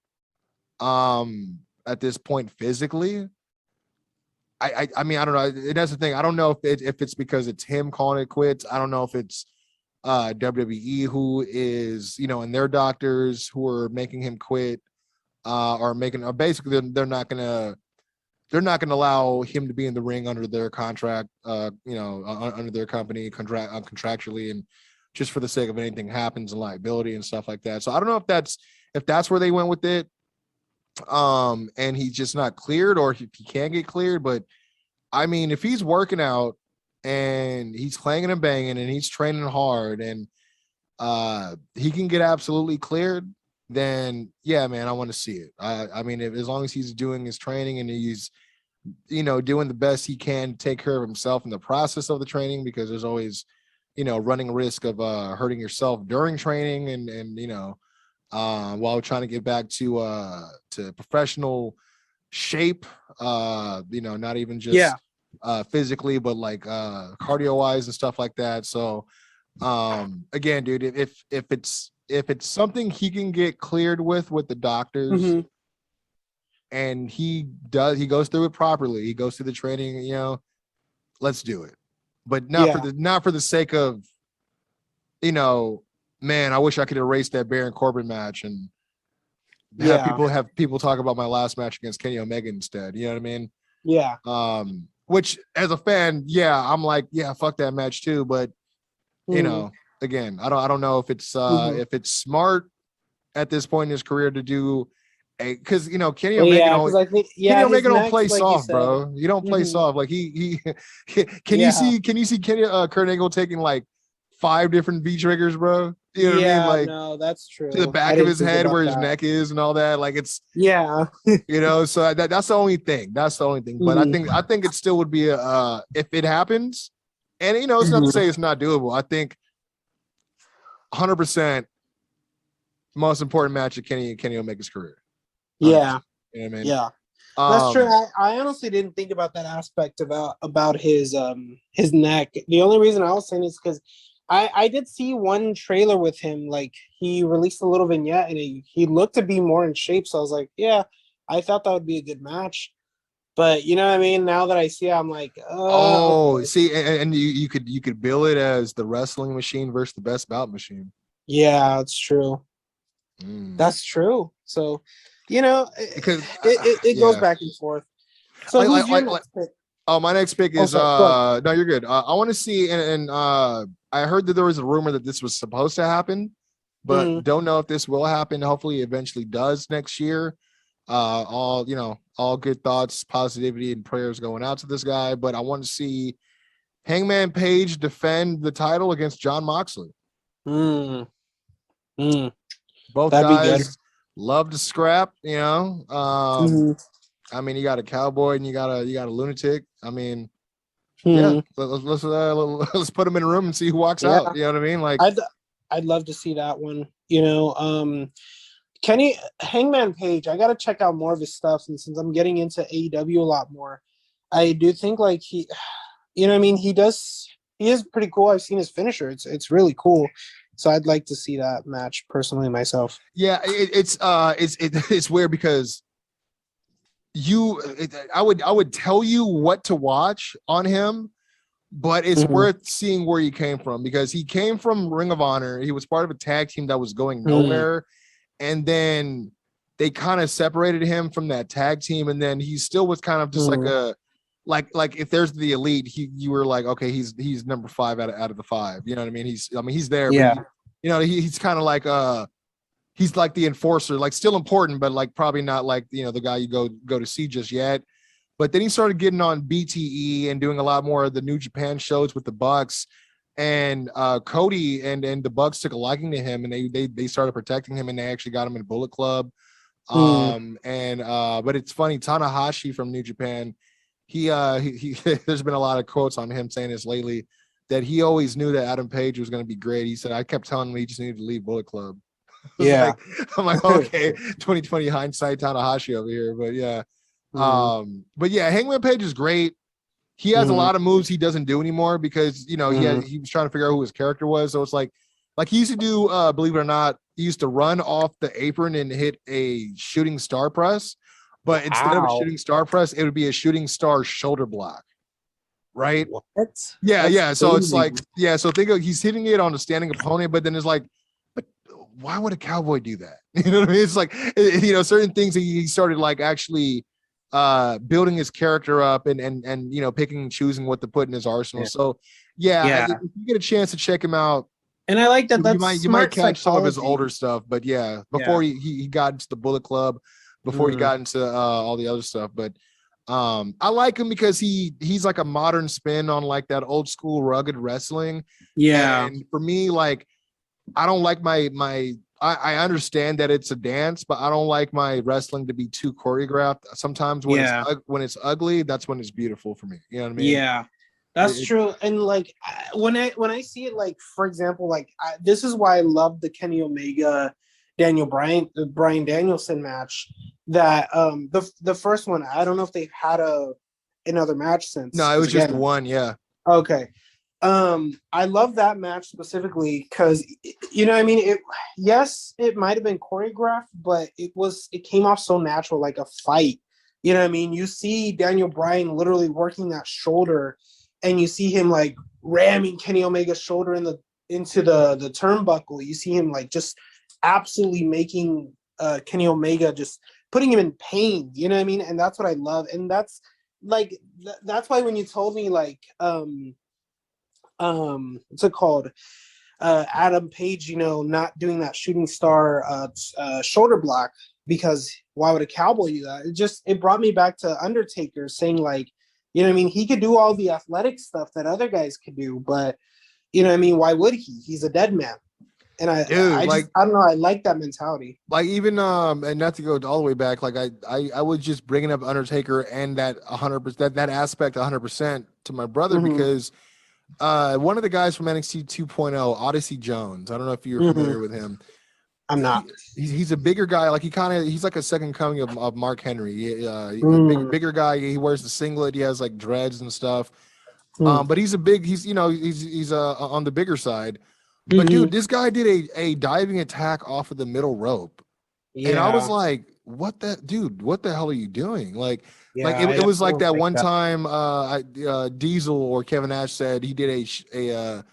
At this point physically. I mean, I don't know. That's the thing. I don't know if it's because it's him calling it quits. I don't know if it's WWE who is, and their doctors who are making him quit, or basically they're not gonna allow him to be in the ring under their contract, under their company contractually, and just for the sake of anything happens and liability and stuff like that. So I don't know if that's where they went with it. And he's just not cleared, or if he can't get cleared. But I mean, if he's working out and he's clanging and banging and he's training hard and he can get absolutely cleared, then yeah, man, I want to see it. I mean, as long as he's doing his training and he's doing the best he can to take care of himself in the process of the training, because there's always running risk of hurting yourself during training and while trying to get back to professional shape, not even just physically, but like cardio wise and stuff like that. So again, dude, if it's something he can get cleared with the doctors, and he goes through it properly, he goes through the training, let's do it. But not for the sake of, man, I wish I could erase that Baron Corbin match and have people talk about my last match against Kenny Omega instead. You know what I mean? Yeah. Which as a fan, I'm like, yeah, fuck that match too. But again, I don't know if it's smart at this point in his career to do because Kenny Omega Kenny Omega don't play soft, bro. You don't play soft. Like he can you see Kenny Kurt Angle taking like 5 different V triggers, bro? You know what I mean? Like, no, that's true. To the back of his head where his neck is and all that. Like it's so that's the only thing. That's the only thing. But I think it still would be if it happens, and it's not to say it's not doable. I think 100% most important match of Kenny Omega's career. 100%. Yeah. You know what I mean? Yeah. That's true. I honestly didn't think about that aspect about his neck. The only reason I was saying is because I did see one trailer with him. Like he released a little vignette and he looked to be more in shape. So I was like, yeah, I thought that would be a good match. But you know what I mean? Now that I see it, I'm like, see, and you could bill it as the wrestling machine versus the best bout machine. Yeah, that's true. That's true. So, it goes back and forth. So who's your next pick? Oh, my next pick is no, you're good. I want to see, and I heard that there was a rumor that this was supposed to happen, but don't know if this will happen. Hopefully, it eventually does next year. All good thoughts, positivity, and prayers going out to this guy. But I want to see Hangman Page defend the title against Jon Moxley. Both That'd guys love to scrap. I mean, you got a cowboy and you got a lunatic. I mean, let's put them in a room and see who walks out. You know what I mean? Like, I'd love to see that one. Hangman Page, I gotta check out more of his stuff, and since I'm getting into AEW a lot more, I do think like he is pretty cool. I've seen his finisher. It's really cool. So I'd like to see that match personally myself. Yeah, it's weird because I would tell you what to watch on him, but it's worth seeing where he came from, because he came from Ring of Honor. He was part of a tag team that was going nowhere. And then they kind of separated him from that tag team. And then he still was kind of just like if there's the elite, you were like, okay, he's number 5 out of the 5. You know what I mean? He's there, but he's kind of like he's like the enforcer, like still important, but like probably not like the guy you go to see just yet. But then he started getting on BTE and doing a lot more of the New Japan shows with the Bucks. And Cody and the Bucks took a liking to him, and they started protecting him, and they actually got him in Bullet Club. But it's funny, Tanahashi from New Japan, he there's been a lot of quotes on him saying this lately, that he always knew that Adam Page was going to be great. He said, I kept telling him he just needed to leave Bullet Club. I'm like, okay, 2020 hindsight Tanahashi over here. But but yeah, Hangman Page is great. He has a lot of moves he doesn't do anymore, because he was trying to figure out who his character was. So it's like he used to do, believe it or not, he used to run off the apron and hit a shooting star press, but instead of a shooting star press, it would be a shooting star shoulder block. Right? What? Yeah, That's so crazy. It's like, so think of, he's hitting it on a standing opponent, but then it's like, but why would a cowboy do that? You know what I mean? It's like, certain things that he started like actually building his character up and picking and choosing what to put in his arsenal. So if you get a chance to check him out, and I like that, you might catch some of his older stuff, but before he got into the Bullet Club, before he got into all the other stuff. But I like him because he's like a modern spin on like that old school rugged wrestling. And for me, like, I don't like I understand that it's a dance, but I don't like my wrestling to be too choreographed. Sometimes when it's ugly, that's when it's beautiful for me. You know what I mean? Yeah, that's true. And like when I see it, like, for example, like this is why I love the Kenny Omega, Bryan Danielson match. That the first one, I don't know if they've had another match since. No, it was just one. Yeah. Okay. I love that match specifically because I mean, it might have been choreographed, but it came off so natural, like a fight. You know what I mean? You see Daniel Bryan literally working that shoulder, and you see him like ramming Kenny Omega's shoulder into the turnbuckle. You see him like just absolutely making Kenny Omega, just putting him in pain. You know what I mean? And that's what I love. And that's like that's why when you told me like what's it called? Adam Page, not doing that shooting star shoulder block, because why would a cowboy do that? It brought me back to Undertaker saying, like, what I mean? He could do all the athletic stuff that other guys could do, but what I mean? Why would he? He's a dead man. And I don't know. I like that mentality. Like, even and not to go all the way back, like I was just bringing up Undertaker and that 100%, that aspect 100% to my brother, because one of the guys from NXT 2.0, Odyssey Jones, I don't know if you're familiar with him. I'm not. He's a bigger guy. Like, he's like a second coming of Mark Henry. Bigger guy. He wears the singlet. He has like dreads and stuff. But he's on the bigger side. But dude, this guy did a diving attack off of the middle rope. And I was like, what the hell are you doing? Like, it was like that one time Diesel or Kevin Nash said he did a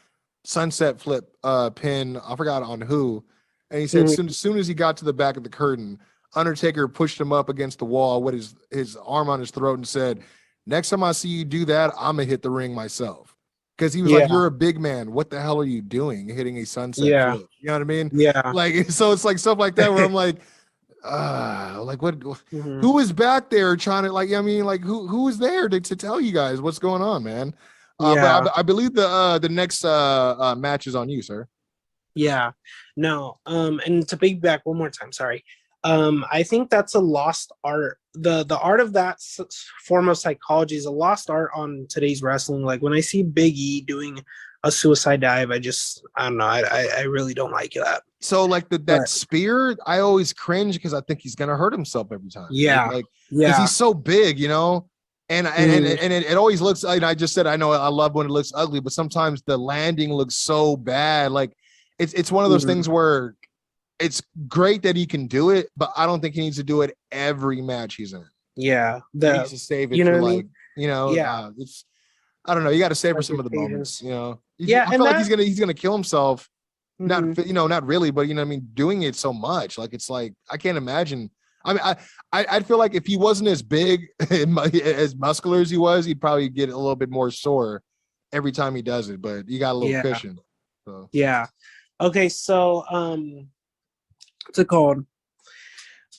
sunset flip pin. I forgot on who. And he said as soon as he got to the back of the curtain, Undertaker pushed him up against the wall with his arm on his throat and said, next time I see you do that, I'm going to hit the ring myself. Because he was like, you're a big man. What the hell are you doing hitting a sunset flip? You know what I mean? Yeah. Like, so it's like stuff like that where I'm like, what who is back there trying to, like, I mean, like, who is there to tell you guys what's going on, man? But I believe the next match is on you, sir. Yeah. No. And to piggyback one more time, sorry. I think that's a lost art. The art of that form of psychology is a lost art on today's wrestling. Like, when I see Big E doing a suicide dive, I don't know. I really don't like that. So like that spear, I always cringe because I think he's gonna hurt himself every time. Yeah, because he's so big, and it always looks. I just said, I know I love when it looks ugly, but sometimes the landing looks so bad. Like, it's one of those things where it's great that he can do it, but I don't think he needs to do it every match he's in. Yeah, He needs to save it for like, it's, I don't know. You got to savor some of the moments, Yeah, I feel like he's gonna kill himself. Not really, but doing it so much, like it's like I can't imagine. I mean, I'd feel like if he wasn't as big as muscular as he was, he'd probably get a little bit more sore every time he does it. But you got a little cushion. So. Yeah. Okay. So what's it called?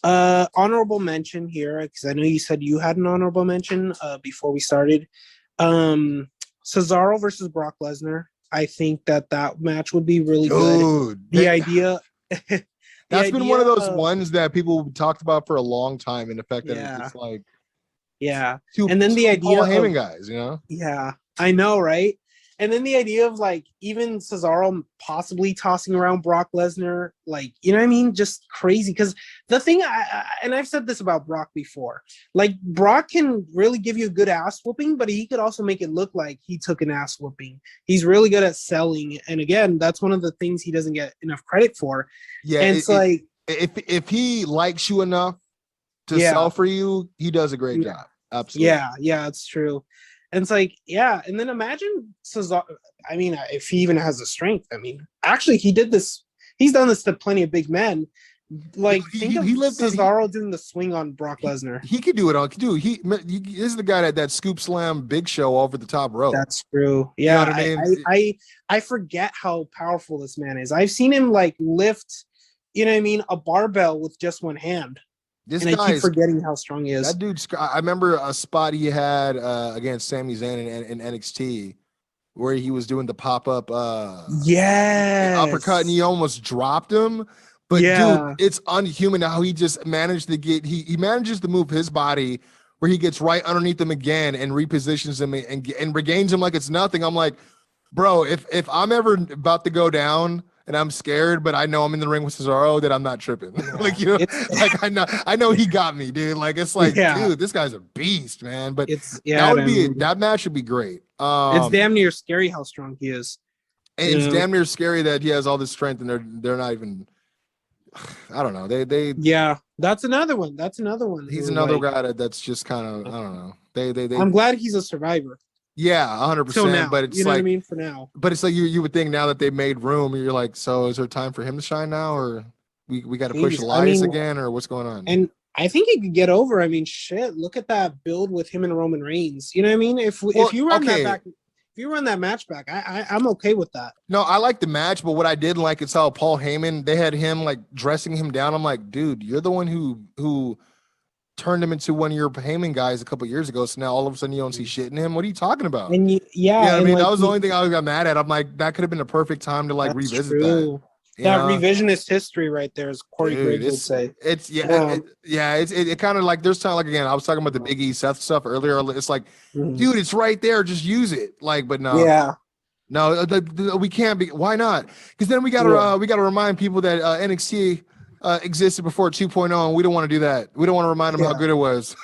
Honorable mention here, because I know you said you had an honorable mention before we started. Cesaro versus Brock Lesnar. I think that match would be really good. The idea. That's been one of those ones that people talked about for a long time, in the fact that it's like, and then the idea Paul Heyman guys, yeah, I know, right? And then the idea of like even Cesaro possibly tossing around Brock Lesnar, like, you know what I mean? Just crazy. Because the thing, and I've said this about Brock before, like Brock can really give you a good ass whooping, but he could also make it look like he took an ass whooping. He's really good at selling. And again, that's one of the things he doesn't get enough credit for. Yeah. And it's like, if he likes you enough to sell for you, he does a great job. Absolutely. Yeah, it's true. And it's like, and then imagine Cesaro. I mean, if he even has the strength. I mean, actually, he did this. He's done this to plenty of big men. Like, think of Cesaro doing the swing on Brock Lesnar. He could do it on. Dude, he is the guy that scoop slam Big Show over the top rope. That's true. Yeah, you know what I mean? I forget how powerful this man is. I've seen him like lift, you know what I mean, a barbell with just one hand. I keep forgetting how strong he is. That dude's. I remember a spot he had against Sami Zayn in NXT where he was doing the pop up uppercut and he almost dropped him. But dude, it's unhuman how he just managed to get. He manages to move his body where he gets right underneath him again and repositions him and regains him like it's nothing. I'm like, bro, if I'm ever about to go down and I'm scared, but I know I'm in the ring with Cesaro, that I'm not tripping. Like, like I know he got me, dude. Like, it's like, dude, this guy's a beast, man. But that match would be great. It's damn near scary how strong he is. And it's damn near scary that he has all this strength and they're not even. I don't know. They that's another one. He's another guy that's just kind of, I don't know. They I'm glad he's a survivor. Yeah, 100%. But it's you know like, what I mean, for now. But it's like you would think now that they made room, you're like, so is there time for him to shine now, or we got to push Elias again, or what's going on? And I think he could get over. I mean, shit, look at that build with him and Roman Reigns. You know what I mean? If you run that back, if you run that match back, I'm okay with that. No, I like the match, but what I didn't like is how Paul Heyman, they had him like dressing him down. I'm like, dude, you're the one who turned him into one of your Heyman guys a couple of years ago. So now all of a sudden you don't see shit in him. What are you talking about? And I mean, that was the only thing I got mad at. I'm like, that could have been a perfect time to like revisit that. That revisionist history right there, as Corey Graves would say. It's it kind of like there's time, like, again, I was talking about the Big E Seth stuff earlier. It's like, dude, it's right there. Just use it. Like, but no. Yeah. No, we can't be. Why not? Because then we gotta remind people that NXT existed before 2.0, and we don't want to do that. We don't want to remind them how good it was.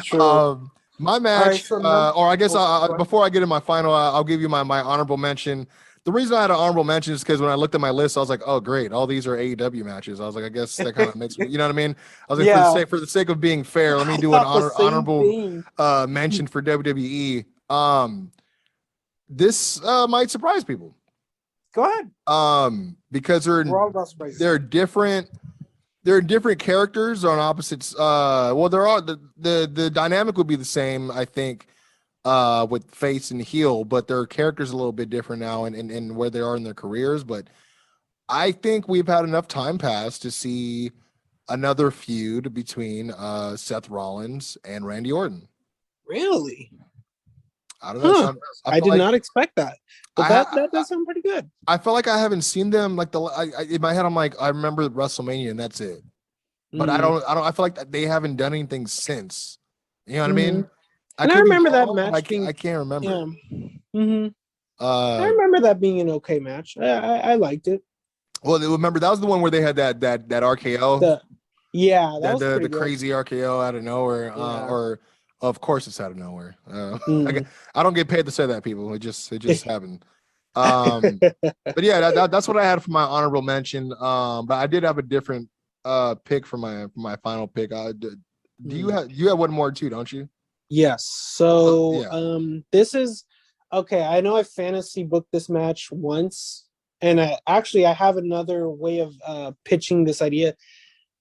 True. My match, or I guess before I get in my final, I'll give you my honorable mention. The reason I had an honorable mention is because when I looked at my list, I was like, oh, great, all these are AEW matches. I was like, I guess that kind of makes me, you know what I mean? I was like, for the sake of being fair, let me do an honorable mention for WWE. This might surprise people. Go ahead. Because they're different characters on opposites. Well, they're all the dynamic would be the same, I think, with face and heel, but their characters a little bit different now and where they are in their careers. But I think we've had enough time pass to see another feud between Seth Rollins and Randy Orton. Really? I don't know. I did not expect that. But that does sound pretty good. I feel like I haven't seen them like in my head. I'm like, I remember WrestleMania and that's it. But I don't. I feel like they haven't done anything since. You know what I mean? I remember that match. I can't remember. Yeah. I remember that being an okay match. I liked it. Well, remember that was the one where they had that RKO. The crazy RKO out of nowhere. Or of course it's out of nowhere. I don't get paid to say that, people. It just happened. But yeah, that's what I had for my honorable mention. But I did have a different pick for my final pick. you have one more too, don't you? Yes. So this is okay. I know I fantasy booked this match once, and I have another way of pitching this idea.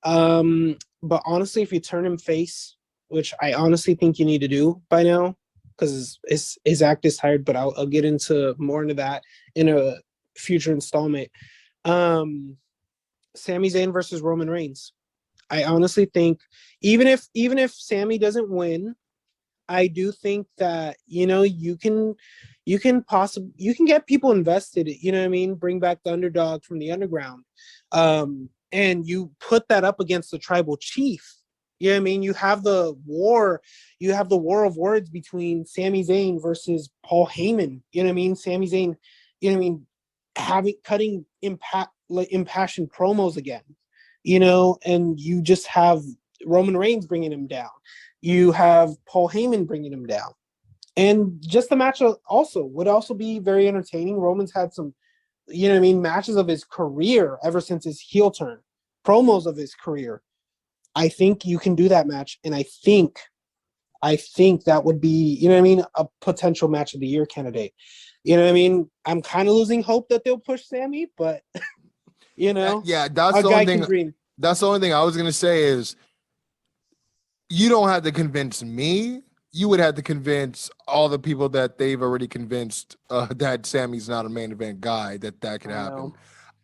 But honestly, if you turn him face, which I honestly think you need to do by now, because his act is tired, but I'll get into more into that in a future installment. Sami Zayn versus Roman Reigns. I honestly think even if Sami doesn't win, I do think that you can get people invested. You know what I mean? Bring back the underdog from the underground, and you put that up against the tribal chief. You know what I mean? You have the war of words between Sami Zayn versus Paul Heyman. You know what I mean? Sami Zayn, you know what I mean? Cutting impassioned promos again. And you just have Roman Reigns bringing him down. You have Paul Heyman bringing him down. And just the match would also be very entertaining. Roman's had some, matches of his career ever since his heel turn, promos of his career. I think you can do that match. And I think that would be, a potential match of the year candidate. I'm kind of losing hope that they'll push Sami, but yeah, that's the only thing. That's the only thing I was gonna say is you don't have to convince me. You would have to convince all the people that they've already convinced that Sami's not a main event guy, that could happen.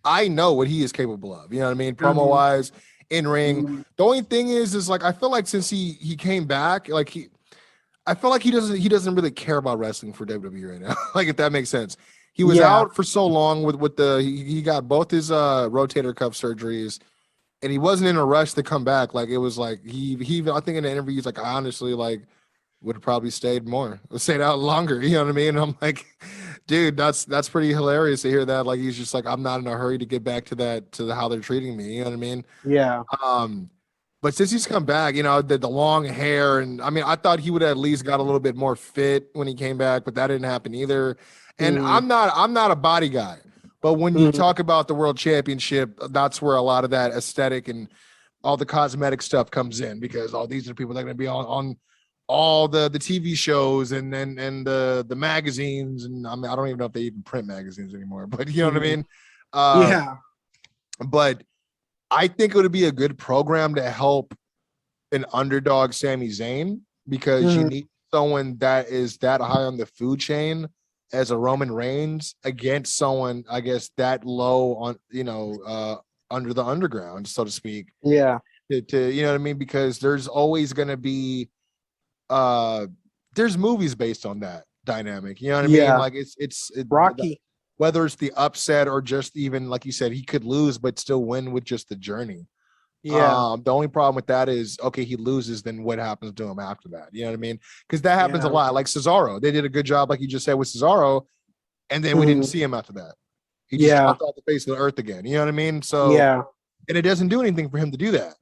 I know what he is capable of. You know what I mean? Promo wise, in ring. The only thing is like I feel like since he came back, I feel like he doesn't really care about wrestling for WWE right now. Like if that makes sense. He was out for so long with he got both his rotator cuff surgeries. And he wasn't in a rush to come back. Like it was like he I think in the interview he's like, I honestly would have probably stayed out longer. You know what I mean? And I'm like, dude, that's pretty hilarious to hear that. Like he's just like, I'm not in a hurry to get back to how they're treating me. You know what I mean? Yeah. But since he's come back, the long hair, and I mean, I thought he would have at least got a little bit more fit when he came back, but that didn't happen either. And I'm not a body guy. But when you talk about the world championship, that's where a lot of that aesthetic and all the cosmetic stuff comes in, because these are the people that are going to be on all the TV shows and the magazines. And I mean, I don't even know if they even print magazines anymore, but you know what I mean? Yeah. But I think it would be a good program to help an underdog Sami Zayn, because you need someone that is that high on the food chain as a Roman Reigns against someone, I guess, that low on, under the underground, so to speak. Yeah. To you know what I mean? Because there's always going to be, there's movies based on that dynamic. You know what I mean? Like it's Rocky. Whether it's the upset or just even, like you said, he could lose but still win with just the journey. Yeah. The only problem with that is, okay, he loses, then what happens to him after that? You know what I mean? Because that happens a lot. Like Cesaro, they did a good job, like you just said, with Cesaro, and then we didn't see him after that. He just dropped off the face of the earth again. You know what I mean? So and it doesn't do anything for him to do that.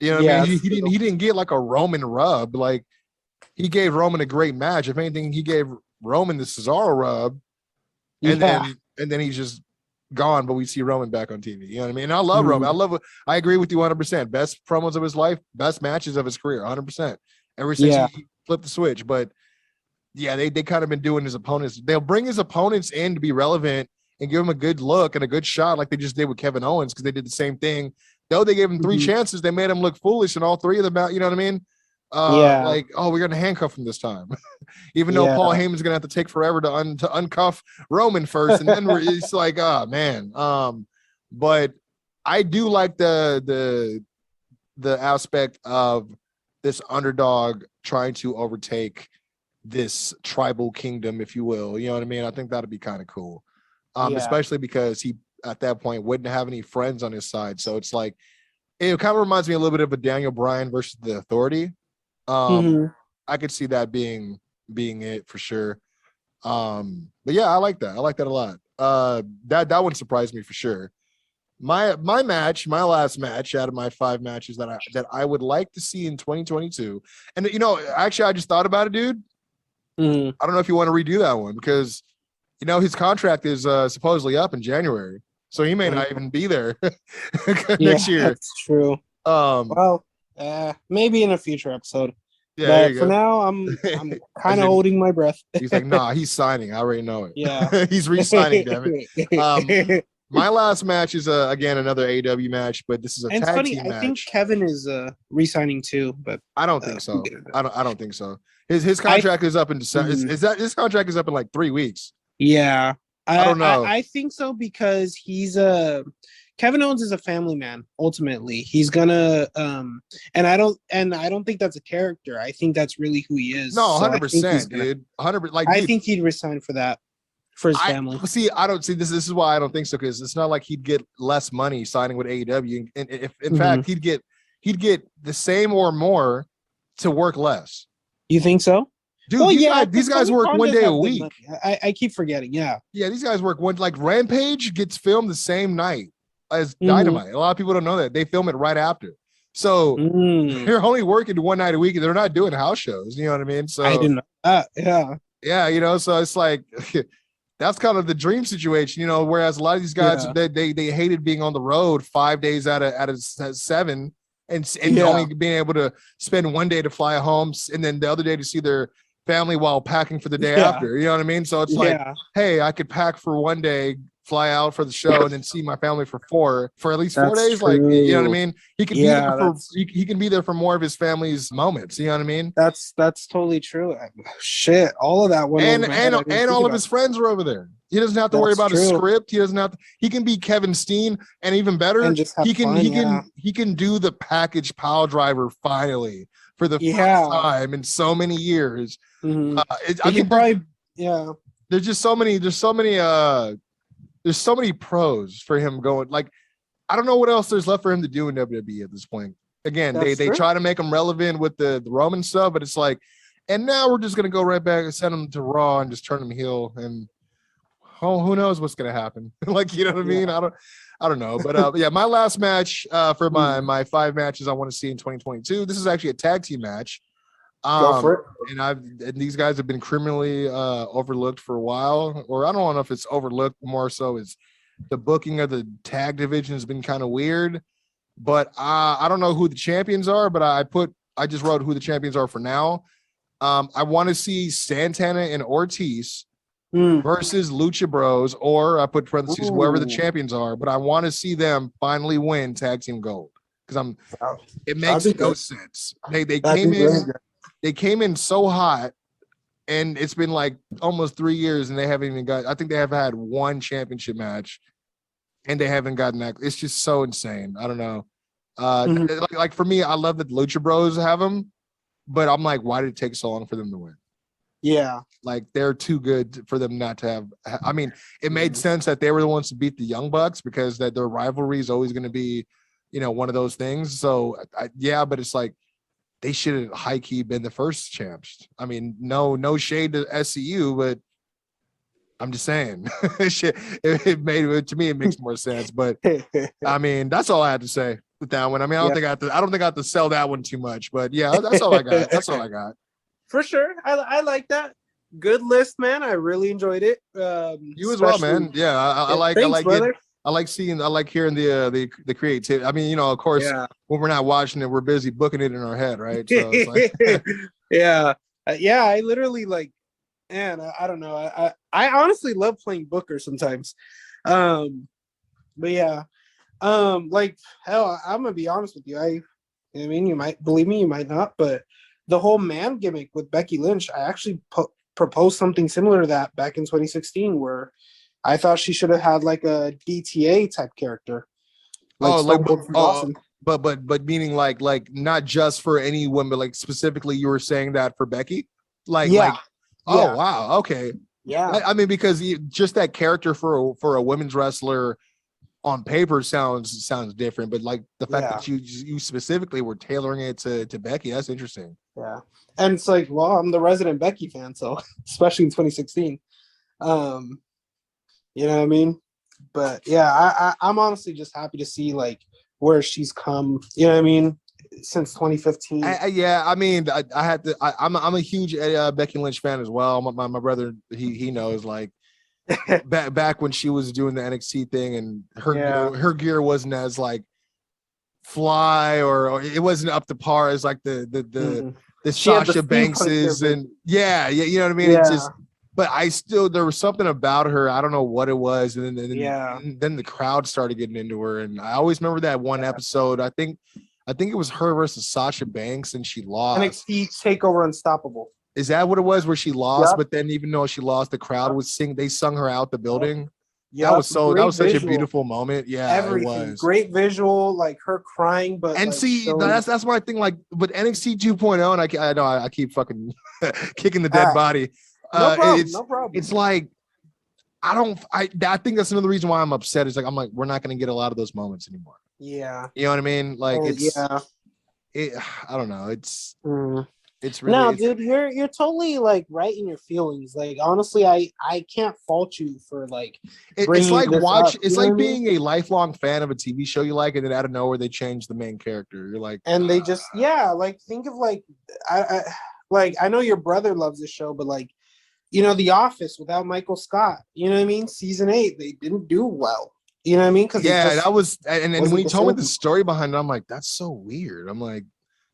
You know what I mean? He didn't get like a Roman rub. Like he gave Roman a great match. If anything, he gave Roman the Cesaro rub, and then he's just gone, but we see Roman back on TV. You know what I mean? And I love Roman. I agree with you 100%. Best promos of his life, best matches of his career, 100%. Ever since he flipped the switch. But yeah, they kind of been doing his opponents. They'll bring his opponents in to be relevant and give him a good look and a good shot, like they just did with Kevin Owens, because they did the same thing. Though they gave him 3 chances, they made him look foolish, and all 3 of them, you know what I mean? Like, oh, we're gonna handcuff him this time, even though Paul Heyman's gonna have to take forever to uncuff Roman first, and then it's like, oh man. But I do like the aspect of this underdog trying to overtake this tribal kingdom, if you will. You know what I mean? I think that'd be kind of cool, especially because he at that point wouldn't have any friends on his side. So it's like, it kind of reminds me a little bit of a Daniel Bryan versus the Authority. I could see that being it for sure. But yeah, I like that. I like that a lot. That one surprised me for sure. My last match out of my 5 matches that I would like to see in 2022. And actually I just thought about it, dude. I don't know if you want to redo that one, because his contract is supposedly up in January. So he may not even be there next year. That's true. Well, Maybe in a future episode. Yeah, but there you for go. now, I'm kind of holding my breath. He's like, nah, he's signing. I already know it. Yeah. He's re-signing, damn it. My last match is again another AEW match, but this is a and tag it's funny, team match. I think Kevin is re-signing too, but I don't think so. I don't think so. His contract is up in December. Is that his contract is up in like 3 weeks? Yeah. I don't know. I think so because he's Kevin Owens is a family man. Ultimately, he's gonna and I don't think that's a character. I think that's really who he is. No, 100%, dude. 100%. Like, I think he'd resign for that for his family. I don't see this. This is why I don't think so, because it's not like he'd get less money signing with AEW. And if in fact he'd get the same or more to work less. You think so? Dude, well, these guys work one day a week. I keep forgetting. Yeah, these guys work one. Like Rampage gets filmed the same night as Dynamite. A lot of people don't know that they film it right after. So they're only working one night a week, and they're not doing house shows. You know what I mean? So I didn't know. Yeah. You know, so it's like that's kind of the dream situation. You know, whereas a lot of these guys they hated being on the road 5 days out of 7, and only being able to spend one day to fly home, and then the other day to see their family while packing for the day after. You know what I mean? So it's like, hey, I could pack for one day, fly out for the show, and then see my family for at least 4 days. True. Like, you know what I mean? He can be there for he can be there for more of his family's moments. You know what I mean? That's totally true. Shit, all of that went and all of his friends are over there. He doesn't have to worry about a script. He doesn't have to, he can be Kevin Steen, and even better, he can do the package pile driver finally for the first time in so many years. There's so many pros for him going. Like, I don't know what else there's left for him to do in WWE at this point. Again, they try to make him relevant with the Roman stuff, but it's like, and now we're just gonna go right back and send him to Raw and just turn him heel, and who knows what's gonna happen? Like, you know what I mean? I don't know, but my last match for my 5 matches I want to see in 2022. This is actually a tag team match. Go for it. And these guys have been criminally overlooked for a while, or I don't know if it's overlooked, more so is the booking of the tag division has been kind of weird. But I don't know who the champions are, but I just wrote who the champions are for now. I want to see Santana and Ortiz versus Lucha Bros, or I put parentheses whoever the champions are, but I want to see them finally win tag team gold, because it makes no sense. They came in so hot, and it's been like almost 3 years, and they haven't even got. I think they have had one championship match, and they haven't gotten that. It's just so insane. I don't know. Like for me, I love that the Lucha Bros have them, but I'm like, why did it take so long for them to win? Yeah, like they're too good for them not to have. I mean, it made sense that they were the ones to beat the Young Bucks, because that their rivalry is always going to be, one of those things. So but it's like, they should have high key been the first champs. I mean, no shade to SCU, but I'm just saying, to me it makes more sense. But I mean, that's all I had to say with that one. I mean, I don't think I have to sell that one too much. But yeah, that's all I got. That's all I got. For sure, I like that. Good list, man. I really enjoyed it. You as well, man. Yeah, I like it. I like hearing the creativity. I mean, of course, when we're not watching it, we're busy booking it in our head, right? So it's like I literally man, I don't know. I honestly love playing Booker sometimes. But yeah, hell, I'm gonna be honest with you. I mean, you might believe me, you might not, but the whole man gimmick with Becky Lynch, I actually proposed something similar to that back in 2016, where I thought she should have had like a DTA type character. But meaning like not just for any woman, but like specifically you were saying that for Becky? Wow, okay. Yeah. I mean, because just that character for a women's wrestler on paper sounds different, but like the fact that you specifically were tailoring it to Becky, that's interesting. Yeah. And it's like, well, I'm the resident Becky fan, so especially in 2016. You know what I mean? But yeah, I'm honestly just happy to see like where she's come, you know what I mean, since 2015. I mean, I had to. I'm a huge Becky Lynch fan as well. My brother, he knows, like back when she was doing the NXT thing, and her gear wasn't as like fly or it wasn't up to par as like the Sasha Bankses and you know what I mean? It's just, but there was something about her. I don't know what it was. And then the crowd started getting into her. And I always remember that one episode. I think it was her versus Sasha Banks and she lost. NXT TakeOver Unstoppable. Is that what it was where she lost? But then even though she lost, the crowd was they sung her out the building. Yep. That was such a beautiful moment. Yeah, everything. It was great visual, like her crying. But and like, that's my thing. Like with NXT 2.0, and I know I keep fucking kicking the dead body. No problem. It's like I think that's another reason why I'm upset. Is like I'm like we're not going to get a lot of those moments anymore. Yeah, you know what I mean. Like I don't know. It's really dude. You're totally like right in your feelings. Like honestly, I can't fault you for like. It's like It's like being a lifelong fan of a TV show you like, and then out of nowhere they change the main character. You're like, and they just like think of like I know your brother loves this show, but like The Office without Michael Scott. You know what I mean? Season 8, they didn't do well. You know what I mean? Because that was and when you told me the story behind it, I'm like, that's so weird. I'm like.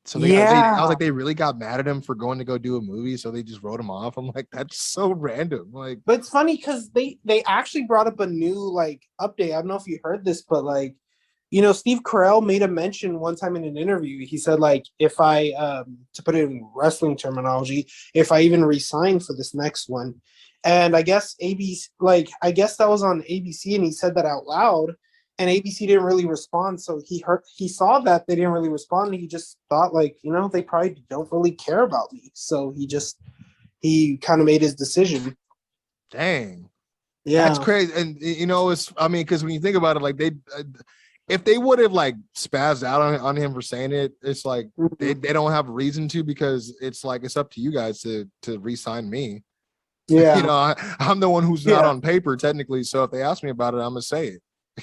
So I was like, they really got mad at him for going to go do a movie, so they just wrote him off. I'm like, that's so random. Like, but it's funny because they actually brought up a new like update. I don't know if you heard this, but like, Steve Carell made a mention one time in an interview. He said like, if I to put it in wrestling terminology, if I even resign for this next one, and I guess ABC, like I guess that was on ABC, and he said that out loud. And ABC didn't really respond, so he saw that they didn't really respond, and he just thought like, they probably don't really care about me. So he kind of made his decision. Dang, yeah, that's crazy. And because when you think about it, like if they would have like spazzed out on him for saying it, it's like they don't have a reason to, because it's like it's up to you guys to re-sign me. Yeah, I'm the one who's not on paper technically, so if they ask me about it, I'm gonna say it.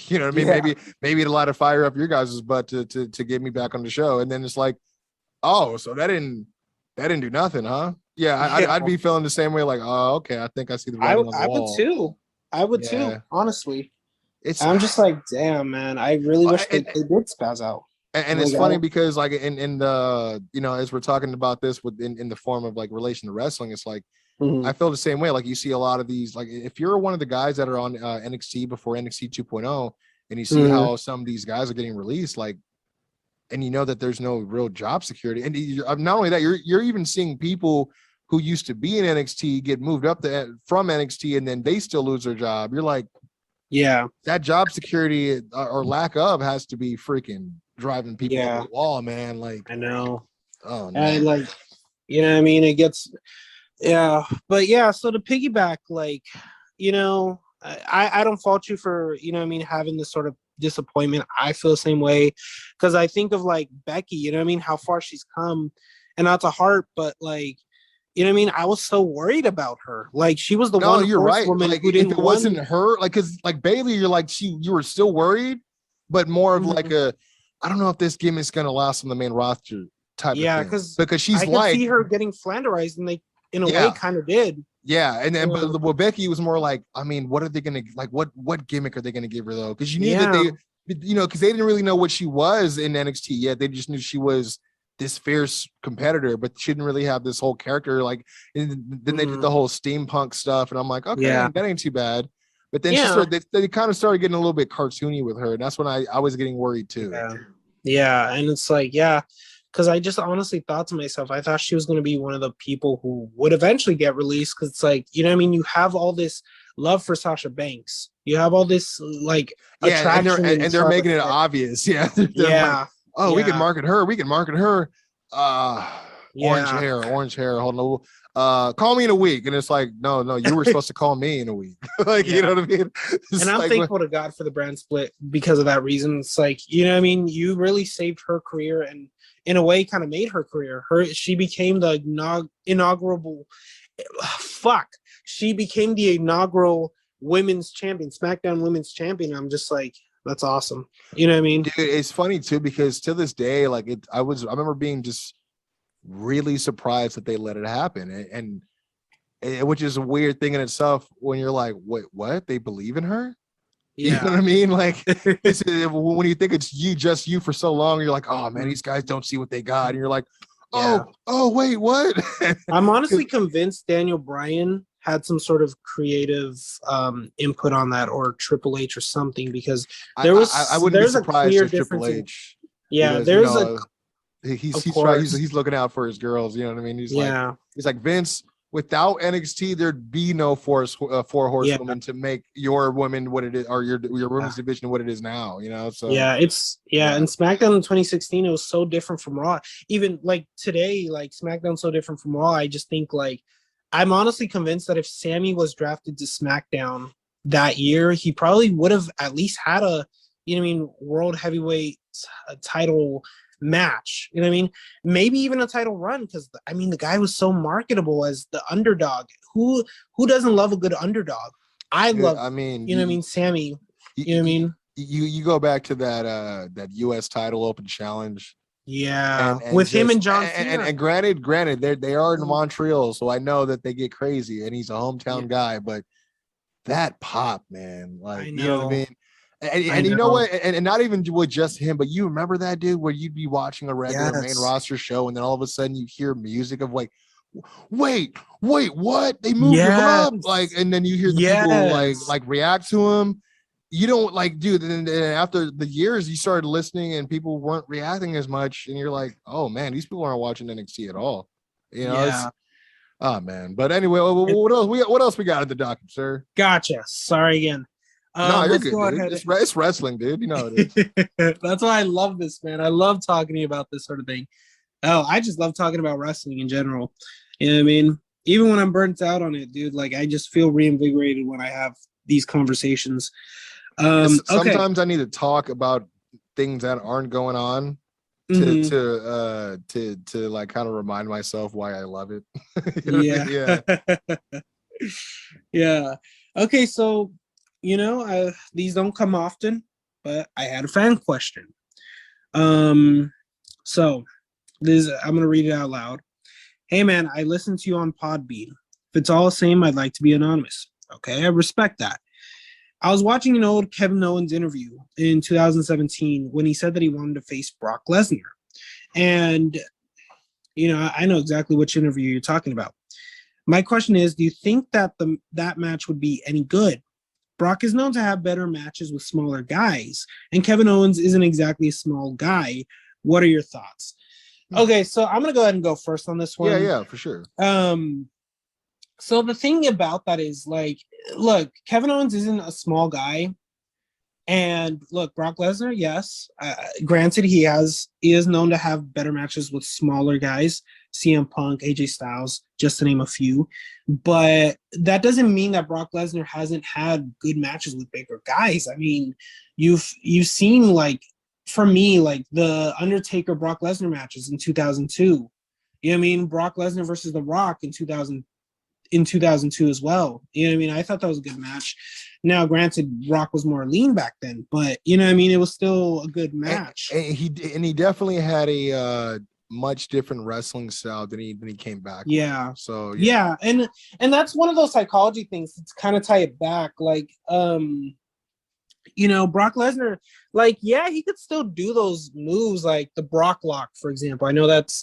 You know what I mean? Yeah. Maybe it'll light a fire up your guys' butt to get me back on the show. And then it's like, oh, so that didn't do nothing, huh? I'd be feeling the same way. Like, oh, okay, I think I see the writing on the wall. I would too. Honestly, I'm just like, damn, man. I really wish they did spaz out. And it's funny because like in the as we're talking about this in the form of like relation to wrestling, it's like. I feel the same way. Like you see a lot of these, like if you're one of the guys that are on NXT before NXT 2.0 and you see how some of these guys are getting released, like, and that there's no real job security. And not only that, you're even seeing people who used to be in NXT get moved up from NXT and then they still lose their job. You're like, that job security or lack of has to be freaking driving people up the wall, man. Like, I know. Oh no. And like, what I mean? It gets. Yeah, but so to piggyback, like, I don't fault you for, having this sort of disappointment. I feel the same way because I think of like Becky, how far she's come, and not to heart, but like, I was so worried about her. Like she was the one. You're right. Woman like who didn't if it wasn't her, like, because like Bayley, you're like you were still worried, but more of like I don't know if this gimmick's gonna last on the main roster type. Yeah, because she's I see her getting flanderized, and they. In a way, kind of did. Yeah, and then but Becky was more like, I mean, what are they gonna like? What gimmick are they gonna give her though? Because you knew that they, because they didn't really know what she was in NXT yet. They just knew she was this fierce competitor, but she didn't really have this whole character. Like, and then they did the whole steampunk stuff, and I'm like, okay, that ain't too bad. But then they kind of started getting a little bit cartoony with her, and that's when I was getting worried too. Yeah, and it's like, because I just honestly thought to myself, I thought she was going to be one of the people who would eventually get released. Because it's like, you have all this love for Sasha Banks. You have all this like attraction. And they're making it obvious. Yeah. Like, oh, we can market her. We can market her. Orange hair. Hold on. Call me in a week. And it's like, no, you were supposed to call me in a week. Like, you know what I mean? It's and I'm like, thankful to God for the brand split because of that reason. It's like, you really saved her career and in a way kind of made her career. She became the inaugural women's champion, SmackDown women's champion. I'm just like, that's awesome. You know what I mean? Dude, it's funny too, because to this day, like I remember being just really surprised that they let it happen. And which is a weird thing in itself when you're like, wait, what? They believe in her? You know what I mean? Like, this is, when you think it's just you for so long, you're like, oh man, these guys don't see what they got, and you're like, oh wait, what? I'm honestly convinced Daniel Bryan had some sort of creative input on that, or Triple H or something, because I wouldn't be surprised if Triple H. Yeah, because, he's looking out for his girls. You know what I mean? He's like Vince. Without NXT, there'd be no four horsewomen to make your women what it is, or your women's division what it is now. You know, so and SmackDown in 2016, it was so different from Raw. Even like today, like SmackDown's so different from Raw. I just think, like, I'm honestly convinced that if Sammy was drafted to SmackDown that year, he probably would have at least had a, world heavyweight title match. You know what I mean? Maybe even a title run, because the guy was so marketable as the underdog. Who doesn't love a good underdog? Love. Sammy. You go back to that U.S. title open challenge. Yeah, with him and John Cena. And granted, they are in Montreal, so I know that they get crazy, and he's a hometown guy. But that pop, man, like, you know what I mean? And you know what? And not even with just him, but you remember that, dude, where you'd be watching a regular main roster show, and then all of a sudden you hear music of like, wait, what? They moved him up, like, and then you hear the people like react to him. You don't, like, dude. And after the years, you started listening, and people weren't reacting as much, and you're like, oh man, these people aren't watching NXT at all. You know, oh man. But anyway, what else we got at the docket, sir? Gotcha. Sorry again. No, you're good, dude. It's wrestling, dude. You know it is. That's why I love this, man. I love talking to you about this sort of thing. Oh, I just love talking about wrestling in general. You know what I mean? Even when I'm burnt out on it, dude, like, I just feel reinvigorated when I have these conversations. Sometimes I need to talk about things that aren't going on to like kind of remind myself why I love it. Yeah. Okay, so these don't come often, but I had a fan question. So I'm gonna read it out loud. Hey man, I listened to you on Podbean. If it's all the same, I'd like to be anonymous. Okay, I respect that. I was watching an old Kevin Owens interview in 2017 when he said that he wanted to face Brock Lesnar. And, I know exactly which interview you're talking about. My question is, do you think that that match would be any good? Brock is known to have better matches with smaller guys, and Kevin Owens isn't exactly a small guy. What are your thoughts? Okay, so I'm going to go ahead and go first on this one. Yeah, for sure. So the thing about that is, like, look, Kevin Owens isn't a small guy. And look, Brock Lesnar, yes, granted, he is known to have better matches with smaller guys, CM Punk, AJ Styles, just to name a few. But that doesn't mean that Brock Lesnar hasn't had good matches with bigger guys. I mean, you've seen, like, for me, like, the Undertaker Brock Lesnar matches in 2002. You know what I mean? Brock Lesnar versus The Rock in 2002 as well. You know what I mean? I thought that was a good match. Now, granted, Rock was more lean back then, but you know what I mean? It was still a good match. And he definitely had a much different wrestling style than he came back. Yeah. With. So yeah, and that's one of those psychology things to kind of tie it back. Like, Brock Lesnar, like, yeah, he could still do those moves, like the Brock Lock, for example. I know that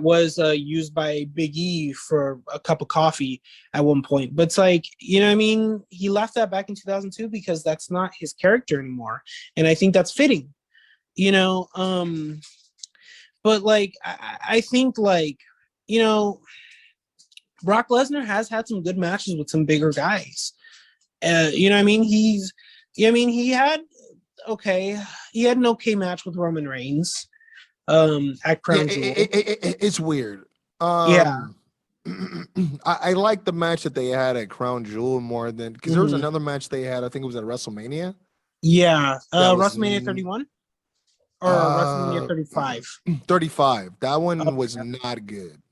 was used by Big E for a cup of coffee at one point. But it's like, you know what I mean? He left that back in 2002 because that's not his character anymore. And I think that's fitting, But, like, I think, like, Brock Lesnar has had some good matches with some bigger guys. You know what I mean? He had an okay match with Roman Reigns. At Crown Jewel. It's weird. I like the match that they had at Crown Jewel more than, because there was another match they had. I think it was at WrestleMania. Yeah, WrestleMania 31 or WrestleMania 35. 35. That one was not good.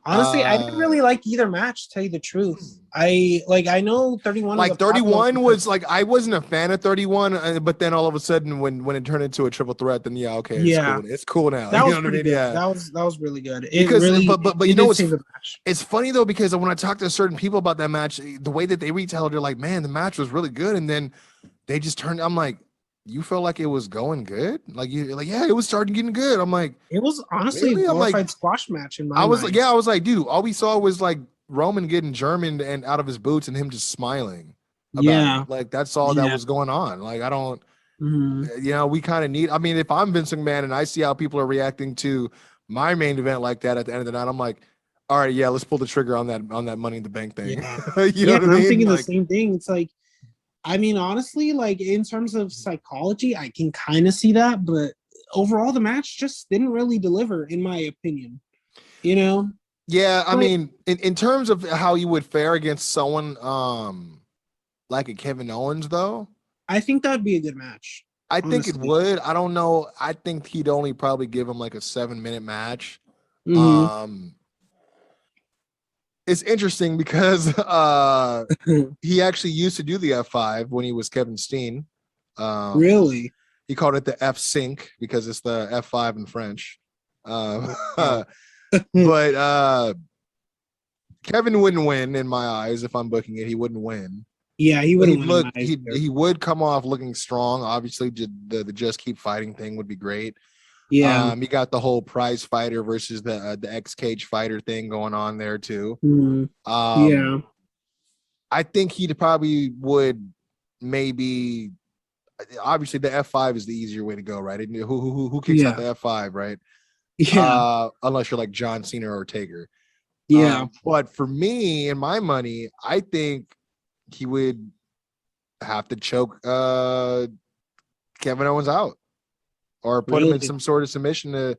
Honestly, I didn't really like either match, to tell you the truth. I know 31. Like 31 was like, I wasn't a fan of 31, but then all of a sudden when it turned into a triple threat, then it's cool now. That was pretty good. Yeah, that was really good. But you know it's funny though, because when I talk to certain people about that match, the way that they retell it, they're like, man, the match was really good, and then they just turned. I'm like, you felt like it was going good? Like you like, yeah, it was starting getting good. I'm like, it was honestly really? a glorified squash match in my mind. Like, yeah, I was like, dude, all we saw was like Roman getting German and out of his boots and him just smiling about it. Like that's all that was going on. Like I don't, we kind of need. I mean, if I'm Vince McMahon and I see how people are reacting to my main event like that at the end of the night, I'm like, all right, yeah, let's pull the trigger on that Money in the Bank thing. Yeah. You know what I mean? I'm thinking the same thing. It's like, I mean, honestly, like in terms of psychology, I can kind of see that, but overall, the match just didn't really deliver, in my opinion. Yeah, I mean, in terms of how you would fare against someone like a Kevin Owens, though, I think that'd be a good match. I think it would. I don't know. I think he'd only probably give him like a 7-minute match. It's interesting because he actually used to do the F5 when he was Kevin Steen. Really? He called it the F sync because it's the F5 in French. But Kevin wouldn't win in my eyes if I'm booking it. He wouldn't win. Yeah, he wouldn't win. He would come off looking strong. Obviously, the just keep fighting thing would be great. Yeah. You got the whole prize fighter versus the X cage fighter thing going on there too. Yeah. I think he probably would maybe. Obviously, the F5 is the easier way to go, right? Who kicks out the F5, right? Yeah. Unless you're like John Cena or Taker. Yeah. But for me and my money, I think he would have to choke Kevin Owens out or put him in some sort of submission to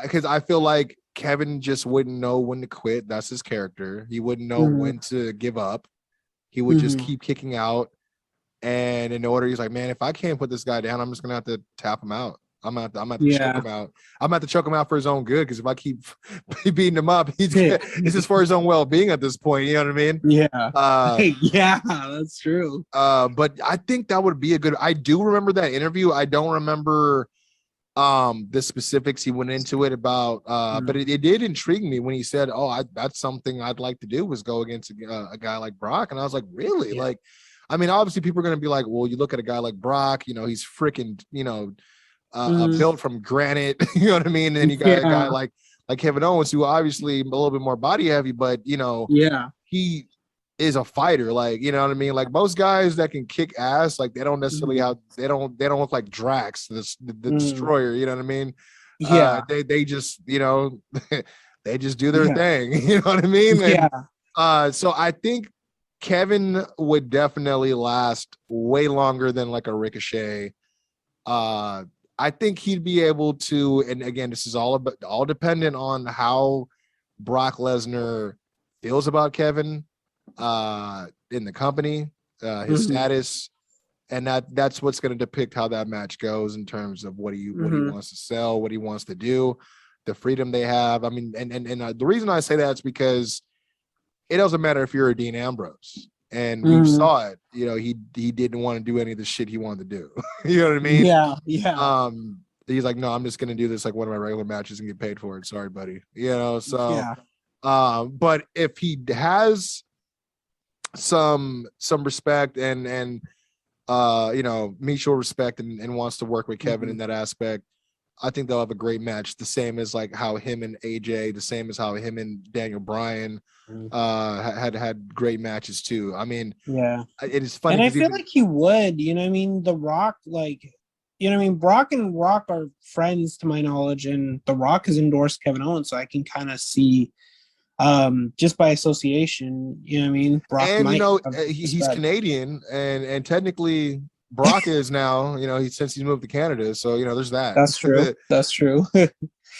because I feel like Kevin just wouldn't know when to quit. That's his character. He wouldn't know when to give up. He would just keep kicking out. And in order, he's like, man, if I can't put this guy down, I'm just gonna have to tap him out. I'm gonna have to choke him out. I'm gonna have to choke him out for his own good. Because if I keep beating him up, it's just for his own well-being at this point. You know what I mean? Yeah. Yeah, that's true. But I think that would be a good. I do remember that interview. I don't remember the specifics he went into it about. But it did intrigue me when he said, "Oh, that's something I'd like to do was go against a guy like Brock." And I was like, "Really?" Like, I mean, obviously, people are gonna be like, "Well, you look at a guy like Brock. He's freaking, built from granite." You know what I mean? And then you got a guy like Kevin Owens, who obviously a little bit more body heavy, but he is a fighter. Like, you know what I mean? Like most guys that can kick ass, like they don't necessarily have they don't look like Drax, the destroyer. You know what I mean? Yeah. They just they just do their thing. You know what I mean? And, so I think Kevin would definitely last way longer than like a Ricochet. I think he'd be able to, and again, this is all dependent on how Brock Lesnar feels about Kevin in the company, his status, and that's what's going to depict how that match goes in terms of what he wants to sell, what he wants to do, the freedom they have. I mean, and the reason I say that is because it doesn't matter if you're a Dean Ambrose. And we saw it, he didn't want to do any of the shit he wanted to do. You know what I mean? Yeah. He's like, no, I'm just gonna do this like one of my regular matches and get paid for it. Sorry, buddy. But if he has some respect and mutual respect and wants to work with Kevin in that aspect, I think they'll have a great match. The same as like how him and AJ, the same as how him and Daniel Bryan had great matches too. I mean, it is funny. And I feel like he would, The Rock, Brock and Rock are friends to my knowledge, and The Rock has endorsed Kevin Owens, so I can kind of see just by association, Brock he's Canadian and technically Brock is now, since he's moved to Canada. So, there's that. That's true. That's true.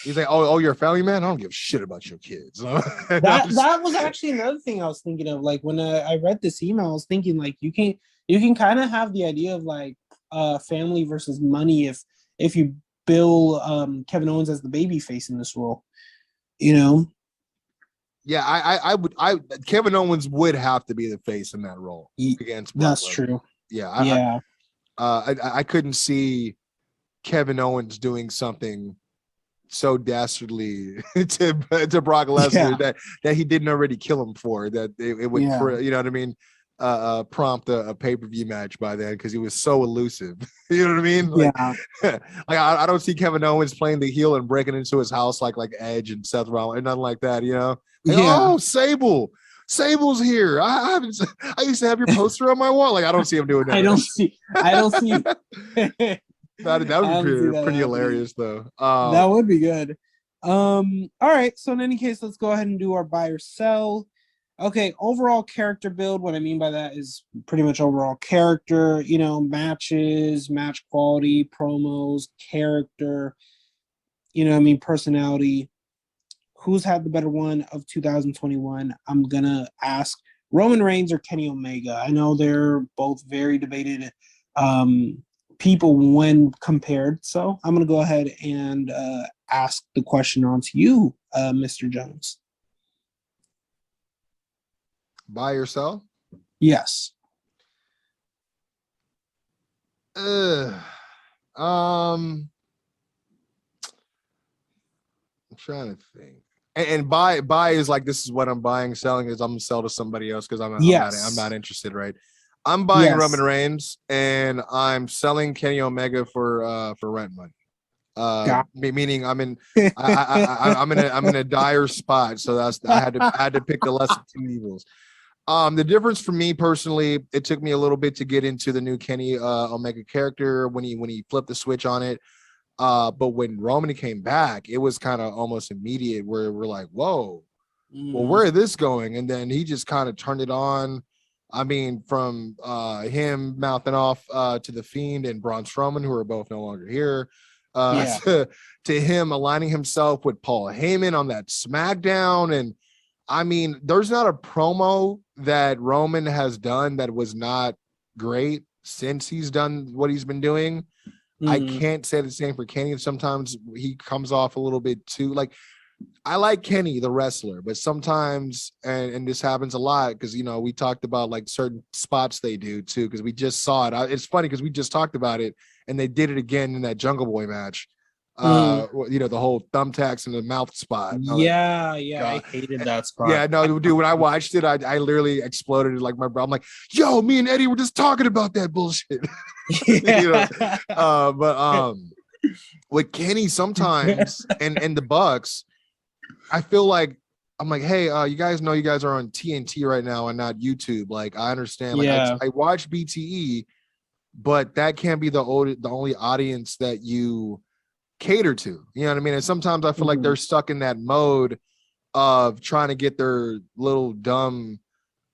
He's like, oh, you're a family man? I don't give a shit about your kids. that was actually another thing I was thinking of. Like when I read this email, I was thinking like you can kind of have the idea of like family versus money if you bill Kevin Owens as the baby face in this role. Yeah, I would. Kevin Owens would have to be the face in that role against Brock. That's true. Yeah. I couldn't see Kevin Owens doing something so dastardly to Brock Lesnar that he didn't already kill him for. That it would, you know what I mean? prompt a pay-per-view match by then because he was so elusive. You know what I mean? Like, like I don't see Kevin Owens playing the heel and breaking into his house like Edge and Seth Rollins or nothing like that. You know? Like, oh, Sable's here. I used to have your poster on my wall. Like I don't see him doing that. I don't see. That would be pretty hilarious though. That would be good. All right. So in any case, let's go ahead and do our buy or sell. Okay, overall character build. What I mean by that is pretty much overall character, you know, matches, match quality, promos, character, you know what I mean, personality. Who's had the better one of 2021? I'm gonna ask Roman Reigns or Kenny Omega. I know they're both very debated people when compared. So I'm gonna go ahead and ask the question on to you, Mr. Jones. Buy or sell? Yes. I'm trying to think. And buy is like this is what I'm buying. Selling is I'm gonna sell to somebody else because I'm not interested, right? I'm buying Roman Reigns and I'm selling Kenny Omega for rent money. Meaning I'm in I'm in a dire spot. So I had to pick the lesser of two evils. The difference for me personally, it took me a little bit to get into the new Kenny Omega character when he flipped the switch on it. But when Roman came back, it was kind of almost immediate where we're like, whoa, well, where is this going? And then he just kind of turned it on. I mean, from him mouthing off to the Fiend and Braun Strowman, who are both no longer here, to him aligning himself with Paul Heyman on that SmackDown. And I mean, there's not a promo that Roman has done that was not great since he's done what he's been doing. I can't say the same for Kenny. Sometimes he comes off a little bit too like I like Kenny, the wrestler, but sometimes, and this happens a lot because, you know, we talked about like certain spots they do too, because we just saw it. It's funny because we just talked about it and they did it again in that Jungle Boy match. You know, the whole thumbtacks in the mouth spot. I hated that spot. Yeah, no, dude, when I watched it, I literally exploded like my bro. I'm like, yo, me and Eddie were just talking about that bullshit. You know? But with Kenny sometimes and the Bucks, I feel like I'm like, hey, you guys know you guys are on TNT right now and not YouTube. Like, I understand. Like, I watch BTE, but that can't be the only audience that you cater to. You know what I mean? And sometimes I feel like they're stuck in that mode of trying to get their little dumb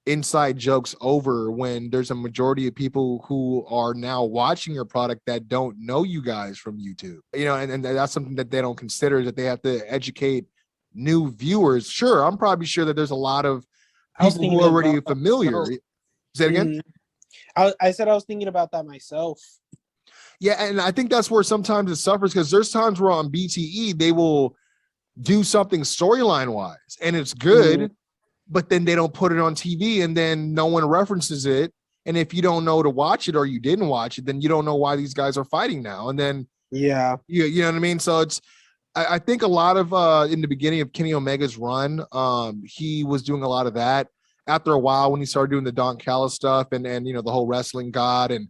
inside jokes over when there's a majority of people who are now watching your product that don't know you guys from YouTube. You know, and that's something that they don't consider, that they have to educate new viewers. Sure, I'm probably sure that there's a lot of people who are already familiar. Say it again? I said I was thinking about that myself. Yeah, and I think that's where sometimes it suffers, because there's times where on BTE they will do something storyline wise and it's good, but then they don't put it on TV and then no one references it. And if you don't know to watch it or you didn't watch it, then you don't know why these guys are fighting now. And then you know what I mean? So I think a lot of in the beginning of Kenny Omega's run, he was doing a lot of that. After a while, when he started doing the Don Callis stuff and you know, the whole wrestling god and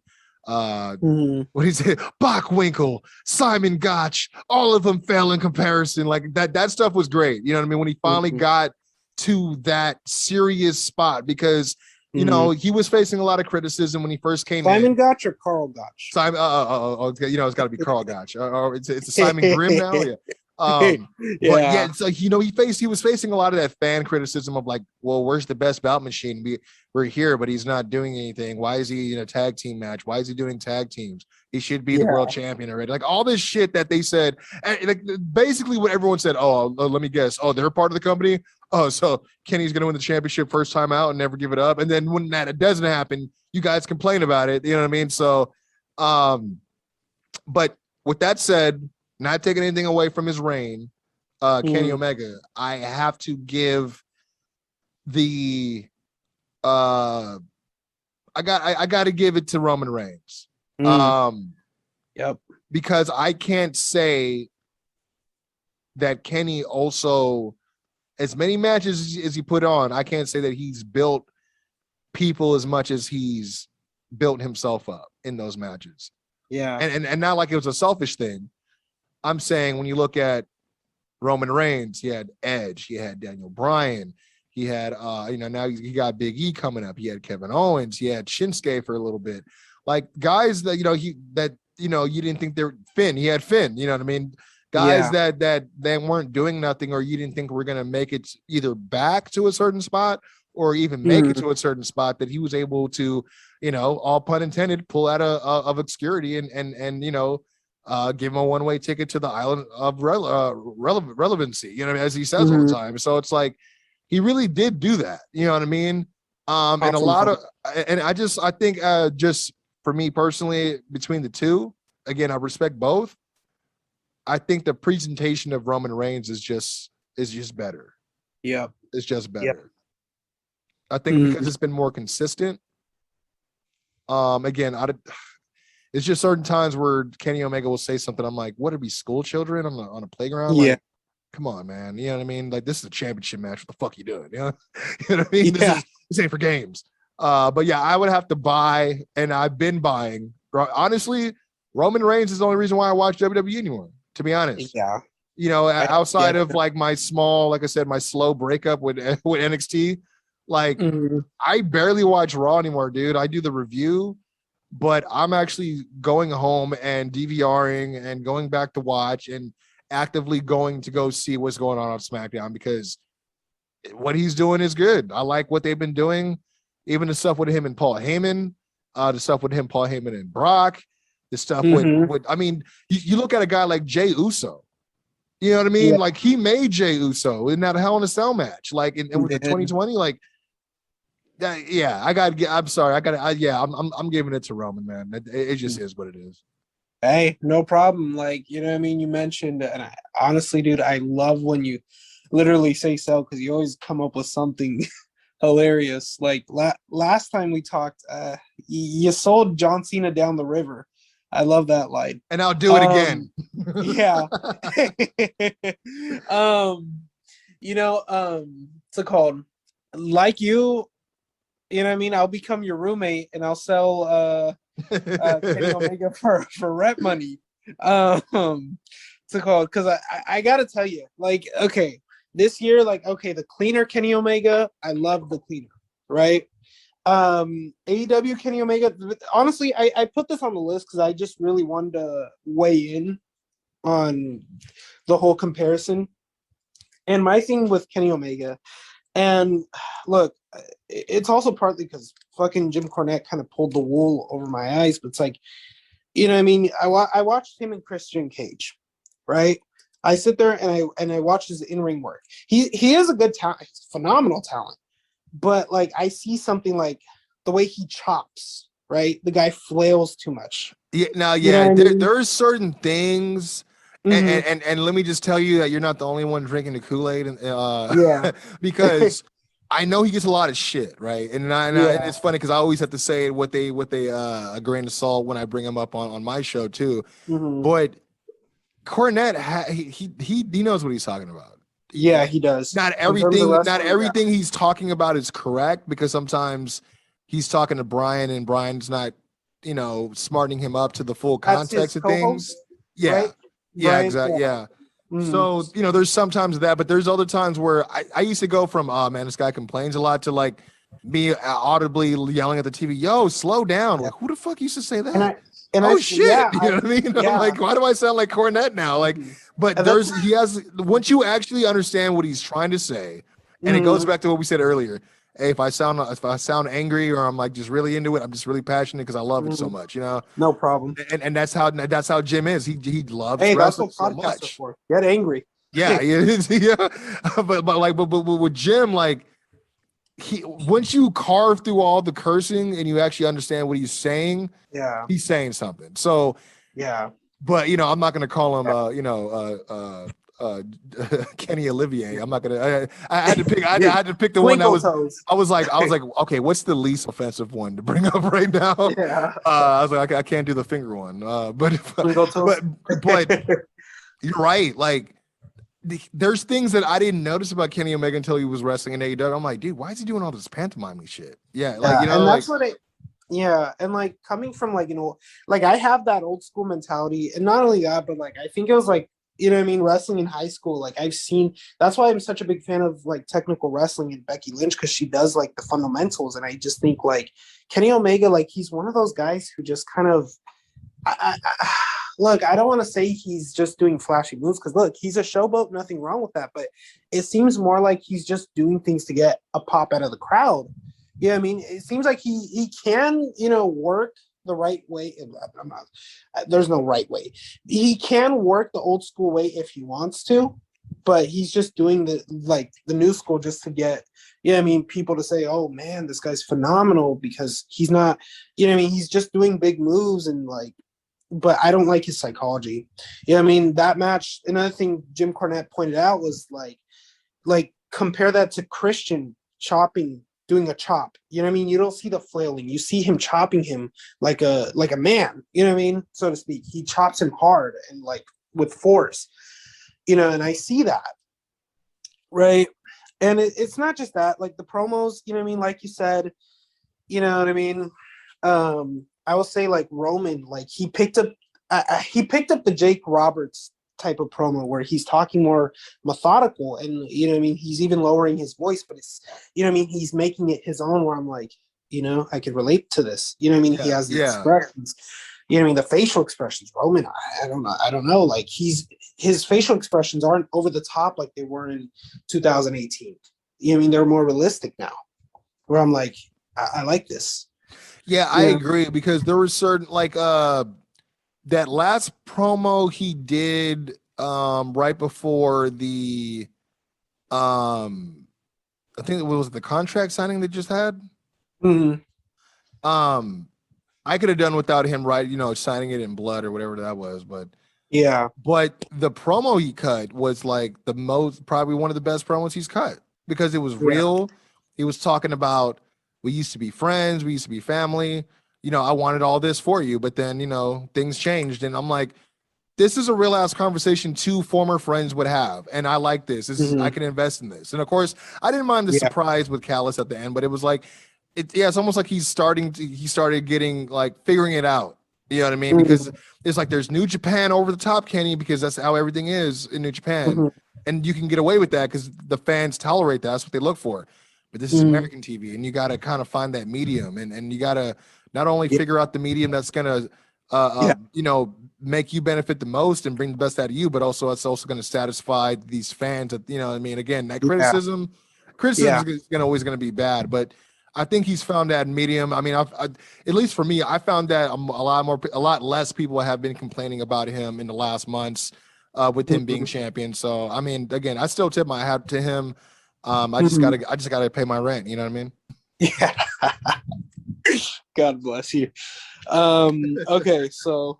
what he said, Bockwinkel, Simon Gotch, all of them fell in comparison. Like that stuff was great. You know what I mean? When he finally got to that serious spot, because you know, he was facing a lot of criticism when he first came Simon Gotch or Carl Gotch? Simon, you know, it's got to be Carl Gotch. Or it's a Simon Grimm now. Yeah. But yeah, it's like, you know, he was facing a lot of that fan criticism of like, well, where's the best bout machine? We're here, but he's not doing anything. Why is he in a tag team match? Why is he doing tag teams? He should be the world champion already. Like all this shit that they said, and like basically what everyone said. Oh, let me guess. Oh, they're part of the company. Oh, so Kenny's gonna win the championship first time out and never give it up. And then when that doesn't happen, you guys complain about it. You know what I mean? So, but with that said, not taking anything away from his reign, Kenny Omega, I have to give the I got to give it to Roman Reigns. Because I can't say that Kenny also, as many matches as he put on, I can't say that he's built people as much as he's built himself up in those matches. Yeah. And not like it was a selfish thing. I'm saying when you look at Roman Reigns, he had Edge, he had Daniel Bryan, he had now he got Big E coming up, he had Kevin Owens, he had Shinsuke for a little bit. Like guys that you didn't think they're Finn, he had Finn, you know what I mean? Guys that they weren't doing nothing, or you didn't think we're gonna make it either back to a certain spot or even make it to a certain spot, that he was able to, all pun intended, pull out of obscurity and give him a one-way ticket to the island of relevancy, as he says all the time. So it's like he really did do that, you know what I mean? And a lot of, and I think just for me personally, between the two, again, I respect both. I think the presentation of Roman Reigns is just better. Yeah, it's just better. Yep. I think because it's been more consistent. Again, it's just certain times where Kenny Omega will say something. I'm like, what are we, school children on a playground? Yeah. Like, come on, man. You know what I mean? Like, this is a championship match. What the fuck you doing? You know what I mean? Yeah. This ain't for games. But yeah, I would have to buy, and I've been buying. Honestly, Roman Reigns is the only reason why I watch WWE anymore, to be honest. Yeah. Outside of like my small, like I said, my slow breakup with NXT, like I barely watch Raw anymore, dude. I do the review, but I'm actually going home and DVRing and going back to watch and actively going to go see what's going on SmackDown, because what he's doing is good. I like what they've been doing, even the stuff with him and Paul Heyman, the stuff with him, Paul Heyman and Brock, the stuff with I mean, you look at a guy like Jey Uso. You know what I mean? Yeah. Like he made Jey Uso in that Hell in a Cell match, like in with the 2020. Like, I'm sorry, I'm giving it to Roman, man. It just is what it is. Hey, no problem. Like, you know what I mean? You mentioned, and honestly, dude, I love when you literally say so, because you always come up with something hilarious. Like last time we talked, you sold John Cena down the river. I love that line. And I'll do it again. Yeah. It's called, like you know what I mean? I'll become your roommate and I'll sell Kenny Omega for rep money. It's called, because I gotta tell you, like, okay, this year, like, okay, the cleaner Kenny Omega, I love the cleaner, right? AEW Kenny Omega, honestly, I put this on the list because I just really wanted to weigh in on the whole comparison. And my thing with Kenny Omega, and look, it's also partly because fucking Jim Cornette kind of pulled the wool over my eyes, but it's like, you know what I mean? I watched him and Christian Cage, right? I sit there and I watch his in-ring work. He is a good talent, phenomenal talent. But like I see something like the way he chops, right? The guy flails too much. Yeah, now, yeah, there are certain things, and let me just tell you that you're not the only one drinking the Kool-Aid, and because I know he gets a lot of shit, right? And it's funny because I always have to say what they a grain of salt when I bring him up on my show too. But Cornette, he knows what he's talking about. Yeah, he does. Not everything he's talking about is correct, because sometimes he's talking to Brian and Brian's not, smartening him up to the full context of things. Yeah. Right? Yeah, Brian, exactly. Yeah. So, there's sometimes that, but there's other times where I used to go from, oh man, this guy complains a lot, to like me audibly yelling at the TV, yo, slow down. Like, who the fuck used to say that? Shit. Yeah, you know what I mean? Yeah. I'm like, why do I sound like Cornette now? Like, but once you actually understand what he's trying to say, and it goes back to what we said earlier. Hey, if I sound angry, or I'm like just really into it, I'm just really passionate because I love it so much, No problem. And that's how Jim is. He loves wrestling so much. For. Get angry. Yeah, yeah. But with Jim, like, once you carve through all the cursing and you actually understand what he's saying, he's saying something. So but I'm not gonna call him Kenny Olivier. I'm not gonna. I had to pick. I had to pick the one that was. I was like, okay, what's the least offensive one to bring up right now? Yeah. I was like, I can't do the finger one. But you're right. Like, there's things that I didn't notice about Kenny Omega until he was wrestling in AEW. I'm like, dude, why is he doing all this pantomime shit? Yeah, like, and that's what and like coming from like, like I have that old school mentality, and not only that, but like I think it was like, wrestling in high school. Like I've seen, that's why I'm such a big fan of like technical wrestling and Becky Lynch, because she does like the fundamentals. And I just think like Kenny Omega, like he's one of those guys who just kind of, look, I don't want to say he's just doing flashy moves, because look, he's a showboat, nothing wrong with that. But it seems more like he's just doing things to get a pop out of the crowd. Yeah, I mean, it seems like he can, work the right way. There's no right way. He can work the old school way if he wants to, but he's just doing the new school just to get, people to say, oh man, this guy's phenomenal, because he's not, he's just doing big moves and like, but I don't like his psychology. That match, another thing Jim Cornette pointed out was like compare that to Christian doing a chop. You don't see the flailing. You see him chopping him like a man, so to speak. He chops him hard and like with force, and I see that. Right. And it's not just that, like the promos, like you said, I will say like Roman, like he picked up the Jake Roberts type of promo where he's talking more methodical, and he's even lowering his voice, but it's he's making it his own, where I'm like, I could relate to this. He has the expressions, the facial expressions. Roman, I don't know, like his facial expressions aren't over the top like they were in 2018. They're more realistic now, where I'm like, I like this. Yeah, I agree, because there was certain like that last promo he did right before the I think it was the contract signing they just had. Mm-hmm. I could have done without him, right? Signing it in blood or whatever that was, but the promo he cut was like probably one of the best promos he's cut, because it was real. He was talking about, we used to be friends, we used to be family. I wanted all this for you, but then, things changed. And I'm like, this is a real ass conversation two former friends would have. And I like this. I can invest in this. And of course, I didn't mind the surprise with Callis at the end, but it was like, it's almost like he started getting like figuring it out. You know what I mean? Because it's like, there's New Japan over the top, Kenny, because that's how everything is in New Japan. And you can get away with that because the fans tolerate that. That's what they look for. But this is American TV, and you got to kind of find that medium, and you got to not only figure out the medium that's going to, make you benefit the most and bring the best out of you, but also it's also going to satisfy these fans that, again, that criticism is always going to be bad, but I think he's found that medium. I mean, I at least for me, I found that a lot less people have been complaining about him in the last months with him being champion. So, I mean, again, I still tip my hat to him. I just gotta pay my rent. You know what I mean? Yeah. God bless you. Okay, so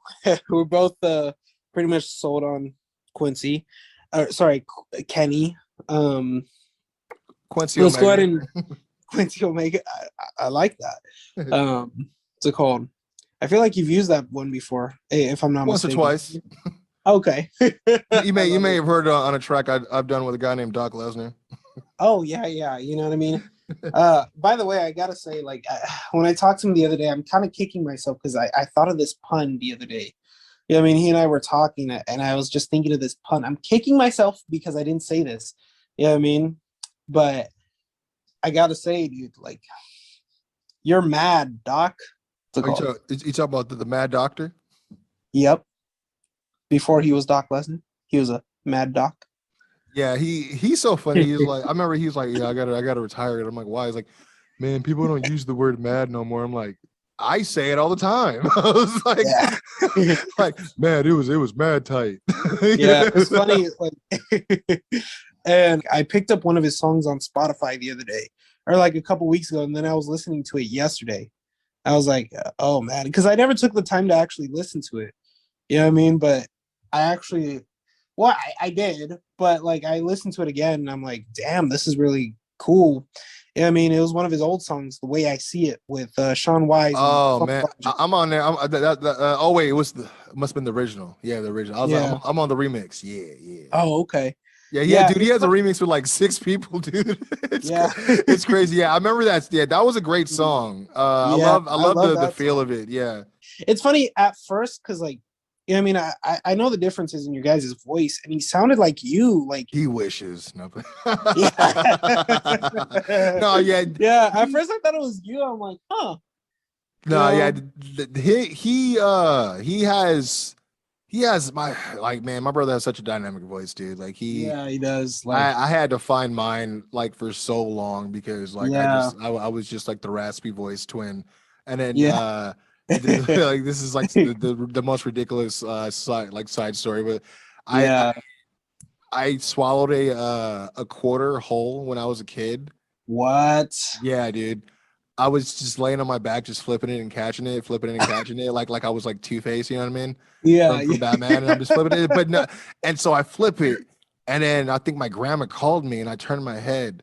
we're both pretty much sold on Quincy. Kenny. Quincy. Let's go ahead and Quincy Omega. I like that. What's it called? I feel like you've used that one before, if I'm not mistaken. Once or twice. Okay. you may have heard on a track I've done with a guy named Doc Lesnar. Oh yeah. You know what I mean? By the way, I gotta say, like, when I talked to him the other day, I'm kind of kicking myself because I thought of this pun the other day. You know what I mean? He and I were talking, and I was just thinking of this pun. I'm kicking myself because I didn't say this. You know what I mean? But I gotta say, dude, like, you're mad, Doc. You talking about the Mad Doctor? Yep. Before he was Doc Lesnar, he was a Mad Doc. Yeah, he's so funny. He's like, I remember he's like, yeah, I gotta retire. I'm like, why? He's like, man, people don't use the word mad no more. I'm like, I say it all the time. I was like, like, man, it was mad tight. Yeah, it's funny. Like, and I picked up one of his songs on Spotify the other day, or like a couple weeks ago, and then I was listening to it yesterday. I was like, oh man, because I never took the time to actually listen to it. You know what I mean? But I actually, well, I did, but like I listened to it again, and I'm like, damn, this is really cool. Yeah, I mean, it was one of his old songs, "The Way I See It," with Sean Wise. Oh man, I'm on there. It must have been the original. Yeah, the original. I'm on the remix. Yeah. Oh, okay. Yeah, dude, he has a remix with like 6 people, dude. It's crazy. Yeah, I remember that. Yeah, that was a great song. I love the feel song. of it. Yeah. It's funny at first because like, I mean, I know the differences in your guys' voice, and he sounded like you, like he wishes. No, yeah. No, yeah. Yeah, at first I thought it was you. I'm like, huh. No, yeah. He has my like, man, my brother has such a dynamic voice, dude. Like he does. Like I had to find mine like for so long because like I was just like the raspy voice twin. And then like this is like the most ridiculous side story, but I swallowed a quarter whole when I was a kid. What? Yeah, dude. I was just laying on my back, just flipping it and catching it, like I was like Two-Face, you know what I mean? Yeah, from Batman, and I'm just flipping it, but no. And so I flip it, and then I think my grandma called me, and I turned my head,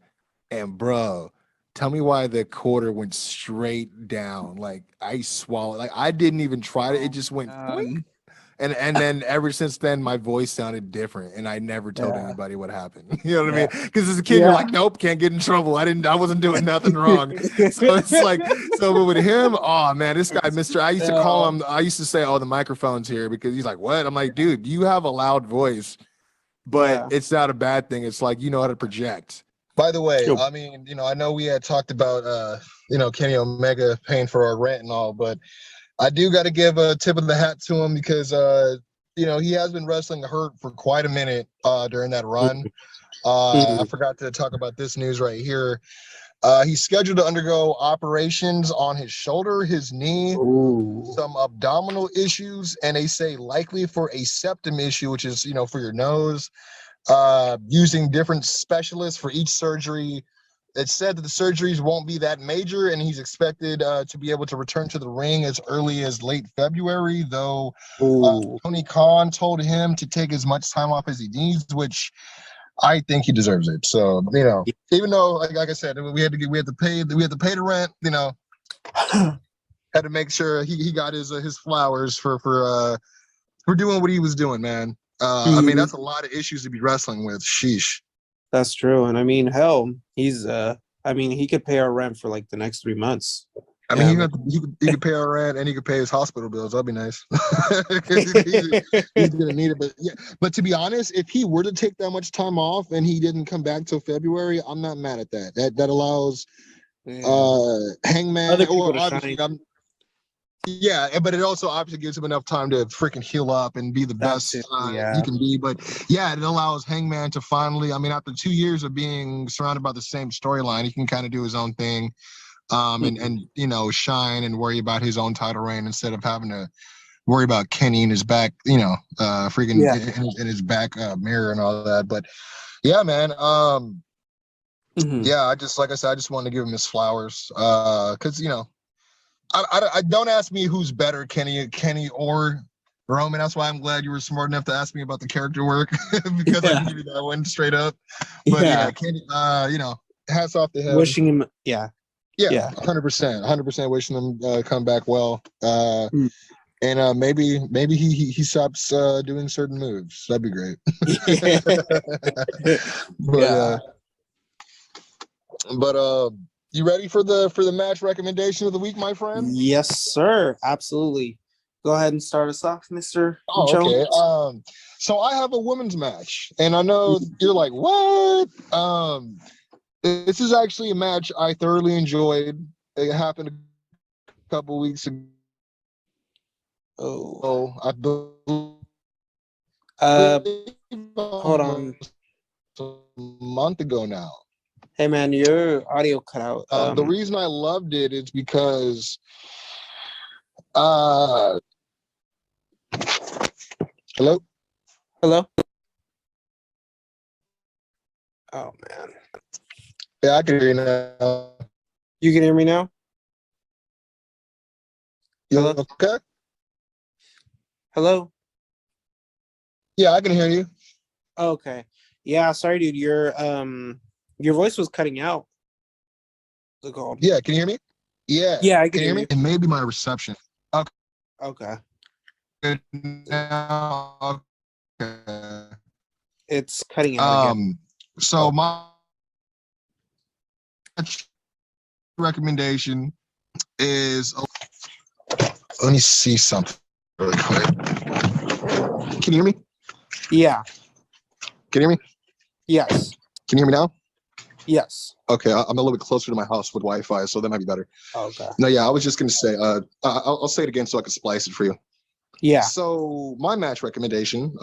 and bro, tell me why the quarter went straight down. Like I swallowed, like I didn't even try it; it just went. And then ever since then, my voice sounded different, and I never told anybody what happened. You know what I mean? Because as a kid, you're like, nope, can't get in trouble. I wasn't doing nothing wrong. So it's like, but with him, oh man, this guy, Mister, I used to call him. I used to say, oh, the microphone's here, because he's like, what? I'm like, dude, you have a loud voice, but it's not a bad thing. It's like you know how to project. By the way, I mean, I know we had talked about, Kenny Omega paying for our rent and all, but I do got to give a tip of the hat to him because, he has been wrestling hurt for quite a minute during that run. I forgot to talk about this news right here. He's scheduled to undergo operations on his shoulder, his knee, some abdominal issues, and they say likely for a septum issue, which is, for your nose, using different specialists for each surgery. It said that the surgeries won't be that major, and he's expected to be able to return to the ring as early as late February, though Tony Khan told him to take as much time off as he needs, which I think he deserves it. So, even though, like I said, we had to pay the rent, had to make sure he got his flowers for doing what he was doing, man. I mean, that's a lot of issues to be wrestling with. Sheesh. That's true. And I mean, hell, he's he could pay our rent for like the next 3 months. I mean, he could pay our rent, and he could pay his hospital bills. That'd be nice. He's gonna need it. But to be honest, if he were to take that much time off and he didn't come back till February, I'm not mad at that. That allows Hangman. Other people to shine. But it also obviously gives him enough time to freaking heal up and be the best he can be. But it allows Hangman to finally, after 2 years of being surrounded by the same storyline, he can kind of do his own thing, and shine and worry about his own title reign instead of having to worry about Kenny in his back, in his back mirror and all that. But yeah, man. I just, like I said, I just wanted to give him his flowers, because I don't ask me who's better, Kenny or Roman. That's why I'm glad you were smart enough to ask me about the character work, because I can give you that one straight up. But Kenny, hats off to him. Wishing him, 100% wishing him come back well. And maybe he stops doing certain moves. That'd be great. But you ready for the match recommendation of the week, my friend? Yes, sir. Absolutely. Go ahead and start us off, Mr. Jones. Okay. So I have a women's match, and I know you're like, what? This is actually a match I thoroughly enjoyed. It happened a couple weeks ago. I believe hold on. A month ago now. Hey man, your audio cut out. The reason I loved it is because hello? Oh man. Yeah, I can hear you now. You can hear me now? You okay? Hello? Yeah, I can hear you. Okay. Yeah, sorry dude, your voice was cutting out. Yeah, can you hear me? Yeah. Yeah, I can hear me. It may be my reception. Okay. Good now. Okay. It's cutting out again. So my recommendation is, let me see something really quick. Can you hear me? Yeah. Can you hear me? Yes. Can you hear me now? Yes. Okay, I'm a little bit closer to my house with Wi-Fi, so that might be better. Okay. No, yeah, I was just gonna say, I'll say it again so I can splice it for you. Yeah. So my match recommendation,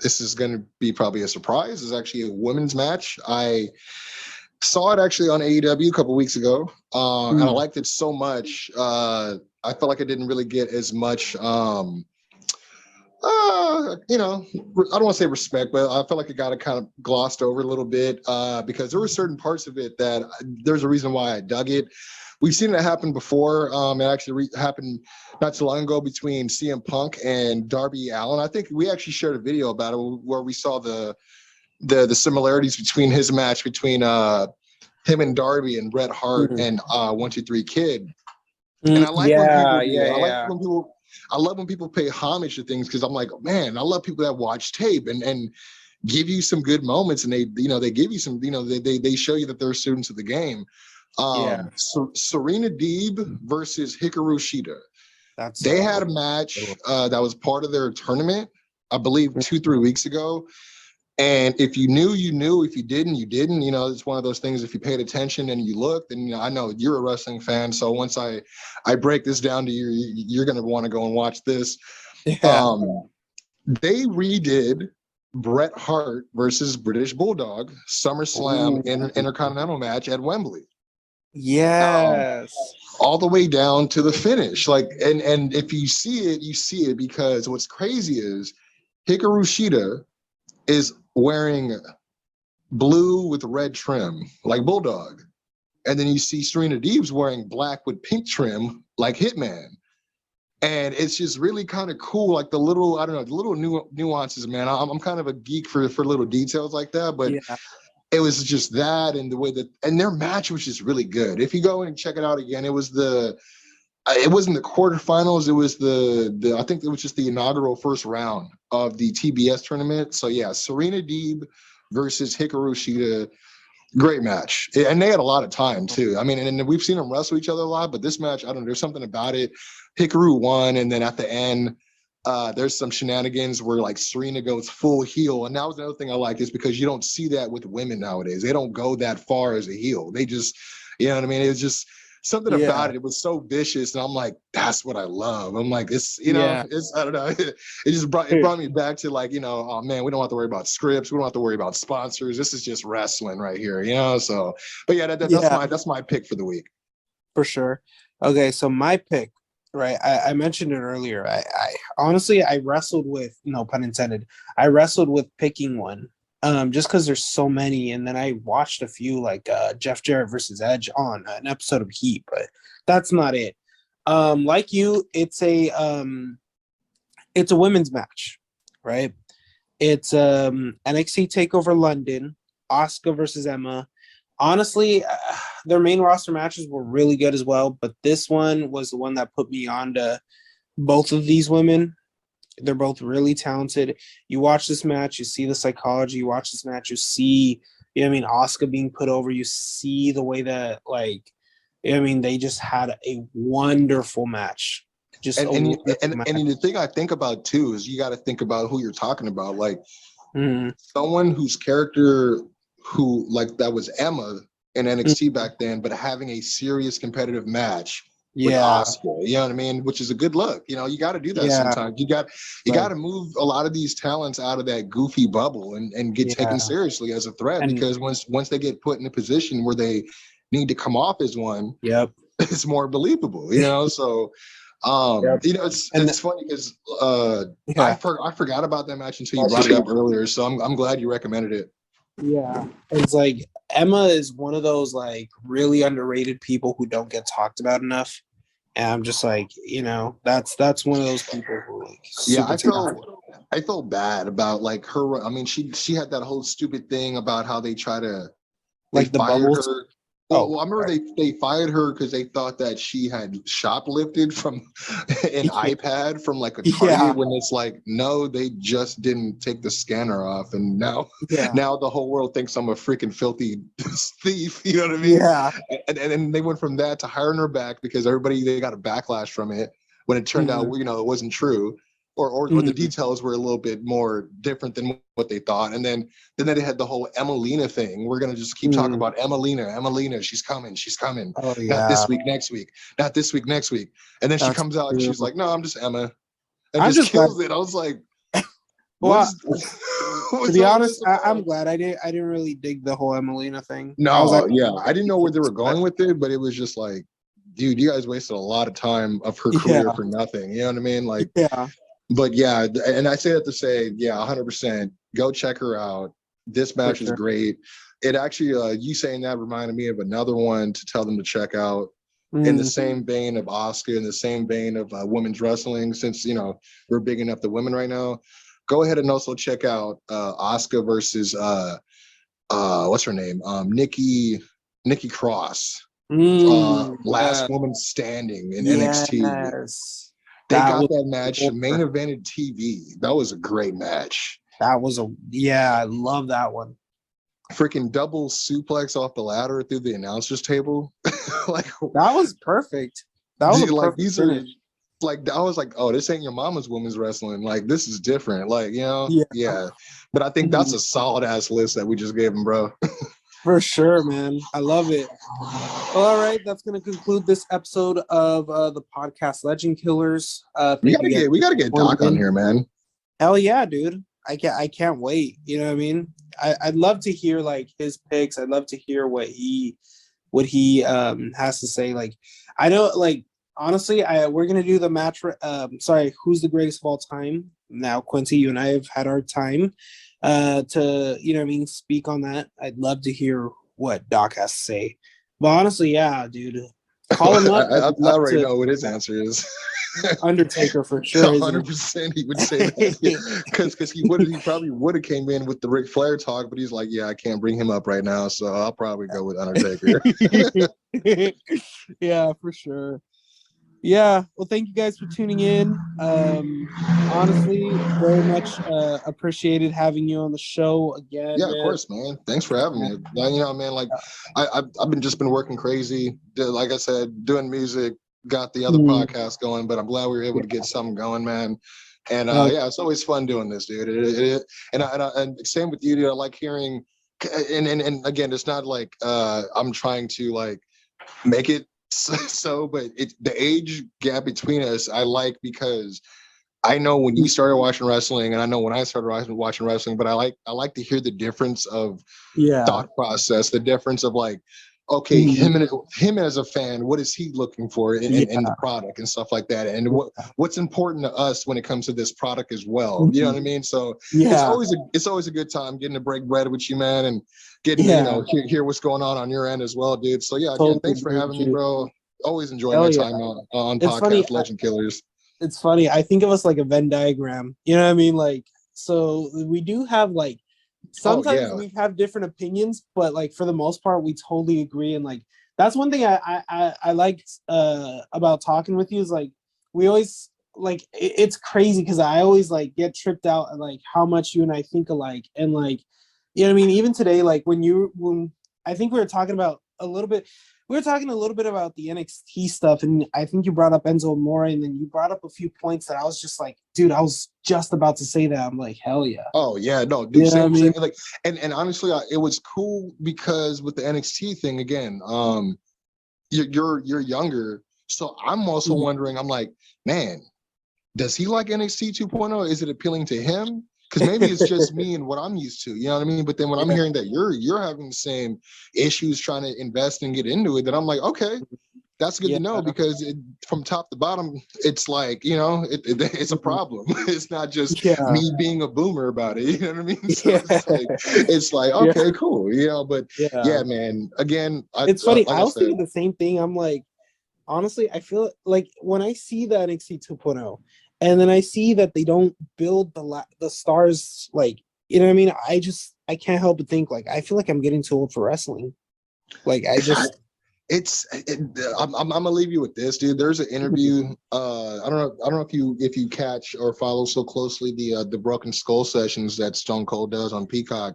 this is gonna be probably a surprise, is actually a women's match. I saw it actually on AEW a couple weeks ago, and I liked it so much. I felt like I didn't really get as much you know, I don't want to say respect, but I felt like it got kind of glossed over a little bit because there were certain parts of it that there's a reason why I dug it. We've seen it happen before. It actually happened not too long ago between CM Punk and Darby Allen. I think we actually shared a video about it where we saw the similarities between his match between him and Darby and Bret Hart and 1-2-3 Kid. And I like when people do that. I like when people. I love when people pay homage to things because I'm like, man, I love people that watch tape and give you some good moments, and they give you some, they show you that they're students of the game. Serena Deeb versus Hikaru Shida. They had a match that was part of their tournament, I believe 2-3 weeks ago. And if you knew, you knew. If you didn't, you didn't. It's one of those things. If you paid attention and you looked, and I know you're a wrestling fan, so once I break this down to you, you're gonna want to go and watch this. Yeah. They redid Bret Hart versus British Bulldog SummerSlam Intercontinental match at Wembley. Yes. All the way down to the finish. Like, and if you see it, you see it, because what's crazy is Hikaru Shida is wearing blue with red trim like Bulldog, and then you see Serena Deeb's wearing black with pink trim like Hitman, and it's just really kind of cool, like the little, I don't know, the little nuances, man. I'm kind of a geek for little details like that, but it was just that, and the way that, and their match was just really good. If you go and check it out again, it wasn't the quarterfinals. It was the I think it was just the inaugural first round of the TBS tournament. So yeah, Serena Deeb versus Hikaru Shida, great match. And they had a lot of time too. I mean, and we've seen them wrestle each other a lot, but this match, I don't know, there's something about it. Hikaru won, and then at the end, there's some shenanigans where like Serena goes full heel. And that was another thing I like, is because you don't see that with women nowadays. They don't go that far as a heel. They just, you know what I mean? It's just something about it. It was so vicious, and I'm like, that's what I love. I'm like, it's, it's, I don't know. It just brought me back to like, oh man, we don't have to worry about scripts. We don't have to worry about sponsors. This is just wrestling right here, So, but yeah, that's my pick for the week. For sure. Okay, so my pick, right? I mentioned it earlier. I honestly, I wrestled with, no pun intended, I wrestled with picking one. Just because there's so many, and then I watched a few, like Jeff Jarrett versus Edge on an episode of Heat, but that's not it. Like you, it's a women's match, right? It's NXT Takeover London, Asuka versus Emma. Honestly, their main roster matches were really good as well, but this one was the one that put me on to both of these women. They're both really talented. You watch this match, you see the psychology. You watch this match, you see, Asuka being put over. You see the way that, they just had a wonderful match. And the thing I think about too is you got to think about who you're talking about. Like someone whose character, who like that was Emma in NXT back then, but having a serious competitive match with Asuka, you know what I mean? Which is a good look. You got to do that sometimes. You got to move a lot of these talents out of that goofy bubble and get taken seriously as a threat, because once they get put in a position where they need to come off as one, it's more believable. So it's funny because I forgot about that match until you brought it up earlier. So I'm glad you recommended it. Yeah, it's like Emma is one of those like really underrated people who don't get talked about enough, and I'm just like, that's one of those people who I felt bad about like her. I mean, she had that whole stupid thing about how they try to like the bubbles. her. Well, I remember they fired her because they thought that she had shoplifted from an iPad from like a Target when it's like, no, they just didn't take the scanner off. And now the whole world thinks I'm a freaking filthy thief. You know what I mean? Yeah. And they went from that to hiring her back because they got a backlash from it when it turned out, you know, it wasn't true. Or the details were a little bit more different than what they thought. And then they had the whole Emelina thing. We're gonna just keep talking about Emelina, she's coming. Oh, Not this week, next week. Not this week, next week. And then she comes out and she's like, no, I'm just Emma. And just kills it. I was like, well, to be honest, I'm glad I didn't really dig the whole Emelina thing. No, I didn't know where they were going with it, but it was just like, dude, you guys wasted a lot of time of her career for nothing. You know what I mean? Like, But yeah, and I say that to say, 100%. Go check her out. This match is great. It actually, you saying that reminded me of another one to tell them to check out in the same vein of Asuka, in the same vein of women's wrestling. Since, you know, we're bigging up the women right now, go ahead and also check out Asuka versus what's her name? Nikki Cross, last woman standing in NXT. They got that match main evented TV. That was a great match. I love that one. Freaking double suplex off the ladder through the announcers table. Like that was perfect. That was like these finish. Are like I was like, oh, this ain't your mama's women's wrestling. Like this is different. Like, you know, But I think that's a solid ass list that we just gave him, bro. For sure, man. I love it. Well, all right, that's going to conclude this episode of the podcast Legend Killers. We gotta get Doc on here, man. Hell yeah, dude. I can't wait. You know what I mean? I'd love to hear like his picks. I'd love to hear what he has to say. Like, I know, like, honestly, we're gonna do the match. Who's the greatest of all time? Now, Quincy, you and I have had our time to, you know what I mean, speak on that. I'd love to hear what Doc has to say. But honestly, yeah, dude, call him up. I already know what his answer is. Undertaker for sure. 100% he would say that because he probably would have came in with the Ric Flair talk, but he's like, yeah, I can't bring him up right now, so I'll probably go with Undertaker. Yeah, for sure. Yeah, well, thank you guys for tuning in. Honestly, very much appreciated having you on the show again. Yeah, man. Of course, man. Thanks for having me. You know, man, like I've been working crazy. Like I said, doing music, got the other podcast going, but I'm glad we were able to get something going, man. And it's always fun doing this, dude. And same with you, dude. I like hearing, and again, it's not like I'm trying to like make it so, but the age gap between us, I like, because I know when you started watching wrestling, and I know when I started watching wrestling, but I like to hear the difference of thought process, the difference of like, okay, him as a fan, what is he looking for in the product and stuff like that, and what's important to us when it comes to this product as well. You know what I mean? So it's always a good time getting to break bread with you, man, and getting hear what's going on your end as well, dude. So again, thanks for having me, bro. Always enjoy my time on podcast funny. Legend Killers. It's funny. I think of us like a Venn diagram. You know what I mean? Like, so we do have like, sometimes we have different opinions, but like for the most part, we totally agree. And like, that's one thing I liked about talking with you is like, we always like, it's crazy because I always like get tripped out at like how much you and I think alike. And like, you know what I mean? Even today, like when I think we were talking about a little bit about the NXT stuff, and I think you brought up Enzo Amore, and then you brought up a few points that I was just like, dude, I was just about to say that. I'm like, hell yeah. Oh yeah, no, dude. Same. Like, and honestly, it was cool because with the NXT thing again, you're younger, so I'm also wondering. I'm like, man, does he like NXT 2.0? Is it appealing to him? Because maybe it's just me and what I'm used to, you know what I mean? But then when I'm hearing that you're having the same issues trying to invest and get into it, then I'm like, okay, that's good to know, because from top to bottom, it's like, you know, it's a problem. It's not just me being a boomer about it, you know what I mean? So it's like, okay, cool, you know, but man, again, it's funny. I was thinking the same thing. I'm like, honestly, I feel like when I see the NXT 2.0, and then I see that they don't build the stars, like, you know what I mean? I can't help but think, like, I feel like I'm getting too old for wrestling. Like, I'm gonna leave you with this, dude. There's an interview. I don't know if you catch or follow so closely the Broken Skull sessions that Stone Cold does on Peacock.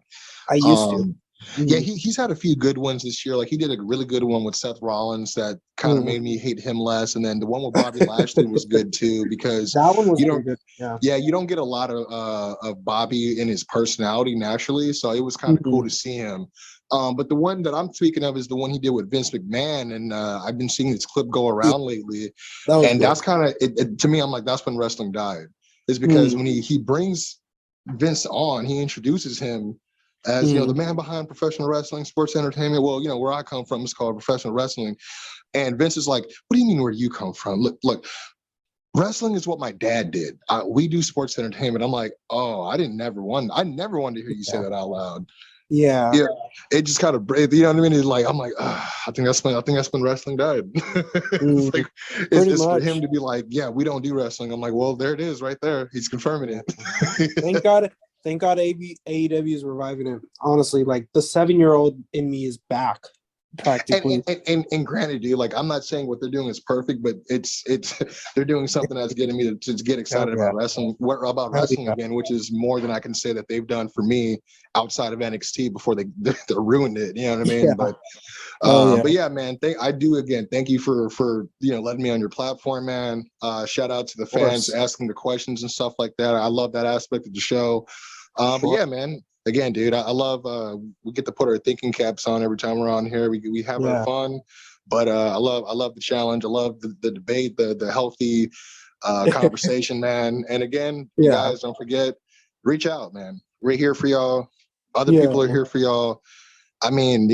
I used to. Yeah, he's had a few good ones this year. Like he did a really good one with Seth Rollins that kind of made me hate him less, and then the one with Bobby Lashley was good too because that one was pretty good. Yeah, you don't get a lot of Bobby in his personality naturally, so it was kind of cool to see him. But the one that I'm speaking of is the one he did with Vince McMahon, and I've been seeing this clip go around lately, and that's kind of it. To me, I'm like, that's when wrestling died. Is because when he brings Vince on, he introduces him as the man behind professional wrestling, sports entertainment. Well, where I come from is called professional wrestling, and Vince is like, "What do you mean where you come from? Look, wrestling is what my dad did. We do sports entertainment." I'm like, "Oh, I never wanted to hear you say that out loud." Yeah, it just kind of, you know what I mean? It's like, I'm like, I think that's when wrestling died. It's like, it's for him to be like, yeah, we don't do wrestling. I'm like, well, there it is, right there. He's confirming it. Thank God AEW is reviving it. Honestly, like the 7-year-old in me is back practically. And granted, dude, like I'm not saying what they're doing is perfect, but it's they're doing something that's getting me to get excited about wrestling. Again, which is more than I can say that they've done for me outside of NXT before they ruined it. You know what I mean? Yeah. But yeah, man, thank you for letting me on your platform, man. Shout out to the fans asking the questions and stuff like that. I love that aspect of the show. But yeah, man. Again, dude, I love we get to put our thinking caps on every time we're on here. We have our fun, but I love the challenge. I love the debate, the healthy conversation, man. And again, you guys don't forget, reach out, man. We're here for y'all. Other people are here for y'all. I mean,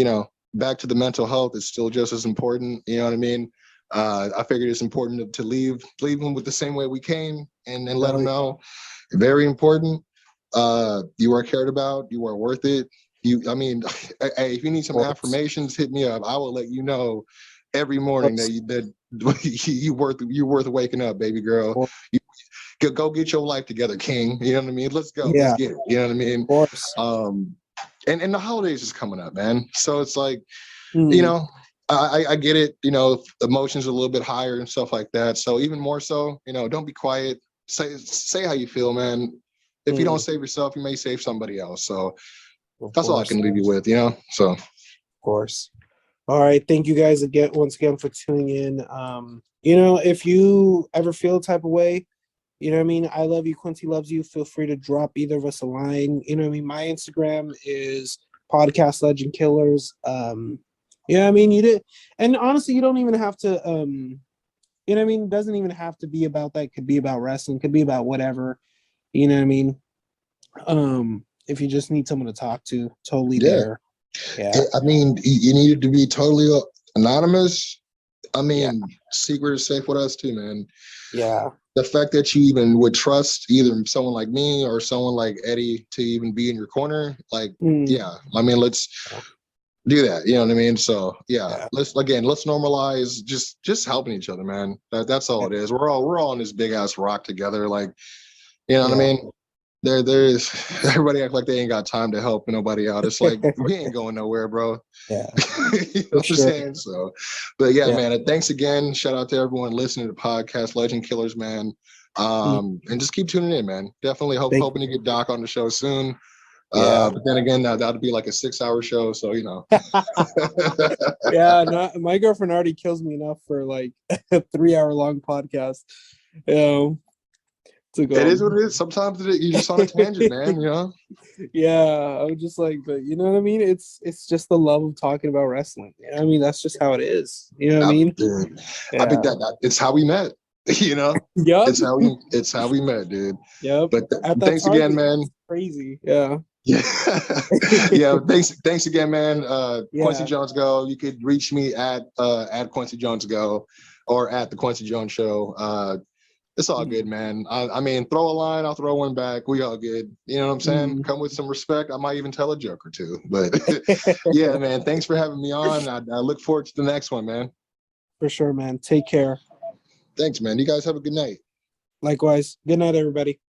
back to the mental health is still just as important. You know what I mean? I figured it's important to leave them with the same way we came and let them know. Very important. You are cared about. You are worth it. Hey, if you need some affirmations, hit me up. I will let you know every morning that you're worth waking up, baby girl. Go get your life together, King. You know what I mean? Let's go. Let's get it. You know what I mean? Of course. And the holidays is coming up, man. So it's like, I get it. Emotions are a little bit higher and stuff like that. So even more so, don't be quiet. Say how you feel, man. If you don't save yourself, you may save somebody else. So that's all I can leave you with, So, of course. All right. Thank you guys once again for tuning in. If you ever feel type of way, you know what I mean? I love you. Quincy loves you. Feel free to drop either of us a line. You know what I mean? My Instagram is Podcast Legend Killers. You know what I mean? You did, and honestly, you don't even have to. You know what I mean? It doesn't even have to be about that. It could be about wrestling. Could be about whatever. You know what I mean? If you just need someone to talk to, totally there. Yeah. I mean, you needed to be totally anonymous. I mean, secret is safe with us too, man. Yeah. The fact that you even would trust either someone like me or someone like Eddie to even be in your corner, like, I mean, let's do that. You know what I mean? So let's normalize just helping each other, man. That's all it is. We're all on this big ass rock together. Like, you know what I mean? There's everybody act like they ain't got time to help nobody out. It's like we ain't going nowhere, bro. Yeah. You know what I'm saying? So, but man, thanks again. Shout out to everyone listening to the podcast, Legend Killers, man. And just keep tuning in, man. Definitely hoping to get Doc on the show soon. But then again, that'd be like a 6-hour show, so my girlfriend already kills me enough for like a 3-hour long podcast. It is what it is. Sometimes you're just on a tangent, man. Yeah, I'm just like, but you know what I mean? It's just the love of talking about wrestling. You know what I mean? That's just how it is. You know what I mean? Dude, I think that it's how we met. Yep. It's how we met, dude. Yeah. But thanks again, man. Crazy. Yeah. Thanks again, man. Quincy Jones Go. You could reach me at Quincy Jones Go or at the Quincy Jones Show. It's all good, man. I mean, throw a line, I'll throw one back. We all good. You know what I'm saying? Come with some respect. I might even tell a joke or two. But yeah, man, thanks for having me on. I look forward to the next one, man. For sure, man. Take care. Thanks, man. You guys have a good night. Likewise. Good night, everybody.